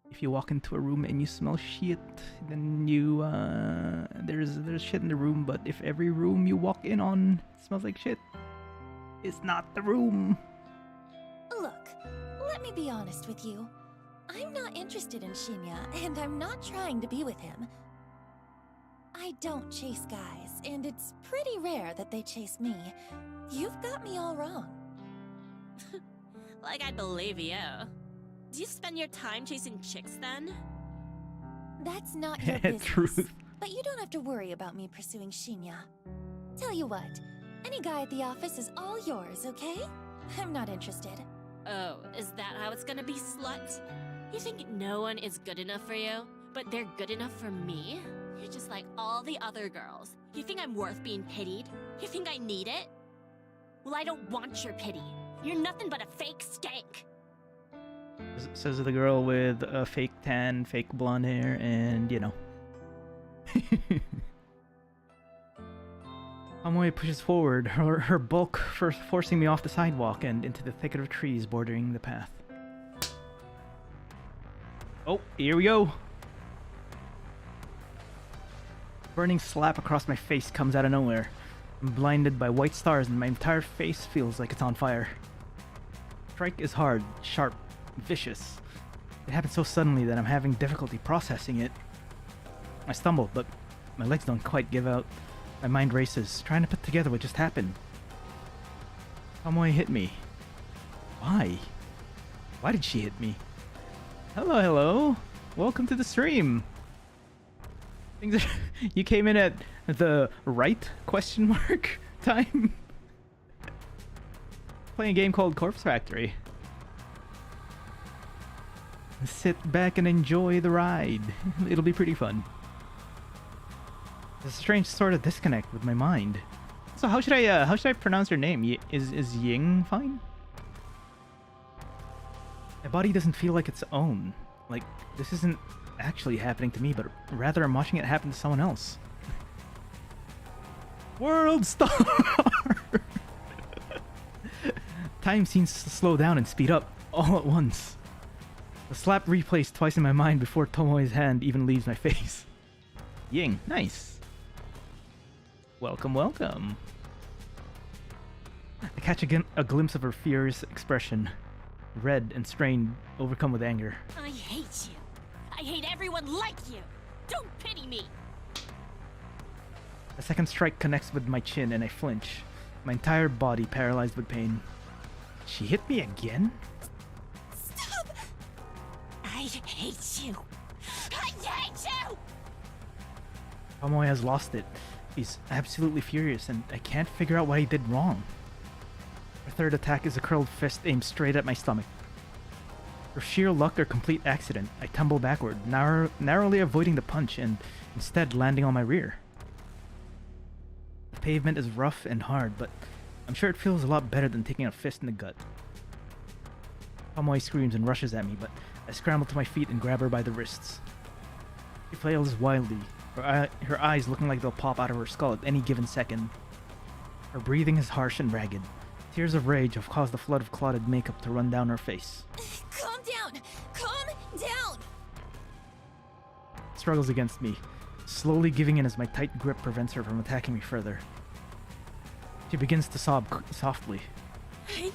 if you walk into a room and you smell shit, then you, there's shit in the room, but if every room you walk in on smells like shit, it's not the room. Look, let me be honest with you. I'm not interested in Shinya, and I'm not trying to be with him. I don't chase guys, and it's pretty rare that they chase me. You've got me all wrong. Like I believe you. Do you spend your time chasing chicks then? That's not your business. Truth. But you don't have to worry about me pursuing Shinya. Tell you what, any guy at the office is all yours, okay? I'm not interested. Oh, is that how it's gonna be, slut? You think no one is good enough for you, but they're good enough for me? You're just like all the other girls. You think I'm worth being pitied? You think I need it? Well, I don't want your pity. You're nothing but a fake skank. Says the girl with a fake tan, fake blonde hair, and you know. Tomoe pushes forward, her bulk first forcing me off the sidewalk and into the thicket of trees bordering the path. Oh, here we go! Burning slap across my face comes out of nowhere. I'm blinded by white stars and my entire face feels like it's on fire. Strike is hard, sharp, vicious. It happened so suddenly that I'm having difficulty processing it. I stumble, but my legs don't quite give out. My mind races, trying to put together what just happened. Tomoe hit me. Why? Why did she hit me? Hello, hello. Welcome to the stream. Things are you came in at the right question mark time? Playing a game called Corpse Factory. Sit back and enjoy the ride. It'll be pretty fun. There's a strange sort of disconnect with my mind. So how should I pronounce her name? Is Ying fine? My body doesn't feel like its own. Like this isn't actually happening to me, but rather I'm watching it happen to someone else. World star. Time seems to slow down and speed up all at once. The slap replays twice in my mind before Tomoe's hand even leaves my face. Ying, nice. Welcome, welcome. I catch a glimpse of her furious expression, red and strained, overcome with anger. I hate you. I hate everyone like you. Don't pity me. A second strike connects with my chin and I flinch, my entire body paralyzed with pain. She hit me again? Stop! I hate you. I hate you! Tomoe has lost it. He's absolutely furious and I can't figure out what he did wrong. Her third attack is a curled fist aimed straight at my stomach. For sheer luck or complete accident, I tumble backward, narrowly avoiding the punch and instead landing on my rear. The pavement is rough and hard, but I'm sure it feels a lot better than taking a fist in the gut. Tomoe screams and rushes at me, but I scramble to my feet and grab her by the wrists. She flails wildly, her eyes looking like they'll pop out of her skull at any given second. Her breathing is harsh and ragged. Tears of rage have caused a flood of clotted makeup to run down her face. Calm down! Calm down! Struggles against me, slowly giving in as my tight grip prevents her from attacking me further. She begins to sob softly. I hate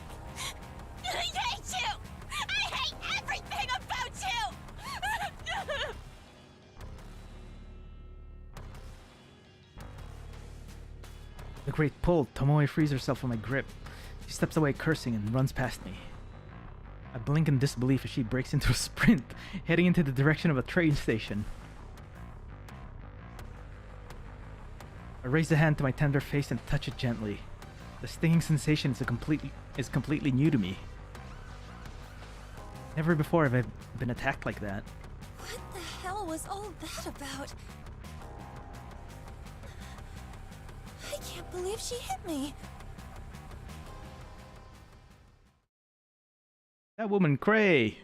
you! I hate everything about you! With a great pull, Tomoe frees herself from my grip. She steps away cursing and runs past me. I blink in disbelief as she breaks into a sprint, heading into the direction of a train station. I raise a hand to my tender face and touch it gently. The stinging sensation is completely new to me. Never before have I been attacked like that. What the hell was all that about? I can't believe she hit me. That woman, Cray!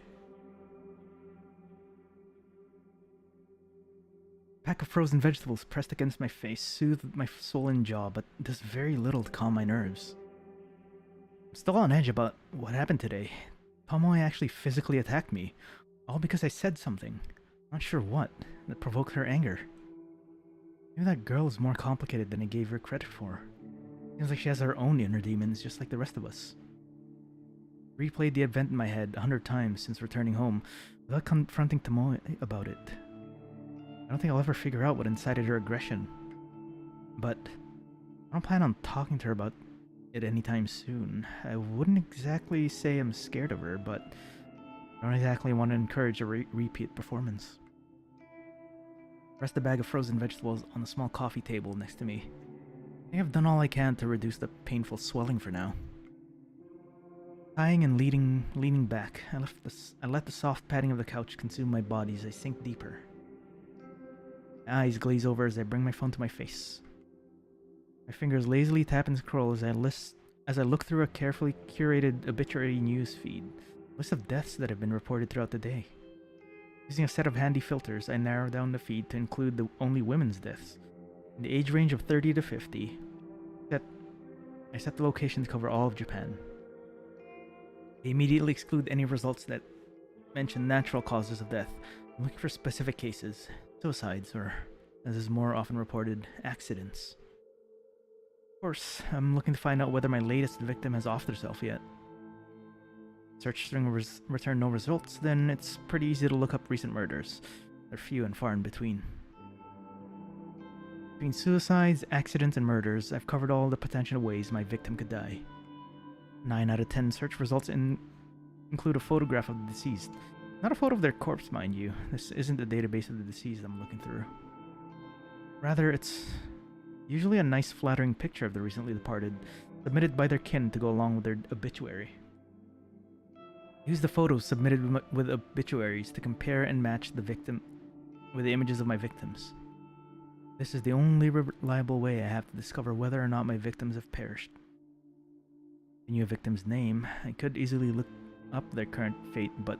A pack of frozen vegetables pressed against my face soothed my swollen jaw, but does very little to calm my nerves. I'm still on edge about what happened today. Tomoe actually physically attacked me, all because I said something, not sure what, that provoked her anger. Maybe that girl is more complicated than I gave her credit for. Seems like she has her own inner demons, just like the rest of us. Replayed the event in my head 100 times since returning home, without confronting Tomoe about it. I don't think I'll ever figure out what incited her aggression. But I don't plan on talking to her about it anytime soon. I wouldn't exactly say I'm scared of her, but I don't exactly want to encourage a repeat performance. Rest the bag of frozen vegetables on the small coffee table next to me. I think I've done all I can to reduce the painful swelling for now. Sighing and leaning back, I let the soft padding of the couch consume my body as I sink deeper. My eyes glaze over as I bring my phone to my face. My fingers lazily tap and scroll as as I look through a carefully curated obituary news feed, list of deaths that have been reported throughout the day. Using a set of handy filters, I narrow down the feed to include the only women's deaths, in the age range of 30 to 50. I set the location to cover all of Japan. I immediately exclude any results that mention natural causes of death. I'm looking for specific cases, suicides, or, as is more often reported, accidents. Of course, I'm looking to find out whether my latest victim has offed herself yet. Search string return no results, then it's pretty easy to look up recent murders. They're few and far in between. Between suicides, accidents, and murders, I've covered all the potential ways my victim could die. 9 out of 10 search results include a photograph of the deceased. Not a photo of their corpse, mind you. This isn't the database of the deceased I'm looking through. Rather, it's usually a nice flattering picture of the recently departed, submitted by their kin to go along with their obituary. Use the photos submitted with obituaries to compare and match the victim with the images of my victims. This is the only reliable way I have to discover whether or not my victims have perished. I knew a victim's name. I could easily look up their current fate, but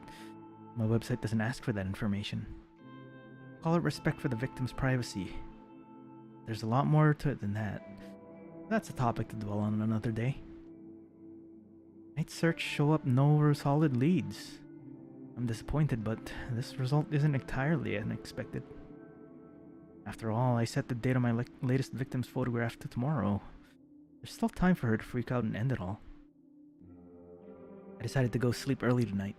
my website doesn't ask for that information. Call it respect for the victim's privacy. There's a lot more to it than that. That's a topic to dwell on another day. Night search show up no solid leads. I'm disappointed, but this result isn't entirely unexpected. After all, I set the date of my latest victim's photograph to tomorrow. There's still time for her to freak out and end it all. I decided to go sleep early tonight.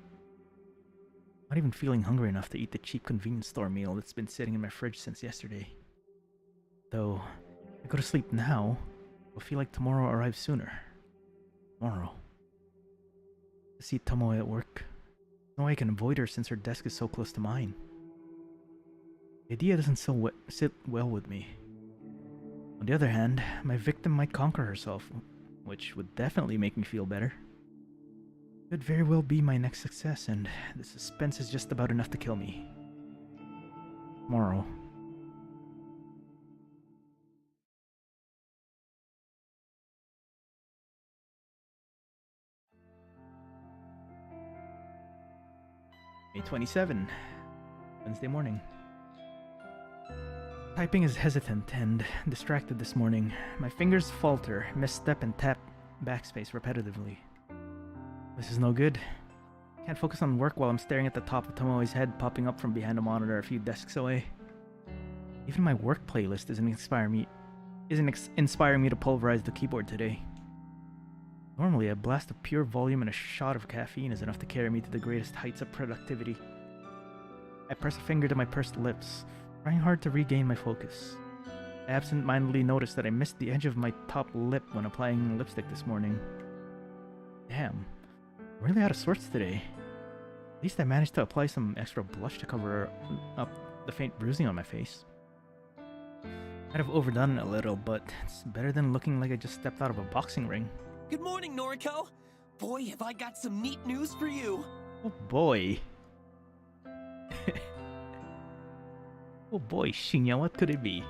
Not even feeling hungry enough to eat the cheap convenience store meal that's been sitting in my fridge since yesterday. Though, if I go to sleep now, I'll feel like tomorrow arrives sooner. Tomorrow. To see Tomoe at work. No way I can avoid her since her desk is so close to mine. The idea doesn't sit well with me. On the other hand, my victim might conquer herself, which would definitely make me feel better. Could very well be my next success, and the suspense is just about enough to kill me. Tomorrow. May 27, Wednesday morning. Typing is hesitant and distracted this morning. My fingers falter, misstep, and tap backspace repetitively. This is no good. Can't focus on work while I'm staring at the top of Tomoe's head popping up from behind a monitor a few desks away. Even my work playlist isn't inspiring me to pulverize the keyboard today. Normally, a blast of pure volume and a shot of caffeine is enough to carry me to the greatest heights of productivity. I press a finger to my pursed lips, trying hard to regain my focus. I absent-mindedly noticed that I missed the edge of my top lip when applying lipstick this morning. Damn, I'm really out of sorts today. At least I managed to apply some extra blush to cover up the faint bruising on my face. Might have overdone it a little, but it's better than looking like I just stepped out of a boxing ring. Good morning, Noriko! Boy, have I got some neat news for you! Oh boy. Oh boy, Shinya, what could it be?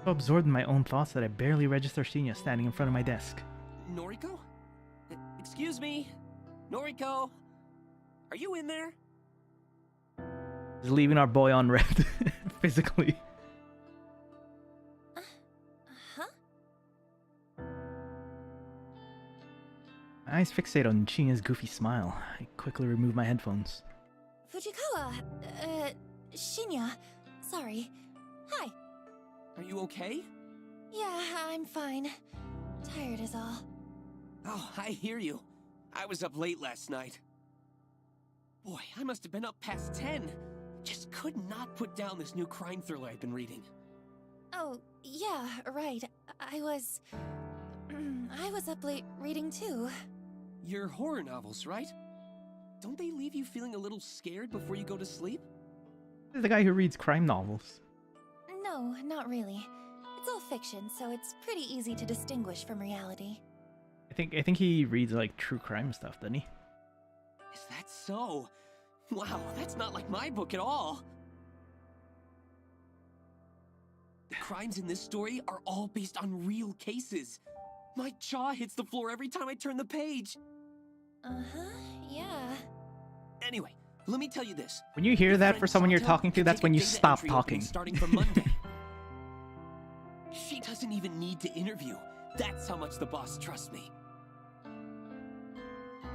So absorbed in my own thoughts that I barely register Shinya standing in front of my desk. Noriko? Excuse me? Noriko? Are you in there? Just leaving our boy on red, physically. My eyes fixate on Shinya's goofy smile. I quickly remove my headphones. Fujikawa, Shinya, sorry. Hi. Are you okay? Yeah, I'm fine. Tired is all. Oh, I hear you. I was up late last night. Boy, I must have been up past 10. Just could not put down this new crime thriller I've been reading. Oh, yeah, right. I was up late reading too. Your horror novels, right? Don't they leave you feeling a little scared before you go to sleep? This is the guy who reads crime novels. No, not really. It's all fiction, so it's pretty easy to distinguish from reality. I think he reads like true crime stuff, doesn't he? Is that so? Wow, that's not like my book at all. The crimes in this story are all based on real cases. My jaw hits the floor every time I turn the page. Uh-huh, yeah. Anyway, let me tell you this. When you hear Your that friend for someone you're Sato talking to, can that's take when a you data stop entry opening talking. starting from Monday. She doesn't even need to interview. That's how much the boss trusts me.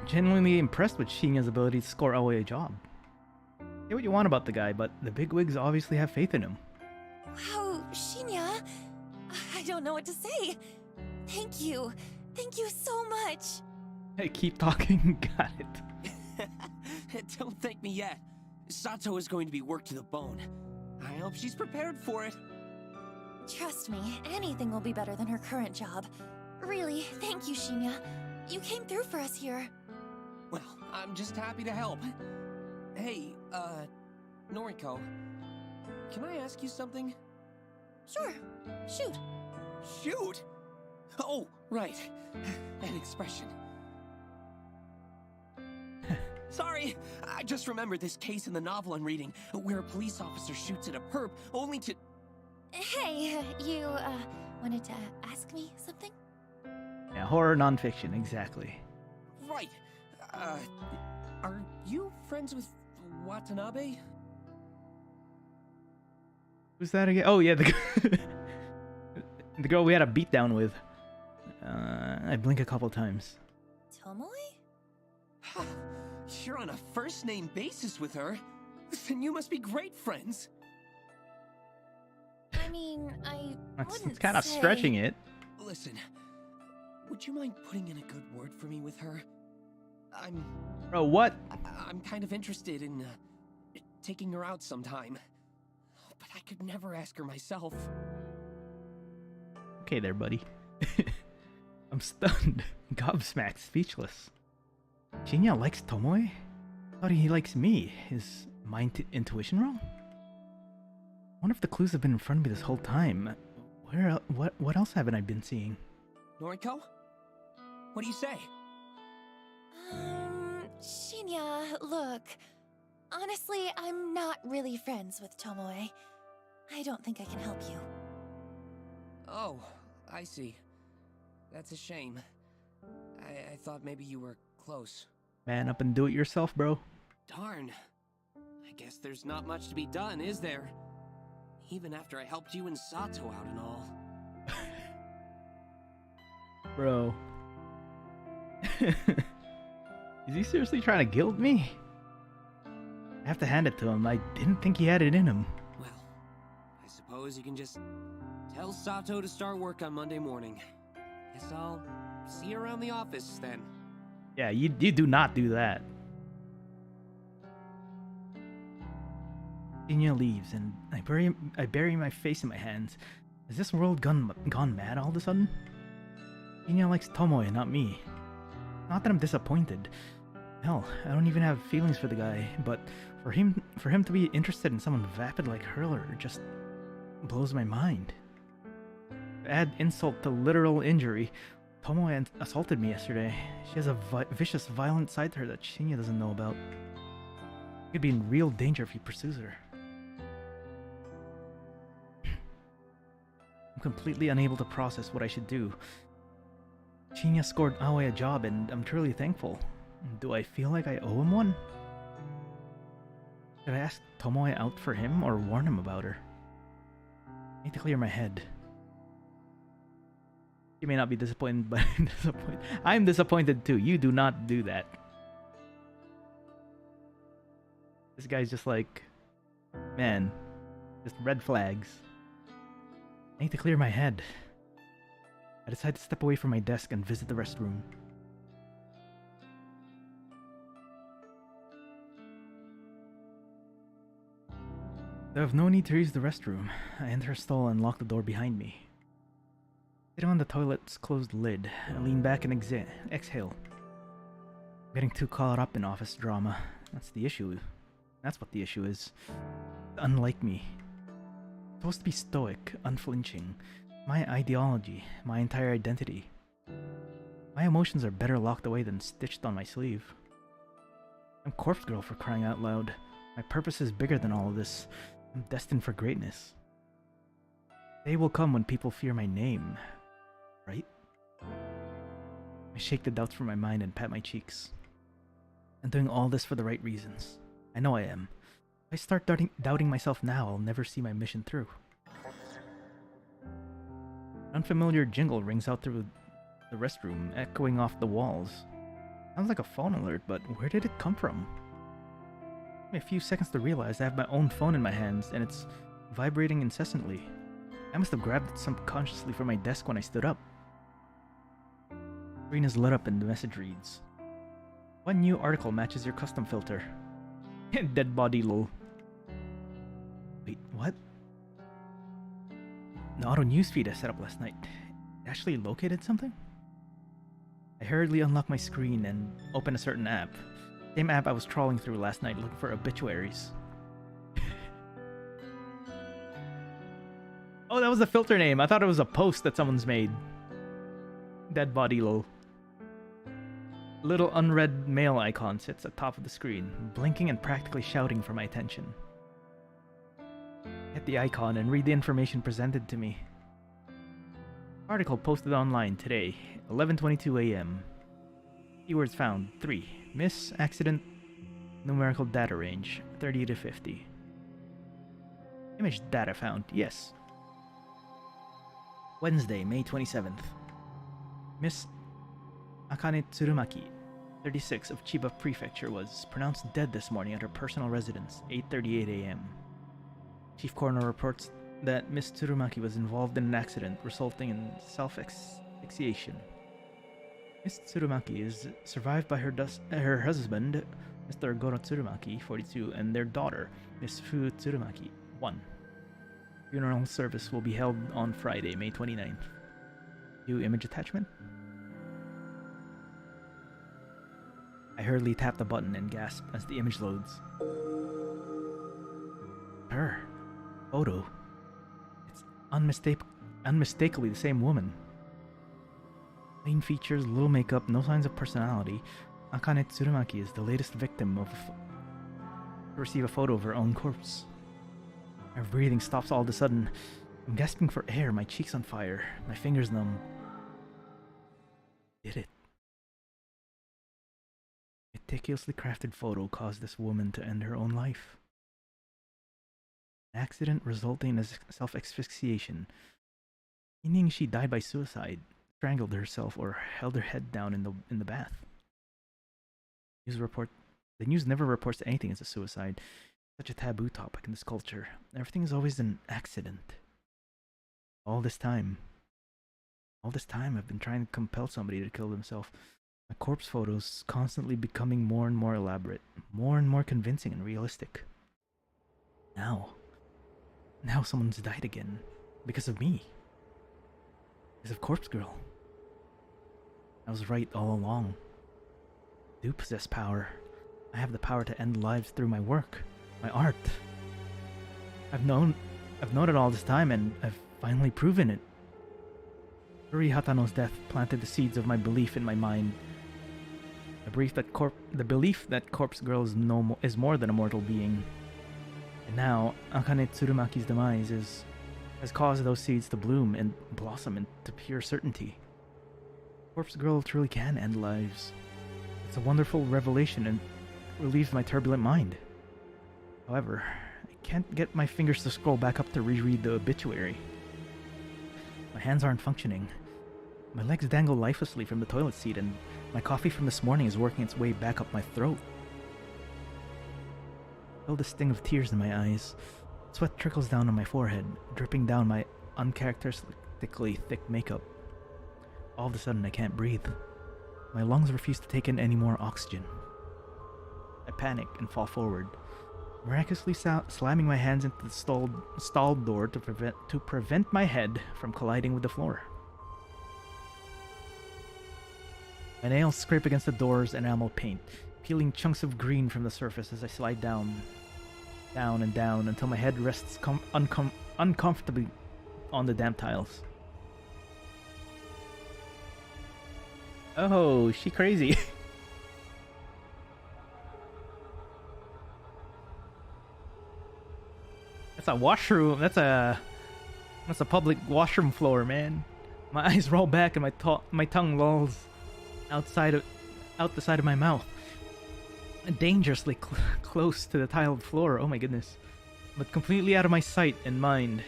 Genuinely impressed with Shinya's ability to score away a job. Say what you want about the guy, but the bigwigs obviously have faith in him. Wow, Shinya. I don't know what to say. Thank you. Thank you so much. Hey, keep talking. Got it. Don't thank me yet. Sato is going to be worked to the bone. I hope she's prepared for it. Trust me, anything will be better than her current job. Really, thank you, Shinya. You came through for us here. Well, I'm just happy to help. Hey, Noriko, can I ask you something? Sure, shoot. Shoot! Oh, right. An expression. Sorry, I just remembered this case in the novel I'm reading, where a police officer shoots at a perp only to... Hey, you, wanted to ask me something? Yeah, horror nonfiction, exactly. Right. Are you friends with Watanabe? Who's that again? Oh, yeah, the girl we had a beatdown with. I blink a couple times. Tomoe? You're on a first-name basis with her. Then you must be great friends. I mean, I That's wouldn't kind of say... stretching it. Listen, would you mind putting in a good word for me with her? Bro, what? I'm kind of interested in taking her out sometime. But I could never ask her myself. Okay there, buddy. I'm stunned, gobsmacked, speechless. Shinya likes Tomoe? Thought he likes me. Is my intuition wrong? Wonder if the clues have been in front of me this whole time. What else haven't I been seeing? Noriko? What do you say? Shinya, look. Honestly, I'm not really friends with Tomoe. I don't think I can help you. Oh, I see. That's a shame. I thought maybe you were close. Man up and do it yourself, bro. Darn. I guess there's not much to be done, is there? Even after I helped you and Sato out and all. Bro. Is he seriously trying to guilt me? I have to hand it to him. I didn't think he had it in him. Well, I suppose you can just tell Sato to start work on Monday morning. Guess I'll see you around the office then. Yeah, you do not do that. Shinya leaves, and I bury my face in my hands. Has this world gone mad all of a sudden? Shinya likes Tomoe, not me. Not that I'm disappointed. Hell, I don't even have feelings for the guy, but for him to be interested in someone vapid like Hurler just blows my mind. To add insult to literal injury, Tomoe assaulted me yesterday. She has a vicious, violent side to her that Shinya doesn't know about. She could be in real danger if he pursues her. I'm completely unable to process what I should do. Shinya scored Aoi a job, and I'm truly thankful. Do I feel like I owe him one? Should I ask Tomoe out for him or warn him about her? I need to clear my head. You may not be disappointed, but I'm disappointed too. You do not do that. This guy's just like, man, just red flags. I need to clear my head. I decide to step away from my desk and visit the restroom. I have no need to use the restroom. I enter a stall and lock the door behind me. Sitting on the toilet's closed lid, I lean back and exhale. I'm getting too caught up in office drama. That's the issue. That's what the issue is. Unlike me. I'm supposed to be stoic, unflinching. My ideology, my entire identity. My emotions are better locked away than stitched on my sleeve. I'm Corpse Girl, for crying out loud. My purpose is bigger than all of this. I'm destined for greatness. The day will come when people fear my name. Right? I shake the doubts from my mind and pat my cheeks. I'm doing all this for the right reasons. I know I am. If I start doubting myself now, I'll never see my mission through. An unfamiliar jingle rings out through the restroom, echoing off the walls. Sounds like a phone alert, but where did it come from? It took me a few seconds to realize I have my own phone in my hands, and it's vibrating incessantly. I must have grabbed it subconsciously from my desk when I stood up. The screen is lit up and the message reads, "One new article matches your custom filter." Dead body lol. Wait, what? The auto newsfeed I set up last night actually located something? I hurriedly unlock my screen and open a certain app. Same app I was trawling through last night looking for obituaries. Oh, that was a filter name. I thought it was a post that someone's made. Dead body lol. Little unread mail icon sits at the top of the screen, blinking and practically shouting for my attention. Hit the icon and read the information presented to me. Article posted online today, 11:22 a.m. Keywords found: 3. Miss accident numerical data range 30 to 50. Image data found: yes. Wednesday, May 27th. Miss Akane Tsurumaki, 36, of Chiba Prefecture, was pronounced dead this morning at her personal residence, 8:38 a.m. Chief Coroner reports that Miss Tsurumaki was involved in an accident resulting in self-asphyxiation. Miss Tsurumaki is survived by her husband, Mr. Goro Tsurumaki, 42, and their daughter, Miss Fu Tsurumaki, 1. Funeral service will be held on Friday, May 29th. View image attachment? I hurriedly tap the button and gasp as the image loads. Her photo. It's unmistakably the same woman. Plain features, little makeup, no signs of personality. Akane Tsurumaki is the latest victim to receive a photo of her own corpse. My breathing stops all of a sudden. I'm gasping for air, my cheeks on fire, my fingers numb. Did it? Meticulously crafted photo caused this woman to end her own life. An accident resulting in self-asphyxiation, meaning she died by suicide, strangled herself, or held her head down in the bath. The news never reports anything as a suicide. Such a taboo topic in this culture. Everything is always an accident. All this time I've been trying to compel somebody to kill themselves. My corpse photos constantly becoming more and more elaborate, more and more convincing and realistic. Now someone's died again. Because of me. Because of Corpse Girl. I was right all along. I do possess power. I have the power to end lives through my work, my art. I've known it all this time, and I've finally proven it. Yuri Hatano's death planted the seeds of my belief in my mind. The belief that Corpse Girl is more than a mortal being. And now, Akane Tsurumaki's demise has caused those seeds to bloom and blossom into pure certainty. Corpse Girl truly can end lives. It's a wonderful revelation and relieves my turbulent mind. However, I can't get my fingers to scroll back up to reread the obituary. My hands aren't functioning. My legs dangle lifelessly from the toilet seat, and my coffee from this morning is working its way back up my throat. I feel the sting of tears in my eyes. Sweat trickles down on my forehead, dripping down my uncharacteristically thick makeup. All of a sudden, I can't breathe. My lungs refuse to take in any more oxygen. I panic and fall forward, miraculously slamming my hands into the stall door to prevent my head from colliding with the floor. My nails scrape against the door's enamel paint, peeling chunks of green from the surface as I slide down and down until my head rests uncomfortably on the damp tiles. Oh, she crazy. That's a washroom. That's a public washroom floor, man. My eyes roll back and my tongue lolls out the side of my mouth. Dangerously close to the tiled floor, oh my goodness. But completely out of my sight and mind.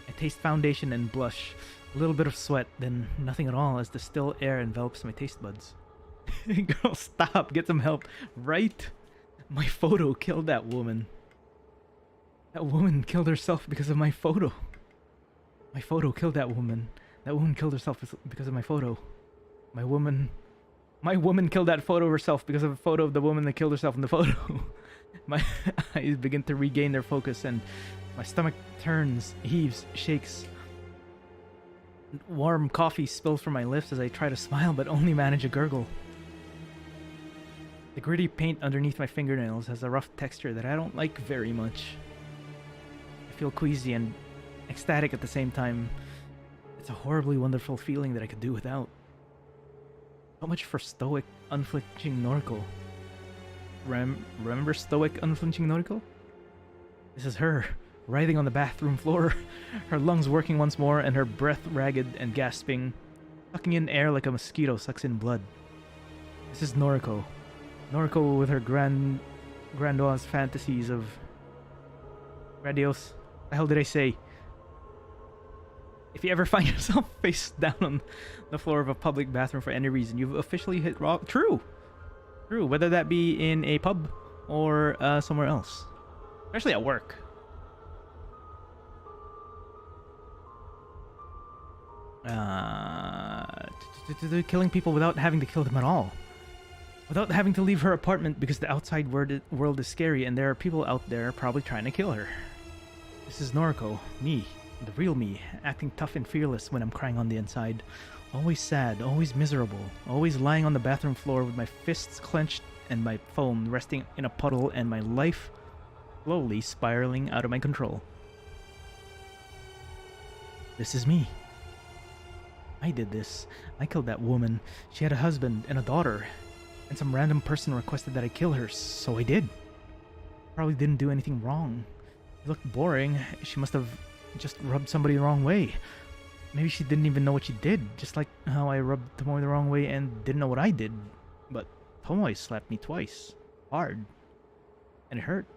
I taste foundation and blush. A little bit of sweat, then nothing at all as the still air envelops my taste buds. Girl, stop. Get some help. Right? My photo killed that woman. That woman killed herself because of my photo. My photo killed that woman. That woman killed herself because of my photo. My woman killed that photo herself because of a photo of the woman that killed herself in the photo. My eyes begin to regain their focus and my stomach turns, heaves, shakes. Warm coffee spills from my lips as I try to smile but only manage a gurgle. The gritty paint underneath my fingernails has a rough texture that I don't like very much. I feel queasy and ecstatic at the same time. It's a horribly wonderful feeling that I could do without. So much for stoic, unflinching Noriko. Remember stoic, unflinching Noriko? This is her, writhing on the bathroom floor, her lungs working once more and her breath ragged and gasping, sucking in air like a mosquito sucks in blood. This is Noriko. Noriko with her grandiose fantasies of... Grandiose? What the hell did I say? If you ever find yourself face down on the floor of a public bathroom for any reason, you've officially hit rock. True! True, whether that be in a pub or somewhere else. Especially at work. Killing people without having to kill them at all. Without having to leave her apartment because the outside world is scary and there are people out there probably trying to kill her. This is Noriko, me, the real me, acting tough and fearless when I'm crying on the inside. Always sad, always miserable, always lying on the bathroom floor with my fists clenched and my phone resting in a puddle and my life slowly spiraling out of my control. This is me. I did this. I killed that woman. She had a husband and a daughter. And some random person requested that I kill her, so I did. Probably didn't do anything wrong. It looked boring. She must have just rubbed somebody the wrong way. Maybe she didn't even know what she did, just like how I rubbed Tomoe the wrong way and didn't know what I did. But Tomoe slapped me twice. Hard. And it hurt.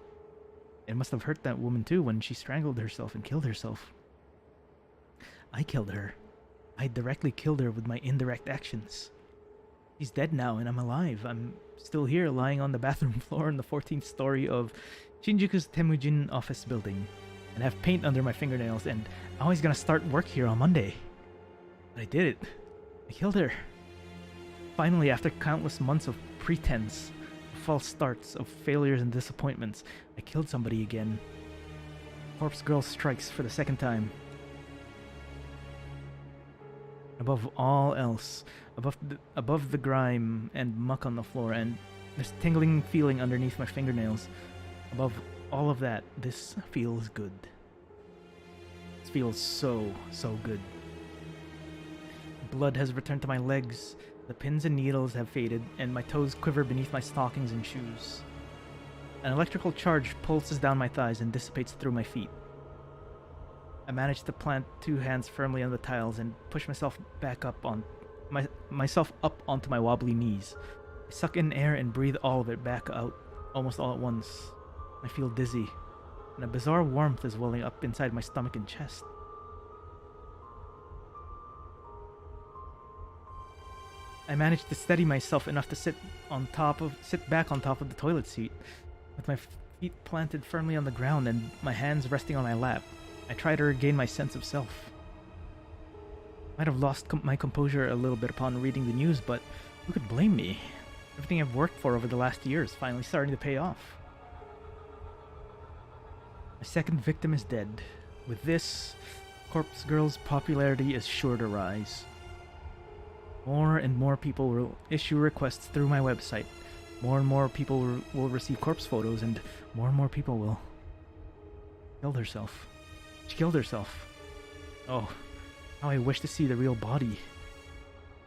It must have hurt that woman too when she strangled herself and killed herself. I killed her. I directly killed her with my indirect actions. She's dead now and I'm alive. I'm still here lying on the bathroom floor in the 14th story of Shinjuku's Temujin office building and have paint under my fingernails and I was gonna start work here on Monday. But I did it. I killed her. Finally, after countless months of pretense, of false starts, of failures and disappointments, I killed somebody again. Corpse Girl strikes for the second time. Above all else, above the grime and muck on the floor and this tingling feeling underneath my fingernails, above all of that, this feels good. This feels so good. Blood has returned to my legs, the pins and needles have faded, and my toes quiver beneath my stockings and shoes. An electrical charge pulses down my thighs and dissipates through my feet. I manage to plant two hands firmly on the tiles and push myself back up on myself up onto my wobbly knees. I suck in air and breathe all of it back out almost all at once. I feel dizzy, and a bizarre warmth is welling up inside my stomach and chest. I manage to steady myself enough to sit back on top of the toilet seat, with my feet planted firmly on the ground and my hands resting on my lap. I try to regain my sense of self. Might have lost my composure a little bit upon reading the news, but who could blame me? Everything I've worked for over the last year is finally starting to pay off. My second victim is dead. With this, Corpse Girl's popularity is sure to rise. More and more people will issue requests through my website. More and more people will receive corpse photos, and more people will kill herself. She killed herself. Oh, how I wish to see the real body.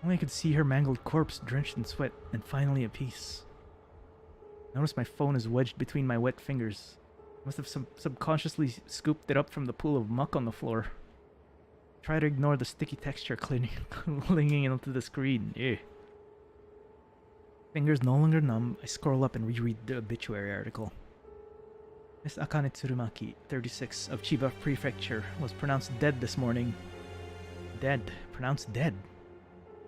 Only I could see her mangled corpse drenched in sweat and finally at peace. Notice my phone is wedged between my wet fingers. I must have subconsciously scooped it up from the pool of muck on the floor. Try to ignore the sticky texture clinging onto the screen. Ew. Fingers no longer numb, I scroll up and reread the obituary article. Miss Akane Tsurumaki, 36, of Chiba Prefecture, was pronounced dead this morning. Dead. Pronounced dead.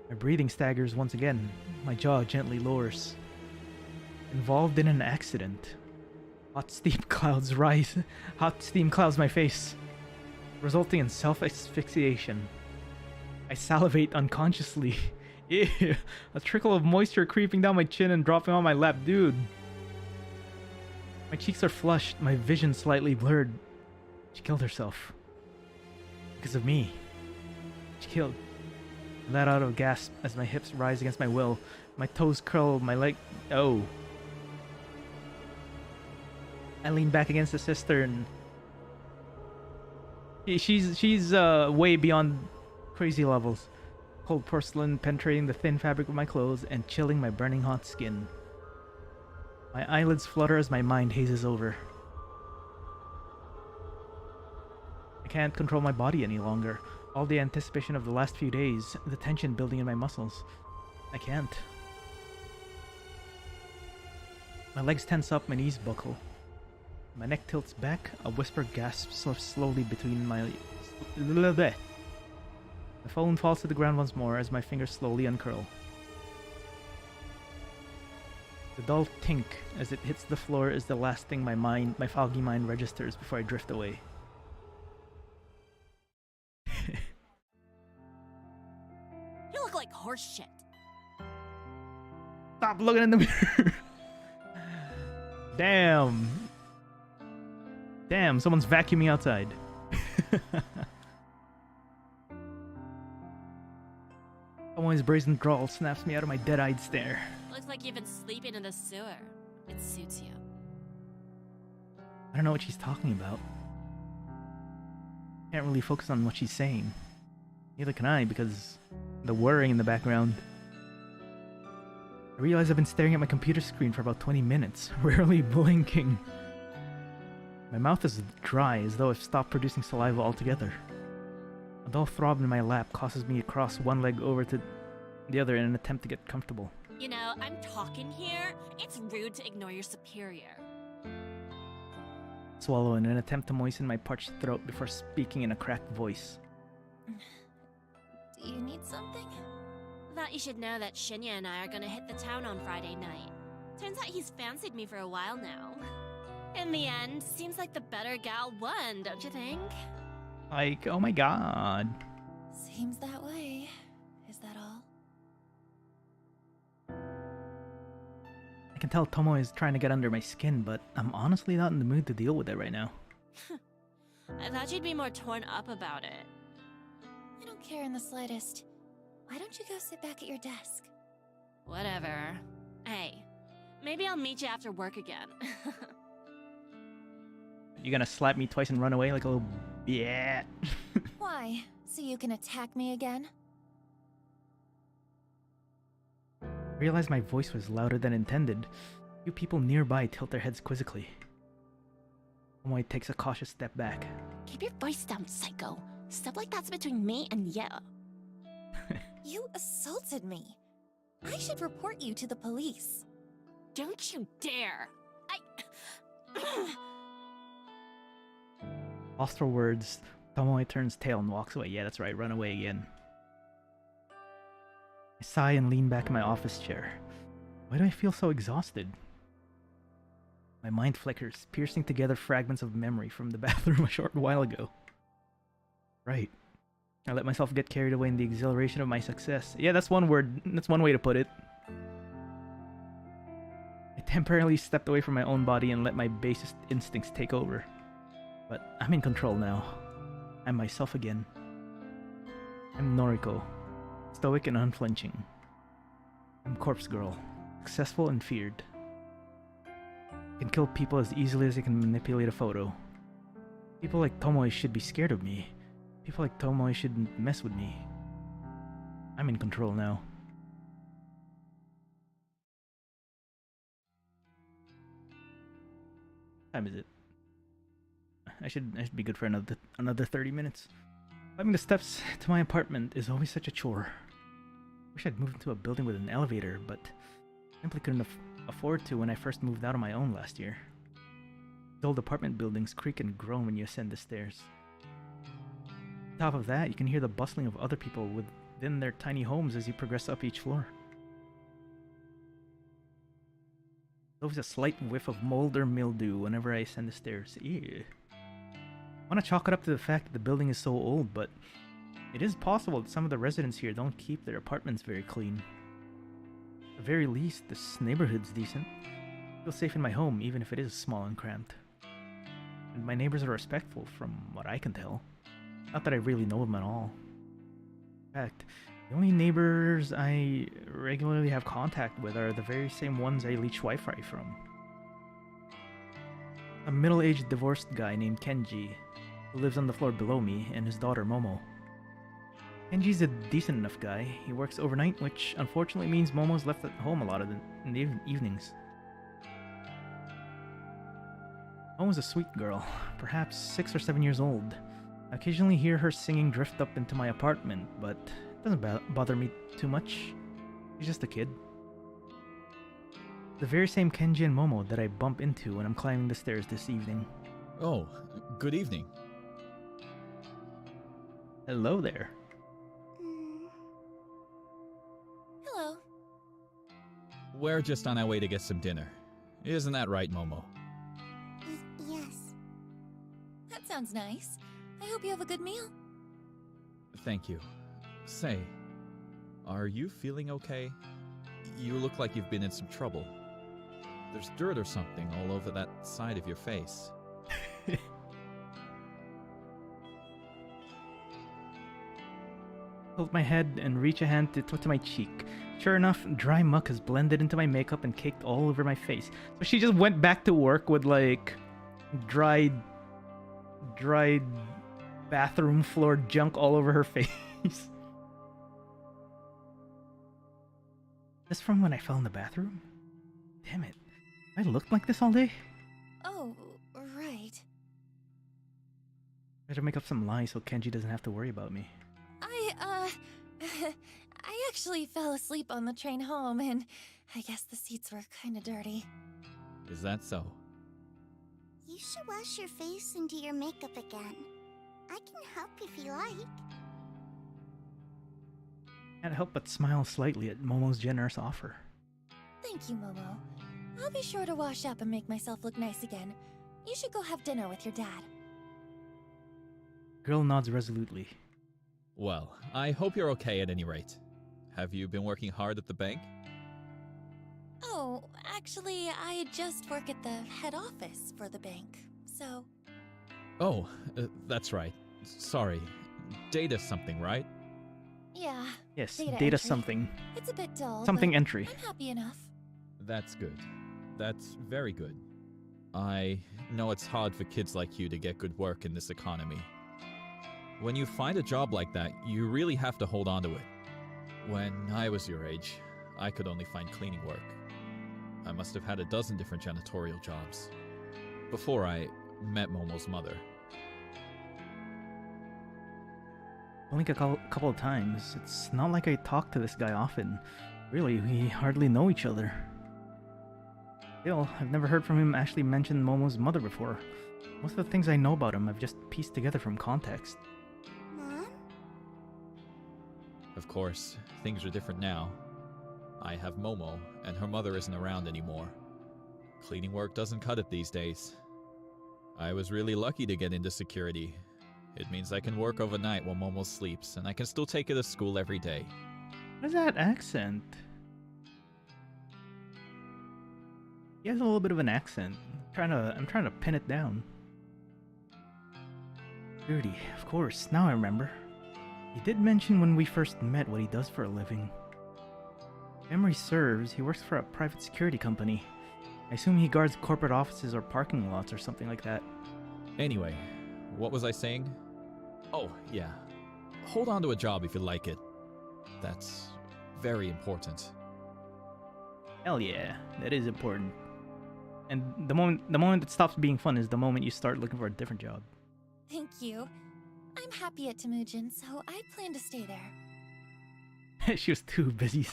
My breathing staggers once again. My jaw gently lowers. Involved in an accident. Hot steam clouds my face, resulting in self-asphyxiation. I salivate unconsciously. Ew, a trickle of moisture creeping down my chin and dropping on my lap, dude. My cheeks are flushed, my vision slightly blurred. She killed herself. Because of me. She killed. I let out a gasp as my hips rise against my will. My toes curl, my leg... Oh. I lean back against the cistern. She's way beyond crazy levels. Cold porcelain penetrating the thin fabric of my clothes and chilling my burning hot skin. My eyelids flutter as my mind hazes over. I can't control my body any longer. All the anticipation of the last few days, the tension building in my muscles. I can't. My legs tense up, my knees buckle. My neck tilts back, a whispered gasp slips slowly between my... The phone falls to the ground once more as my fingers slowly uncurl. The dull tink as it hits the floor is the last thing my foggy mind registers before I drift away. You look like horse shit. Stop looking in the mirror! Damn! Damn, someone's vacuuming outside. Someone's brazen drawl snaps me out of my dead-eyed stare. Looks like you've been sleeping in the sewer. It suits you. I don't know what she's talking about. Can't really focus on what she's saying. Neither can I, because the whirring in the background. I realize I've been staring at my computer screen for about 20 minutes, rarely blinking. My mouth is dry, as though I've stopped producing saliva altogether. A dull throb in my lap causes me to cross one leg over to the other in an attempt to get comfortable. You know, I'm talking here. It's rude to ignore your superior. Swallow in an attempt to moisten my parched throat before speaking in a cracked voice. Do you need something? Thought you should know that Shinya and I are gonna hit the town on Friday night. Turns out he's fancied me for a while now. In the end, seems like the better gal won, don't you think? Like, oh my god. Seems that way. Is that all? I can tell Tomo is trying to get under my skin, but I'm honestly not in the mood to deal with it right now. I thought you'd be more torn up about it. I don't care in the slightest. Why don't you go sit back at your desk? Whatever. Hey, maybe I'll meet you after work again. You gonna slap me twice and run away like a little... Yeah. Why? So you can attack me again? I realized my voice was louder than intended. A few people nearby tilt their heads quizzically. Tomoe takes a cautious step back. Keep your voice down, psycho. Stuff like that's between me and you. You assaulted me. I should report you to the police. Don't you dare! Lost for words, Tomoe turns tail and walks away. Yeah, that's right, run away again. I sigh and lean back in my office chair. Why do I feel so exhausted? My mind flickers, piercing together fragments of memory from the bathroom a short while ago. Right. I let myself get carried away in the exhilaration of my success. Yeah, that's one word. That's one way to put it. I temporarily stepped away from my own body and let my basest instincts take over. But I'm in control now. I'm myself again. I'm Noriko, stoic and unflinching. I'm Corpse Girl, successful and feared. I can kill people as easily as I can manipulate a photo. People like Tomoe should be scared of me. People like Tomoe shouldn't mess with me. I'm in control now. What time is it? I should be good for another 30 minutes. Climbing the steps to my apartment is always such a chore. Wish I'd moved into a building with an elevator, but simply couldn't afford to when I first moved out on my own last year. The old apartment buildings creak and groan when you ascend the stairs. On top of that, you can hear the bustling of other people within their tiny homes as you progress up each floor. There's always a slight whiff of mold or mildew whenever I ascend the stairs. Ew. I want to chalk it up to the fact that the building is so old, but it is possible that some of the residents here don't keep their apartments very clean. At the very least, this neighborhood's decent. I feel safe in my home, even if it is small and cramped. And my neighbors are respectful, from what I can tell. Not that I really know them at all. In fact, the only neighbors I regularly have contact with are the very same ones I leech Wi-Fi from. A middle-aged divorced guy named Kenji, who lives on the floor below me, and his daughter Momo. Kenji's a decent enough guy. He works overnight, which unfortunately means Momo's left at home a lot in the evenings. Momo's a sweet girl, perhaps 6 or 7 years old. I occasionally hear her singing drift up into my apartment, but it doesn't bother me too much. She's just a kid. The very same Kenji and Momo that I bump into when I'm climbing the stairs this evening. Oh, good evening. Hello there. Hello. We're just on our way to get some dinner. Isn't that right, Momo? Yes. That sounds nice. I hope you have a good meal. Thank you. Say, are you feeling okay? You look like you've been in some trouble. There's dirt or something all over that side of your face. Tilt my head and reach a hand to my cheek. Sure enough, dry muck has blended into my makeup and caked all over my face. So she just went back to work with like dried bathroom floor junk all over her face. This from when I fell in the bathroom? Damn it. I looked like this all day? Oh, right. Better make up some lies so Kenji doesn't have to worry about me. I actually fell asleep on the train home, and I guess the seats were kind of dirty. Is that so? You should wash your face and do your makeup again. I can help if you like. Can't help but smile slightly at Momo's generous offer. Thank you, Momo. I'll be sure to wash up and make myself look nice again. You should go have dinner with your dad. Girl nods resolutely. Well, I hope you're okay at any rate. Have you been working hard at the bank? Oh, actually, I just work at the head office for the bank, so... Oh, that's right. Sorry. Data something, right? Yeah. Yes, data data entry. something. It's a bit dull, Something but entry. I'm happy enough. That's good. That's very good. I know it's hard for kids like you to get good work in this economy. When you find a job like that, you really have to hold on to it. When I was your age, I could only find cleaning work. I must have had a dozen different janitorial jobs before I met Momo's mother. Only a couple of times. It's not like I talk to this guy often. Really, we hardly know each other. Still, I've never heard from him actually mention Momo's mother before. Most of the things I know about him I've just pieced together from context. Mom? Of course, things are different now. I have Momo, and her mother isn't around anymore. Cleaning work doesn't cut it these days. I was really lucky to get into security. It means I can work overnight while Momo sleeps, and I can still take her to school every day. What is that accent? He has a little bit of an accent. I'm trying to pin it down. Dirty, of course. Now I remember. He did mention when we first met what he does for a living. If memory serves, he works for a private security company. I assume he guards corporate offices or parking lots or something like that. Anyway, what was I saying? Oh, yeah. Hold on to a job if you like it. That's very important. Hell yeah, that is important. And the moment it stops being fun is the moment you start looking for a different job. Thank you. I'm happy at Temujin, so I plan to stay there. She was too busy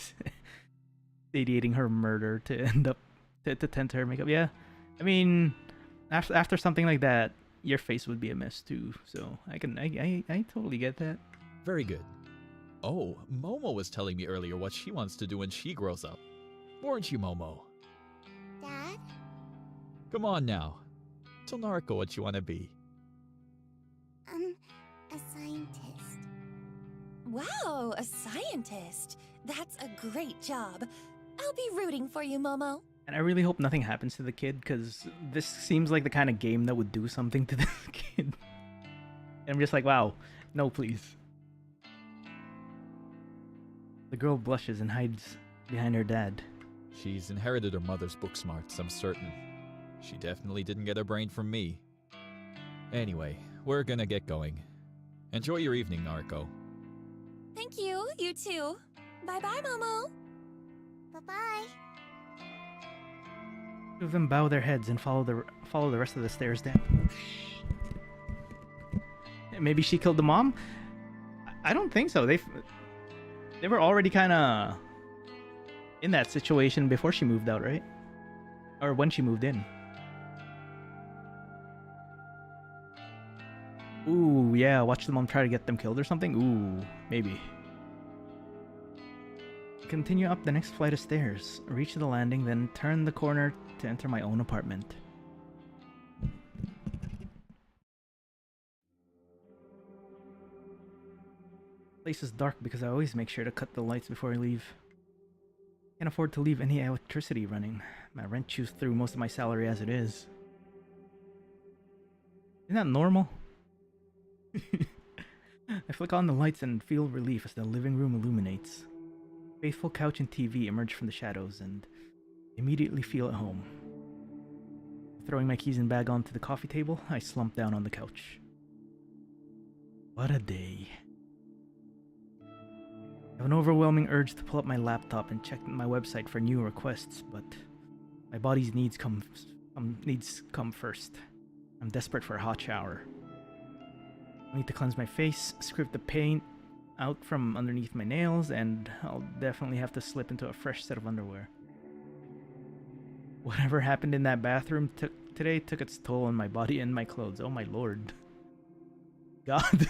stadiating her murder to end up to tend to her makeup. Yeah, I mean, after something like that, your face would be a mess too. So I totally get that. Very good. Oh, Momo was telling me earlier what she wants to do when she grows up. Weren't you, Momo? Dad? Come on now. Tell Nariko what you want to be. A scientist. Wow, a scientist. That's a great job. I'll be rooting for you, Momo. And I really hope nothing happens to the kid, because this seems like the kind of game that would do something to this kid. And I'm just like, wow, no, please. The girl blushes and hides behind her dad. She's inherited her mother's book smarts, I'm certain. She definitely didn't get her brain from me. Anyway, we're gonna get going. Enjoy your evening, Nariko. Thank you, you too. Bye-bye, Momo. Bye-bye. Two of them bow their heads and follow the rest of the stairs down. Maybe she killed the mom? I don't think so. They were already kind of in that situation before she moved out, right? Or when she moved in. Ooh, yeah, watch the mom try to get them killed or something? Ooh, maybe. Continue up the next flight of stairs, reach the landing, then turn the corner to enter my own apartment. The place is dark because I always make sure to cut the lights before I leave. Can't afford to leave any electricity running. My rent chews through most of my salary as it is. Isn't that normal? I flick on the lights and feel relief as the living room illuminates. Faithful couch and TV emerge from the shadows and immediately feel at home. Throwing my keys and bag onto the coffee table, I slump down on the couch. What a day. I have an overwhelming urge to pull up my laptop and check my website for new requests, but my body's needs come first. I'm desperate for a hot shower. I need to cleanse my face, scrape the paint out from underneath my nails, and I'll definitely have to slip into a fresh set of underwear. Whatever happened in that bathroom today took its toll on my body and my clothes. Oh my lord. God.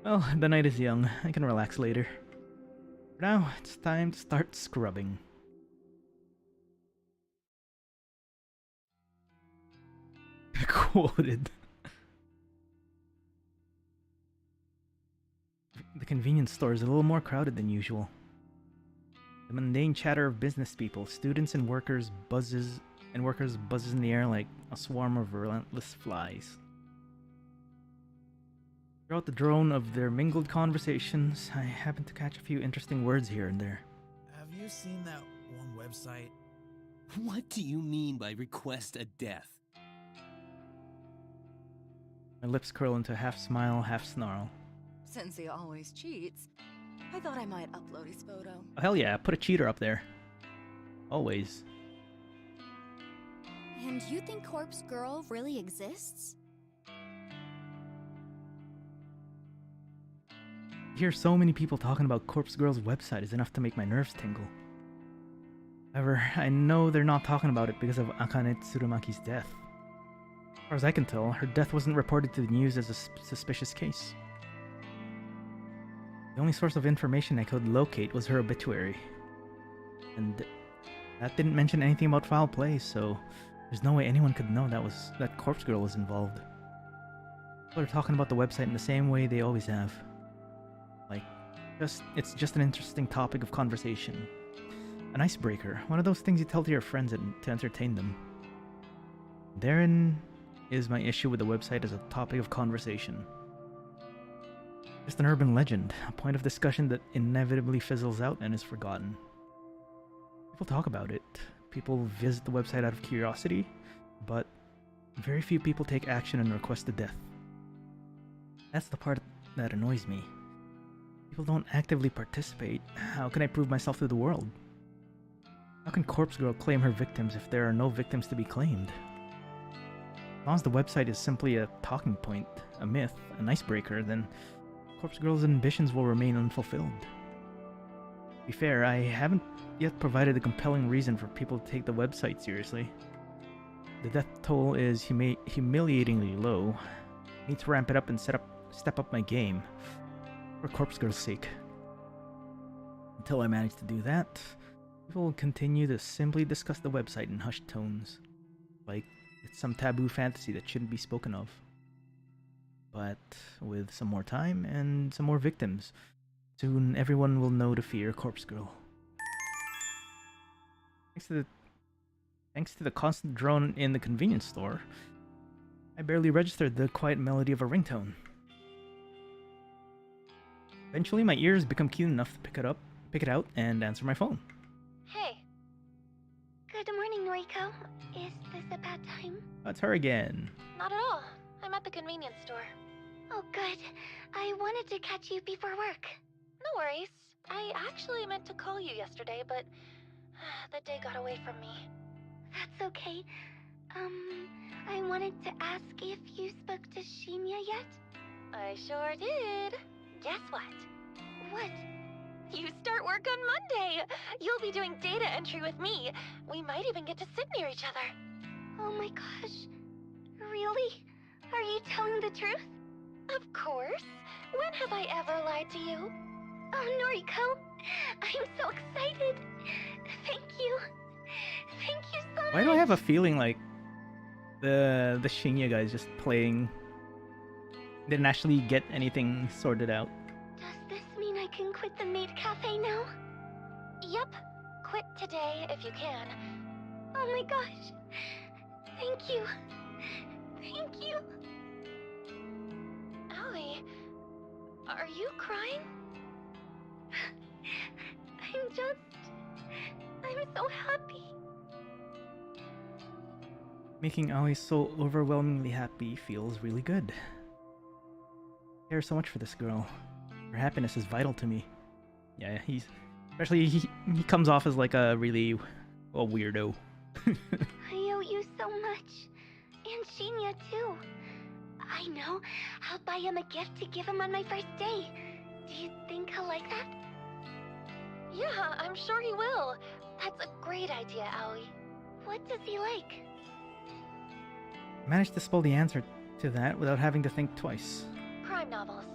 Well, the night is young. I can relax later. For now, it's time to start scrubbing. Quoted. The convenience store is a little more crowded than usual. The mundane chatter of business people, students and workers buzzes in the air like a swarm of relentless flies. Throughout the drone of their mingled conversations, I happen to catch a few interesting words here and there. Have you seen that one website? What do you mean by request a death? My lips curl into a half smile, half snarl. Since he always cheats, I thought I might upload his photo. Oh, hell yeah, put a cheater up there. Always. And you think Corpse Girl really exists? To hear so many people talking about Corpse Girl's website is enough to make my nerves tingle. However, I know they're not talking about it because of Akane Tsurumaki's death. As far as I can tell, her death wasn't reported to the news as a suspicious case. The only source of information I could locate was her obituary. And that didn't mention anything about foul play, so there's no way anyone could know that Corpse Girl was involved. People are talking about the website in the same way they always have. Like, it's just an interesting topic of conversation. An icebreaker, one of those things you tell to your friends to entertain them. Therein is my issue with the website as a topic of conversation. Just an urban legend, a point of discussion that inevitably fizzles out and is forgotten. People talk about it, people visit the website out of curiosity, but very few people take action and request a death. That's the part that annoys me. People don't actively participate. How can I prove myself to the world? How can Corpse Girl claim her victims if there are no victims to be claimed? As long as the website is simply a talking point, a myth, an icebreaker, then Corpse Girl's ambitions will remain unfulfilled. To be fair, I haven't yet provided a compelling reason for people to take the website seriously. The death toll is humiliatingly low. I need to ramp it up and step up my game, for Corpse Girl's sake. Until I manage to do that, people will continue to simply discuss the website in hushed tones, like it's some taboo fantasy that shouldn't be spoken of. But with some more time and some more victims, soon everyone will know to fear Corpse Girl. Thanks to the constant drone in the convenience store, I barely registered the quiet melody of a ringtone. Eventually, my ears become keen enough to pick it out, and answer my phone. Hey. Good morning, Noriko. Is this a bad time? It's her again. Not at all. I'm at the convenience store. Oh, good. I wanted to catch you before work. No worries. I actually meant to call you yesterday, but the day got away from me. That's okay. I wanted to ask if you spoke to Shinya yet? I sure did. Guess what? What? You start work on Monday! You'll be doing data entry with me. We might even get to sit near each other. Oh my gosh. Really? Are you telling the truth? Of course. When have I ever lied to you? Oh, Noriko. I'm so excited. Thank you. Thank you so much. Why do I have a feeling like the Shinya guy's just playing? Didn't actually get anything sorted out. Does this mean I can quit the maid cafe now? Yep. Quit today if you can. Oh my gosh. Thank you. Thank you. Aoi, are you crying? I'm so happy. Making Aoi so overwhelmingly happy feels really good. I care so much for this girl. Her happiness is vital to me. Yeah, he comes off as like a really weirdo. I owe you so much. And Shinya too. I know. I'll buy him a gift to give him on my first day. Do you think he'll like that? Yeah, I'm sure he will. That's a great idea, Aoi. What does he like? I managed to spell the answer to that without having to think twice. Crime novels.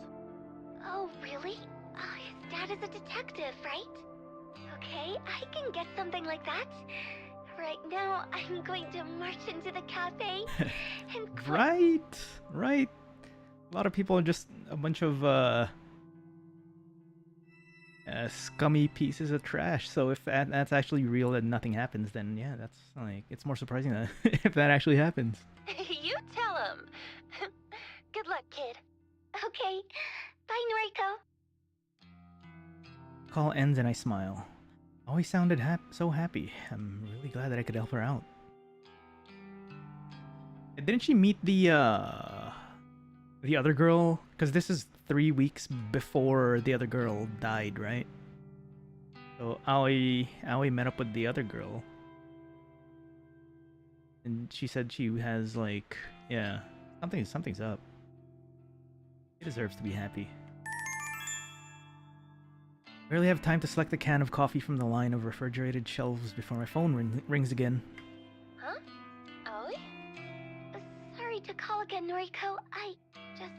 Oh, really? His dad is a detective, right? Okay, I can get something like that. Right now, I'm going to march into the cafe and Right. A lot of people are just a bunch of scummy pieces of trash. So if that's actually real and nothing happens, then yeah, that's like, it's more surprising that if that actually happens. You tell him. Good luck, kid. Okay. Bye, Noriko. Call ends and I smile. Always sounded so happy. I'm really glad that I could help her out. Didn't she meet the other girl? Because this is 3 weeks before the other girl died, right? So Aoi met up with the other girl. And she said she has like, yeah, something's up. She deserves to be happy. I barely have time to select a can of coffee from the line of refrigerated shelves before my phone rings again. Huh? Aoi? Sorry to call again, Noriko. I just,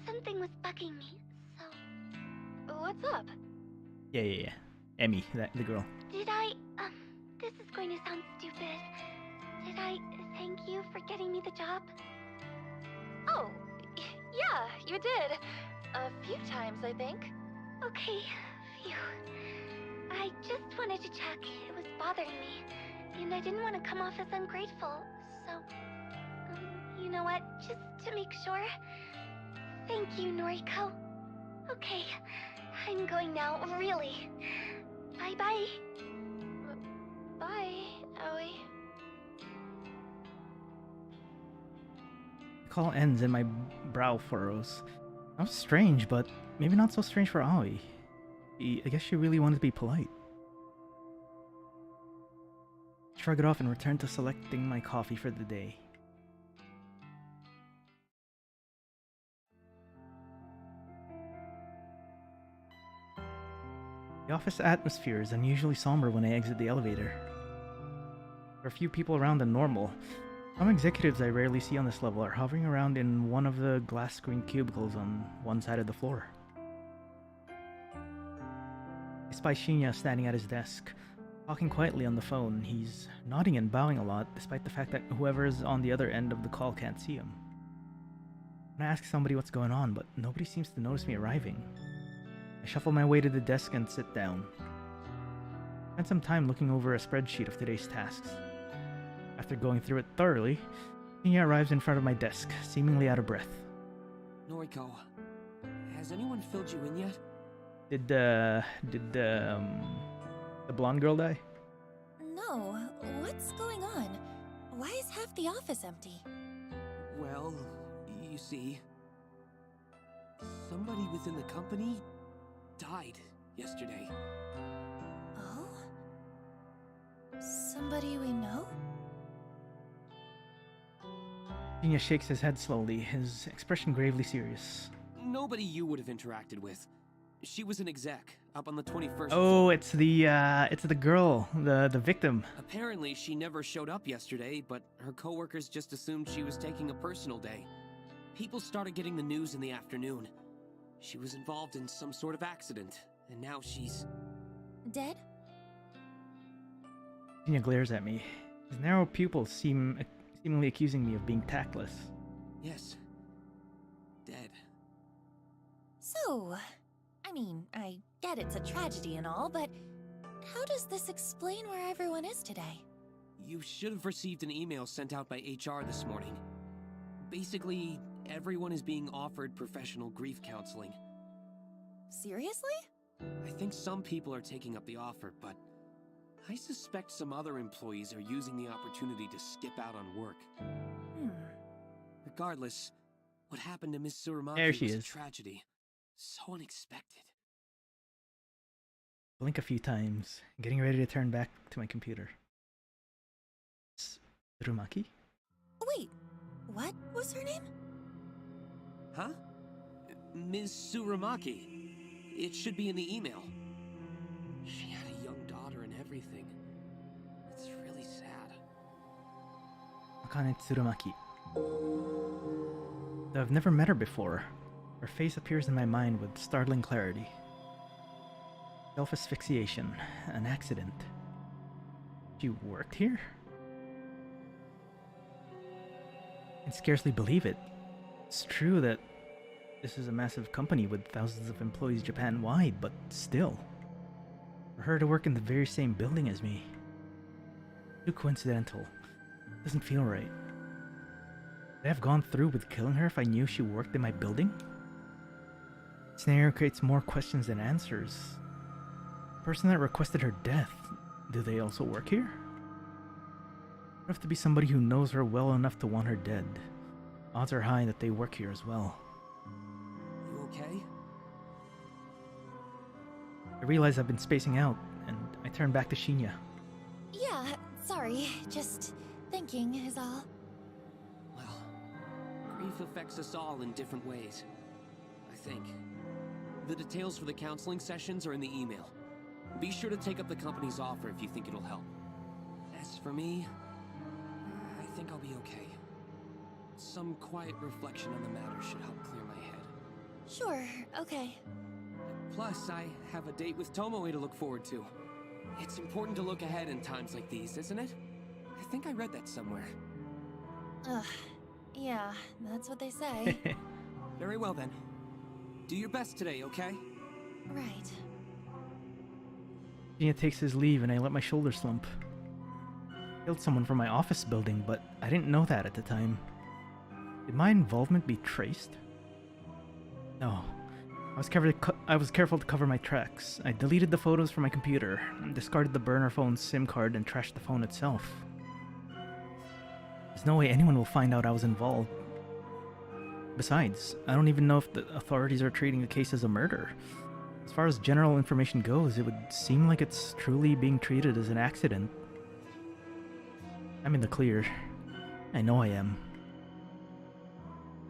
something was bugging me, so... What's up? Yeah. Emmy, the girl. Did I, this is going to sound stupid. Did I thank you for getting me the job? Oh, yeah, you did. A few times, I think. Okay, phew. I just wanted to check. It was bothering me, and I didn't want to come off as ungrateful, so... you know what? Just to make sure. Thank you, Noriko. Okay, I'm going now, really. Bye-bye. Bye, Aoi. The call ends and my brow furrows. That was strange, but maybe not so strange for Aoi. I guess she really wanted to be polite. Shrug it off and return to selecting my coffee for the day. The office atmosphere is unusually somber when I exit the elevator. There are a few people around than normal. Some executives I rarely see on this level are hovering around in one of the glass screen cubicles on one side of the floor. I spy Shinya standing at his desk, talking quietly on the phone. He's nodding and bowing a lot, despite the fact that whoever is on the other end of the call can't see him. I ask somebody what's going on, but nobody seems to notice me arriving. I shuffle my way to the desk and sit down. I spend some time looking over a spreadsheet of today's tasks. After going through it thoroughly, Shinya arrives in front of my desk, seemingly out of breath. Noriko, has anyone filled you in yet? Did the blonde girl die? No, what's going on? Why is half the office empty? Well, you see, somebody within the company died yesterday. Oh? Somebody we know? Shinya shakes his head slowly, his expression gravely serious. Nobody you would have interacted with. She was an exec, up on the 21st. Oh, it's the girl, the victim. Apparently, she never showed up yesterday, but her coworkers just assumed she was taking a personal day. People started getting the news in the afternoon. She was involved in some sort of accident, and now she's... Dead? Shinya glares at me. His narrow pupils seemingly accusing me of being tactless. Yes. Dead. So, I mean, I get it's a tragedy and all, but how does this explain where everyone is today? You should have received an email sent out by HR this morning. Basically, everyone is being offered professional grief counseling. Seriously? I think some people are taking up the offer, but I suspect some other employees are using the opportunity to skip out on work. Regardless, what happened to Miss Tsurumaki was a tragedy. So unexpected. Blink a few times, getting ready to turn back to my computer. Tsurumaki? Wait, what was her name? Huh? Ms. Tsurumaki. It should be in the email. She had a young daughter and everything. It's really sad. Akane Tsurumaki. Though I've never met her before, her face appears in my mind with startling clarity. Self-asphyxiation, an accident. She worked here? I can scarcely believe it. It's true that this is a massive company with thousands of employees Japan-wide, but still. For her to work in the very same building as me. Too coincidental. Doesn't feel right. Would I have gone through with killing her if I knew she worked in my building? This scenario creates more questions than answers. The person that requested her death, do they also work here? It would have to be somebody who knows her well enough to want her dead. Odds are high that they work here as well. You okay? I realize I've been spacing out, and I turn back to Shinya. Yeah, sorry, just thinking is all. Well, grief affects us all in different ways, I think. The details for the counseling sessions are in the email. Be sure to take up the company's offer if you think it'll help. As for me, I think I'll be okay. Some quiet reflection on the matter should help clear my head. Sure, okay. Plus, I have a date with Tomoe to look forward to. It's important to look ahead in times like these, isn't it? I think I read that somewhere. Ugh, yeah, that's what they say. Very well then. Do your best today, okay? Right. Shinya takes his leave and I let my shoulder slump. I killed someone from my office building, but I didn't know that at the time. Did my involvement be traced? No. I was careful to cover my tracks. I deleted the photos from my computer, discarded the burner phone's SIM card, and trashed the phone itself. There's no way anyone will find out I was involved. Besides, I don't even know if the authorities are treating the case as a murder. As far as general information goes, it would seem like it's truly being treated as an accident. I'm in the clear. I know I am.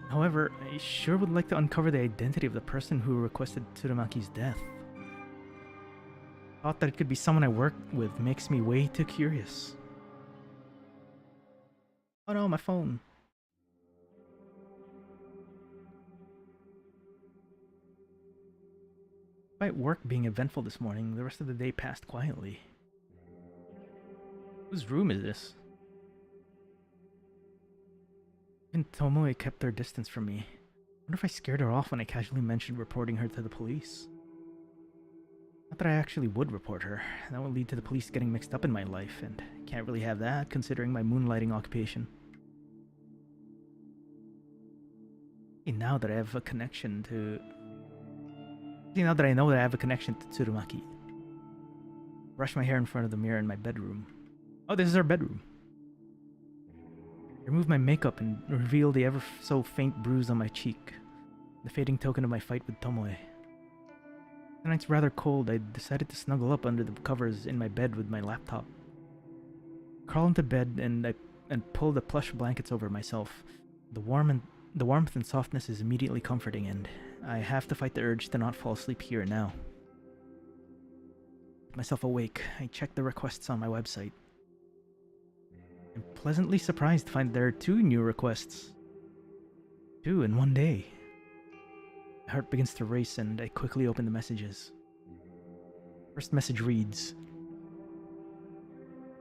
However, I sure would like to uncover the identity of the person who requested Tsurumaki's death. Thought that it could be someone I work with makes me way too curious. Oh no, my phone. Despite work being eventful this morning, the rest of the day passed quietly. Whose room is this? Even Tomoe kept her distance from me. I wonder if I scared her off when I casually mentioned reporting her to the police. Not that I actually would report her. That would lead to the police getting mixed up in my life, and I can't really have that considering my moonlighting occupation. Now that I have a connection to... Now that I know that I have a connection to Tsurumaki. Brush my hair in front of the mirror in my bedroom. Oh, this is our bedroom. I remove my makeup and reveal the ever so faint bruise on my cheek. The fading token of my fight with Tomoe. The night's rather cold. I decided to snuggle up under the covers in my bed with my laptop. Crawl into bed and pull the plush blankets over myself. The warmth and softness is immediately comforting, and I have to fight the urge to not fall asleep here now. Get myself awake. I check the requests on my website. I'm pleasantly surprised to find there are 2 new requests. 2 in one day. My heart begins to race and I quickly open the messages. First message reads,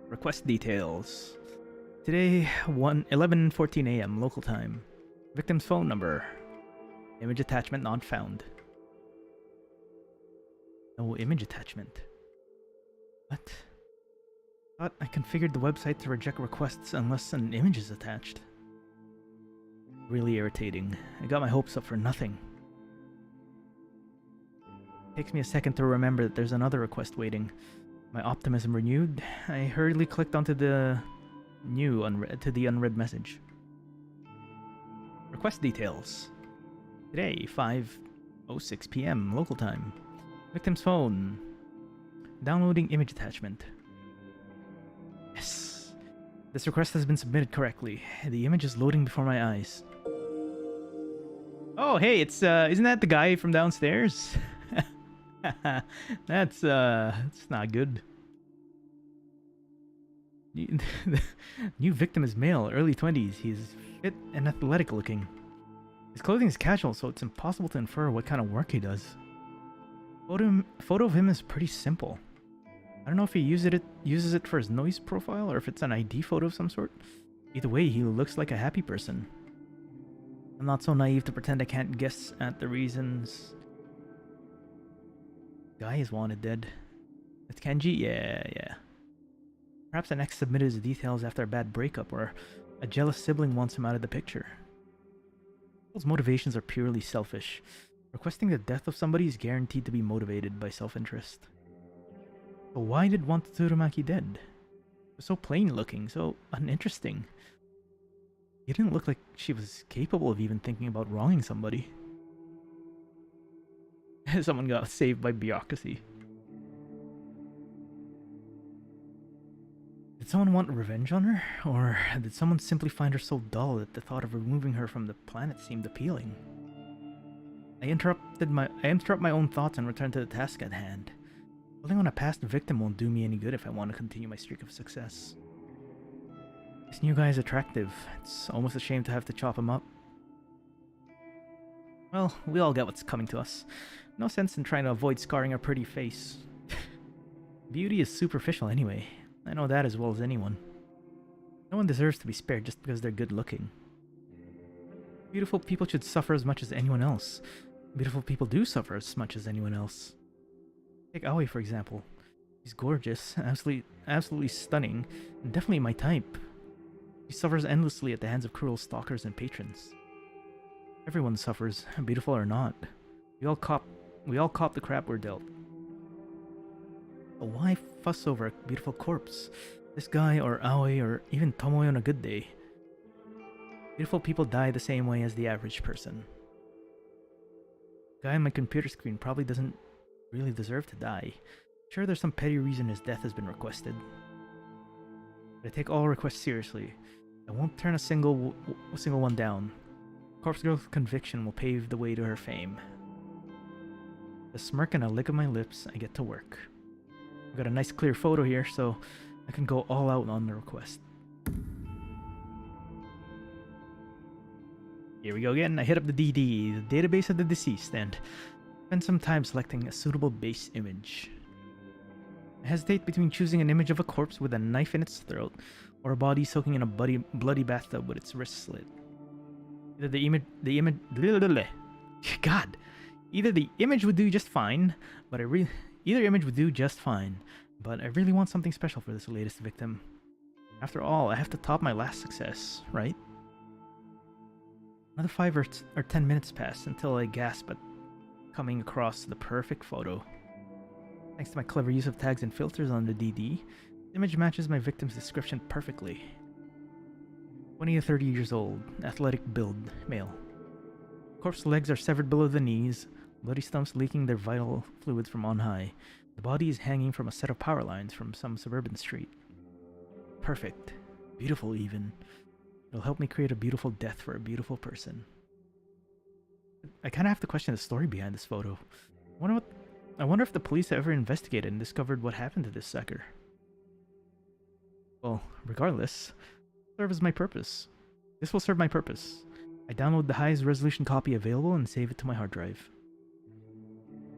request details. Today, 11:14 a.m. local time. Victim's phone number. Image attachment not found. No image attachment. What? Thought I configured the website to reject requests unless an image is attached. Really irritating. I got my hopes up for nothing. Takes me a second to remember that there's another request waiting. My optimism renewed, I hurriedly clicked onto the unread message. Request details. Today, 5:06 p.m. local time. Victim's phone. Downloading image attachment. Yes. This request has been submitted correctly. The image is loading before my eyes. Oh, hey, it's isn't that the guy from downstairs? That's not good. New victim is male, early 20s. He's fit and athletic looking. His clothing is casual, so it's impossible to infer what kind of work he does. Photo of him is pretty simple. I don't know if he uses it for his noise profile or if it's an ID photo of some sort. Either way, he looks like a happy person. I'm not so naive to pretend I can't guess at the reasons. Guy is wanted dead. It's Kenji? Yeah. Perhaps an ex submitted his details after a bad breakup, or a jealous sibling wants him out of the picture. People's motivations are purely selfish. Requesting the death of somebody is guaranteed to be motivated by self-interest. But why did want Tsurumaki dead? She was so plain looking, so uninteresting. It didn't look like she was capable of even thinking about wronging somebody. Someone got saved by bureaucracy. Did someone want revenge on her? Or did someone simply find her so dull that the thought of removing her from the planet seemed appealing? I interrupt my own thoughts and return to the task at hand. Dwelling on a past victim won't do me any good if I want to continue my streak of success. This new guy is attractive. It's almost a shame to have to chop him up. Well, we all get what's coming to us. No sense in trying to avoid scarring a pretty face. Beauty is superficial anyway. I know that as well as anyone. No one deserves to be spared just because they're good looking. Beautiful people should suffer as much as anyone else. Beautiful people do suffer as much as anyone else. Take Aoi for example. She's gorgeous, absolutely stunning, and definitely my type. She suffers endlessly at the hands of cruel stalkers and patrons. Everyone suffers, beautiful or not. We all cop the crap we're dealt. But why fuss over a beautiful corpse? This guy or Aoi or even Tomoe on a good day. Beautiful people die the same way as the average person. The guy on my computer screen probably doesn't really deserve to die. Sure, there's some petty reason his death has been requested. But I take all requests seriously. I won't turn a single one down. Corpse Girl's conviction will pave the way to her fame. With a smirk and a lick of my lips, I get to work. got a nice clear photo here, so I can go all out on the request. Here we go again. I hit up the DD, the database of the deceased, and spend some time selecting a suitable base image. I hesitate between choosing an image of a corpse with a knife in its throat, or a body soaking in a bloody bathtub with its wrists slit. Either the image would do just fine, but either image would do just fine, but I really want something special for this latest victim. After all, I have to top my last success, right? Another 5 or 10 minutes pass until I gasp at coming across the perfect photo. Thanks to my clever use of tags and filters on the DD, the image matches my victim's description perfectly. 20 to 30 years old, athletic build, male. Corpse legs are severed below the knees, bloody stumps leaking their vital fluids from on high. The body is hanging from a set of power lines from some suburban street. Perfect. Beautiful even. It'll help me create a beautiful death for a beautiful person. I kinda have to question the story behind this photo. I wonder if the police ever investigated and discovered what happened to this sucker. Well, regardless, serves my purpose. This will serve my purpose. I download the highest resolution copy available and save it to my hard drive.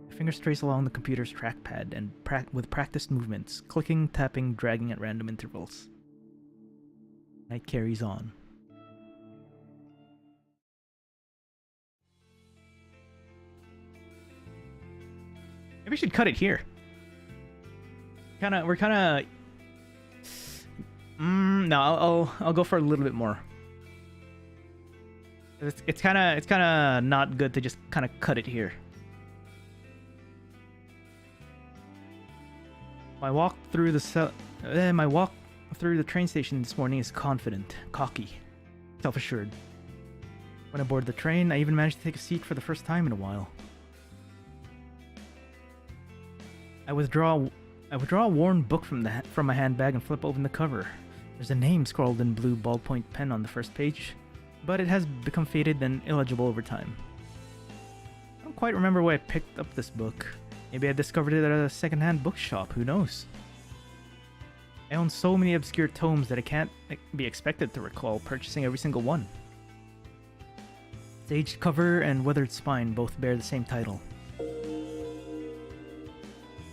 My fingers trace along the computer's trackpad and with practiced movements, clicking, tapping, dragging at random intervals. Night carries on. Maybe we should cut it here. We're kinda. No, I'll go for a little bit more. It's kind of not good to just kind of cut it here. My walk through the train station this morning is confident, cocky, self-assured. When I board the train, I even managed to take a seat for the first time in a while. I withdraw a worn book from my handbag and flip open the cover. There's a name scrawled in blue ballpoint pen on the first page, but it has become faded and illegible over time. I don't quite remember why I picked up this book. Maybe I discovered it at a secondhand bookshop, who knows? I own so many obscure tomes that I can't be expected to recall purchasing every single one. Its aged cover and weathered spine both bear the same title.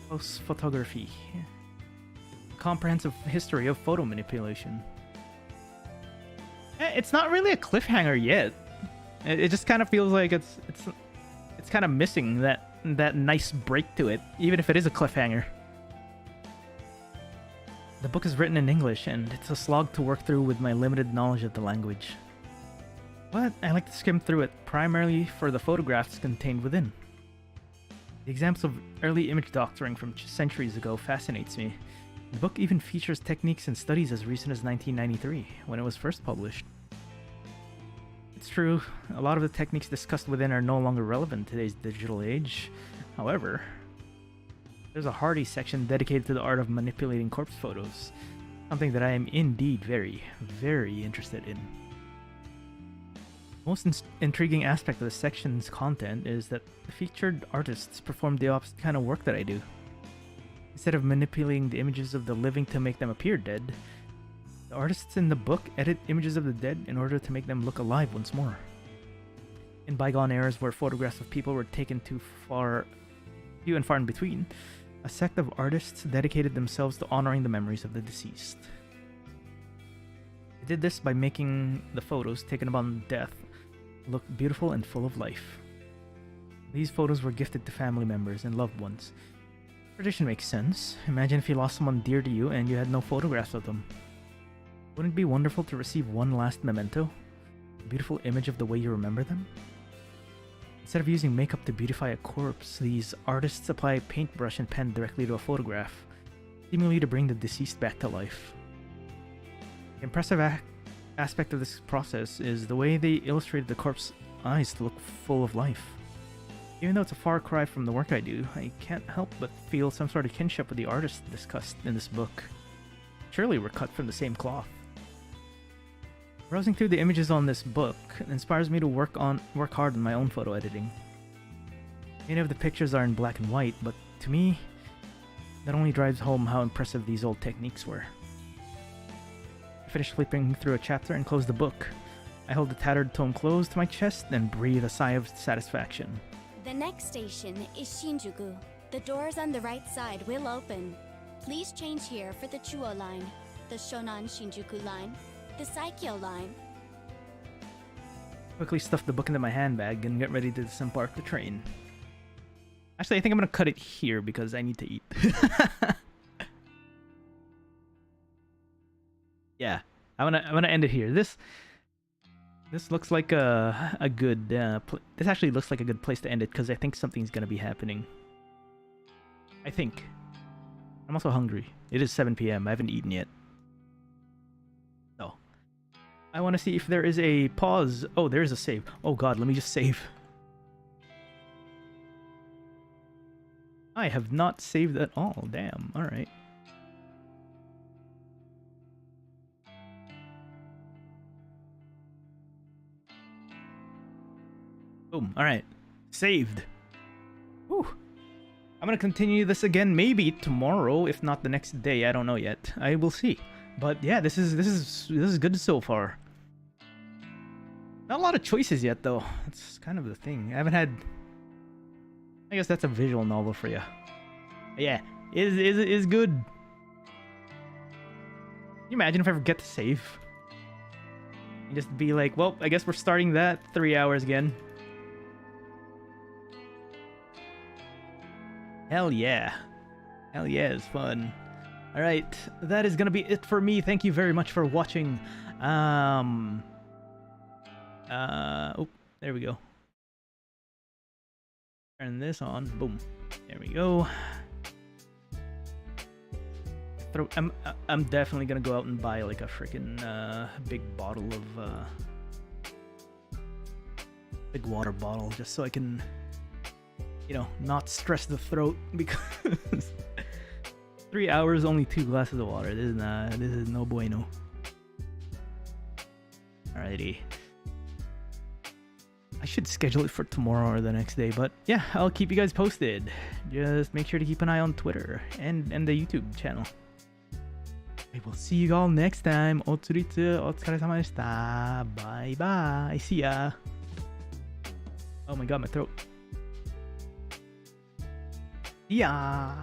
Close photography. Comprehensive history of photo manipulation. It's not really a cliffhanger yet. It just kind of feels like it's kind of missing that nice break to it, even if it is a cliffhanger. The book is written in English, and it's a slog to work through with my limited knowledge of the language. But I like to skim through it primarily for the photographs contained within. The examples of early image doctoring from centuries ago fascinates me. The book even features techniques and studies as recent as 1993, when it was first published. It's true, a lot of the techniques discussed within are no longer relevant in today's digital age. However, there's a hearty section dedicated to the art of manipulating corpse photos, something that I am indeed very, very interested in. The most intriguing aspect of the section's content is that the featured artists perform the opposite kind of work that I do. Instead of manipulating the images of the living to make them appear dead, the artists in the book edit images of the dead in order to make them look alive once more. In bygone eras where photographs of people were taken few and far in between, a sect of artists dedicated themselves to honoring the memories of the deceased. They did this by making the photos taken upon death look beautiful and full of life. These photos were gifted to family members and loved ones. Tradition makes sense. Imagine if you lost someone dear to you and you had no photographs of them. Wouldn't it be wonderful to receive one last memento? A beautiful image of the way you remember them? Instead of using makeup to beautify a corpse, these artists apply a paintbrush and pen directly to a photograph, seemingly to bring the deceased back to life. The impressive aspect of this process is the way they illustrated the corpse's eyes to look full of life. Even though it's a far cry from the work I do, I can't help but feel some sort of kinship with the artists discussed in this book. Surely we're cut from the same cloth. Browsing through the images on this book inspires me to work hard on my own photo editing. Many of the pictures are in black and white, but to me, That only drives home how impressive these old techniques were. I finished flipping through a chapter and closed the book. I held the tattered tome close to my chest and breathed a sigh of satisfaction. The next station is Shinjuku. The doors on the right side will open. Please change here for the Chuo line, the Shonan Shinjuku line, the Saikyo line. Quickly stuffed the book into my handbag and get ready to disembark the train. Actually, I think I'm gonna cut it here because I need to eat. Yeah, I'm gonna end it here. This looks like a good this actually looks like a good place to end it because I think something's gonna be happening. I think. I'm also hungry. It is 7 p.m. I haven't eaten yet. So I want to see if there is a pause. Oh, there is a save. Oh god, let me just save. I have not saved at all. Damn. All right. Boom. All right. Saved. Whew. I'm gonna continue this again maybe tomorrow, if not the next day. I don't know yet. I will see. But yeah, this is good so far. Not a lot of choices yet though. That's kind of the thing. I haven't had. I guess that's a visual novel for you. But yeah, is good. Can you imagine if I forget to save? And just be like, well, I guess we're starting that 3 hours again. Hell yeah. Hell yeah, it's fun. Alright, that is gonna be it for me. Thank you very much for watching. Oh, there we go. Turn this on. Boom. There we go. I'm definitely gonna go out and buy like a freaking big bottle of big water bottle just so I can, you know, not stress the throat because 3 hours, only 2 glasses of water. This is no bueno. Alrighty. I should schedule it for tomorrow or the next day, but yeah, I'll keep you guys posted. Just make sure to keep an eye on Twitter and the YouTube channel. I will see you all next time. Ritsu, お疲れ様でした. Bye bye. See ya. Oh my god, my throat. Yeah.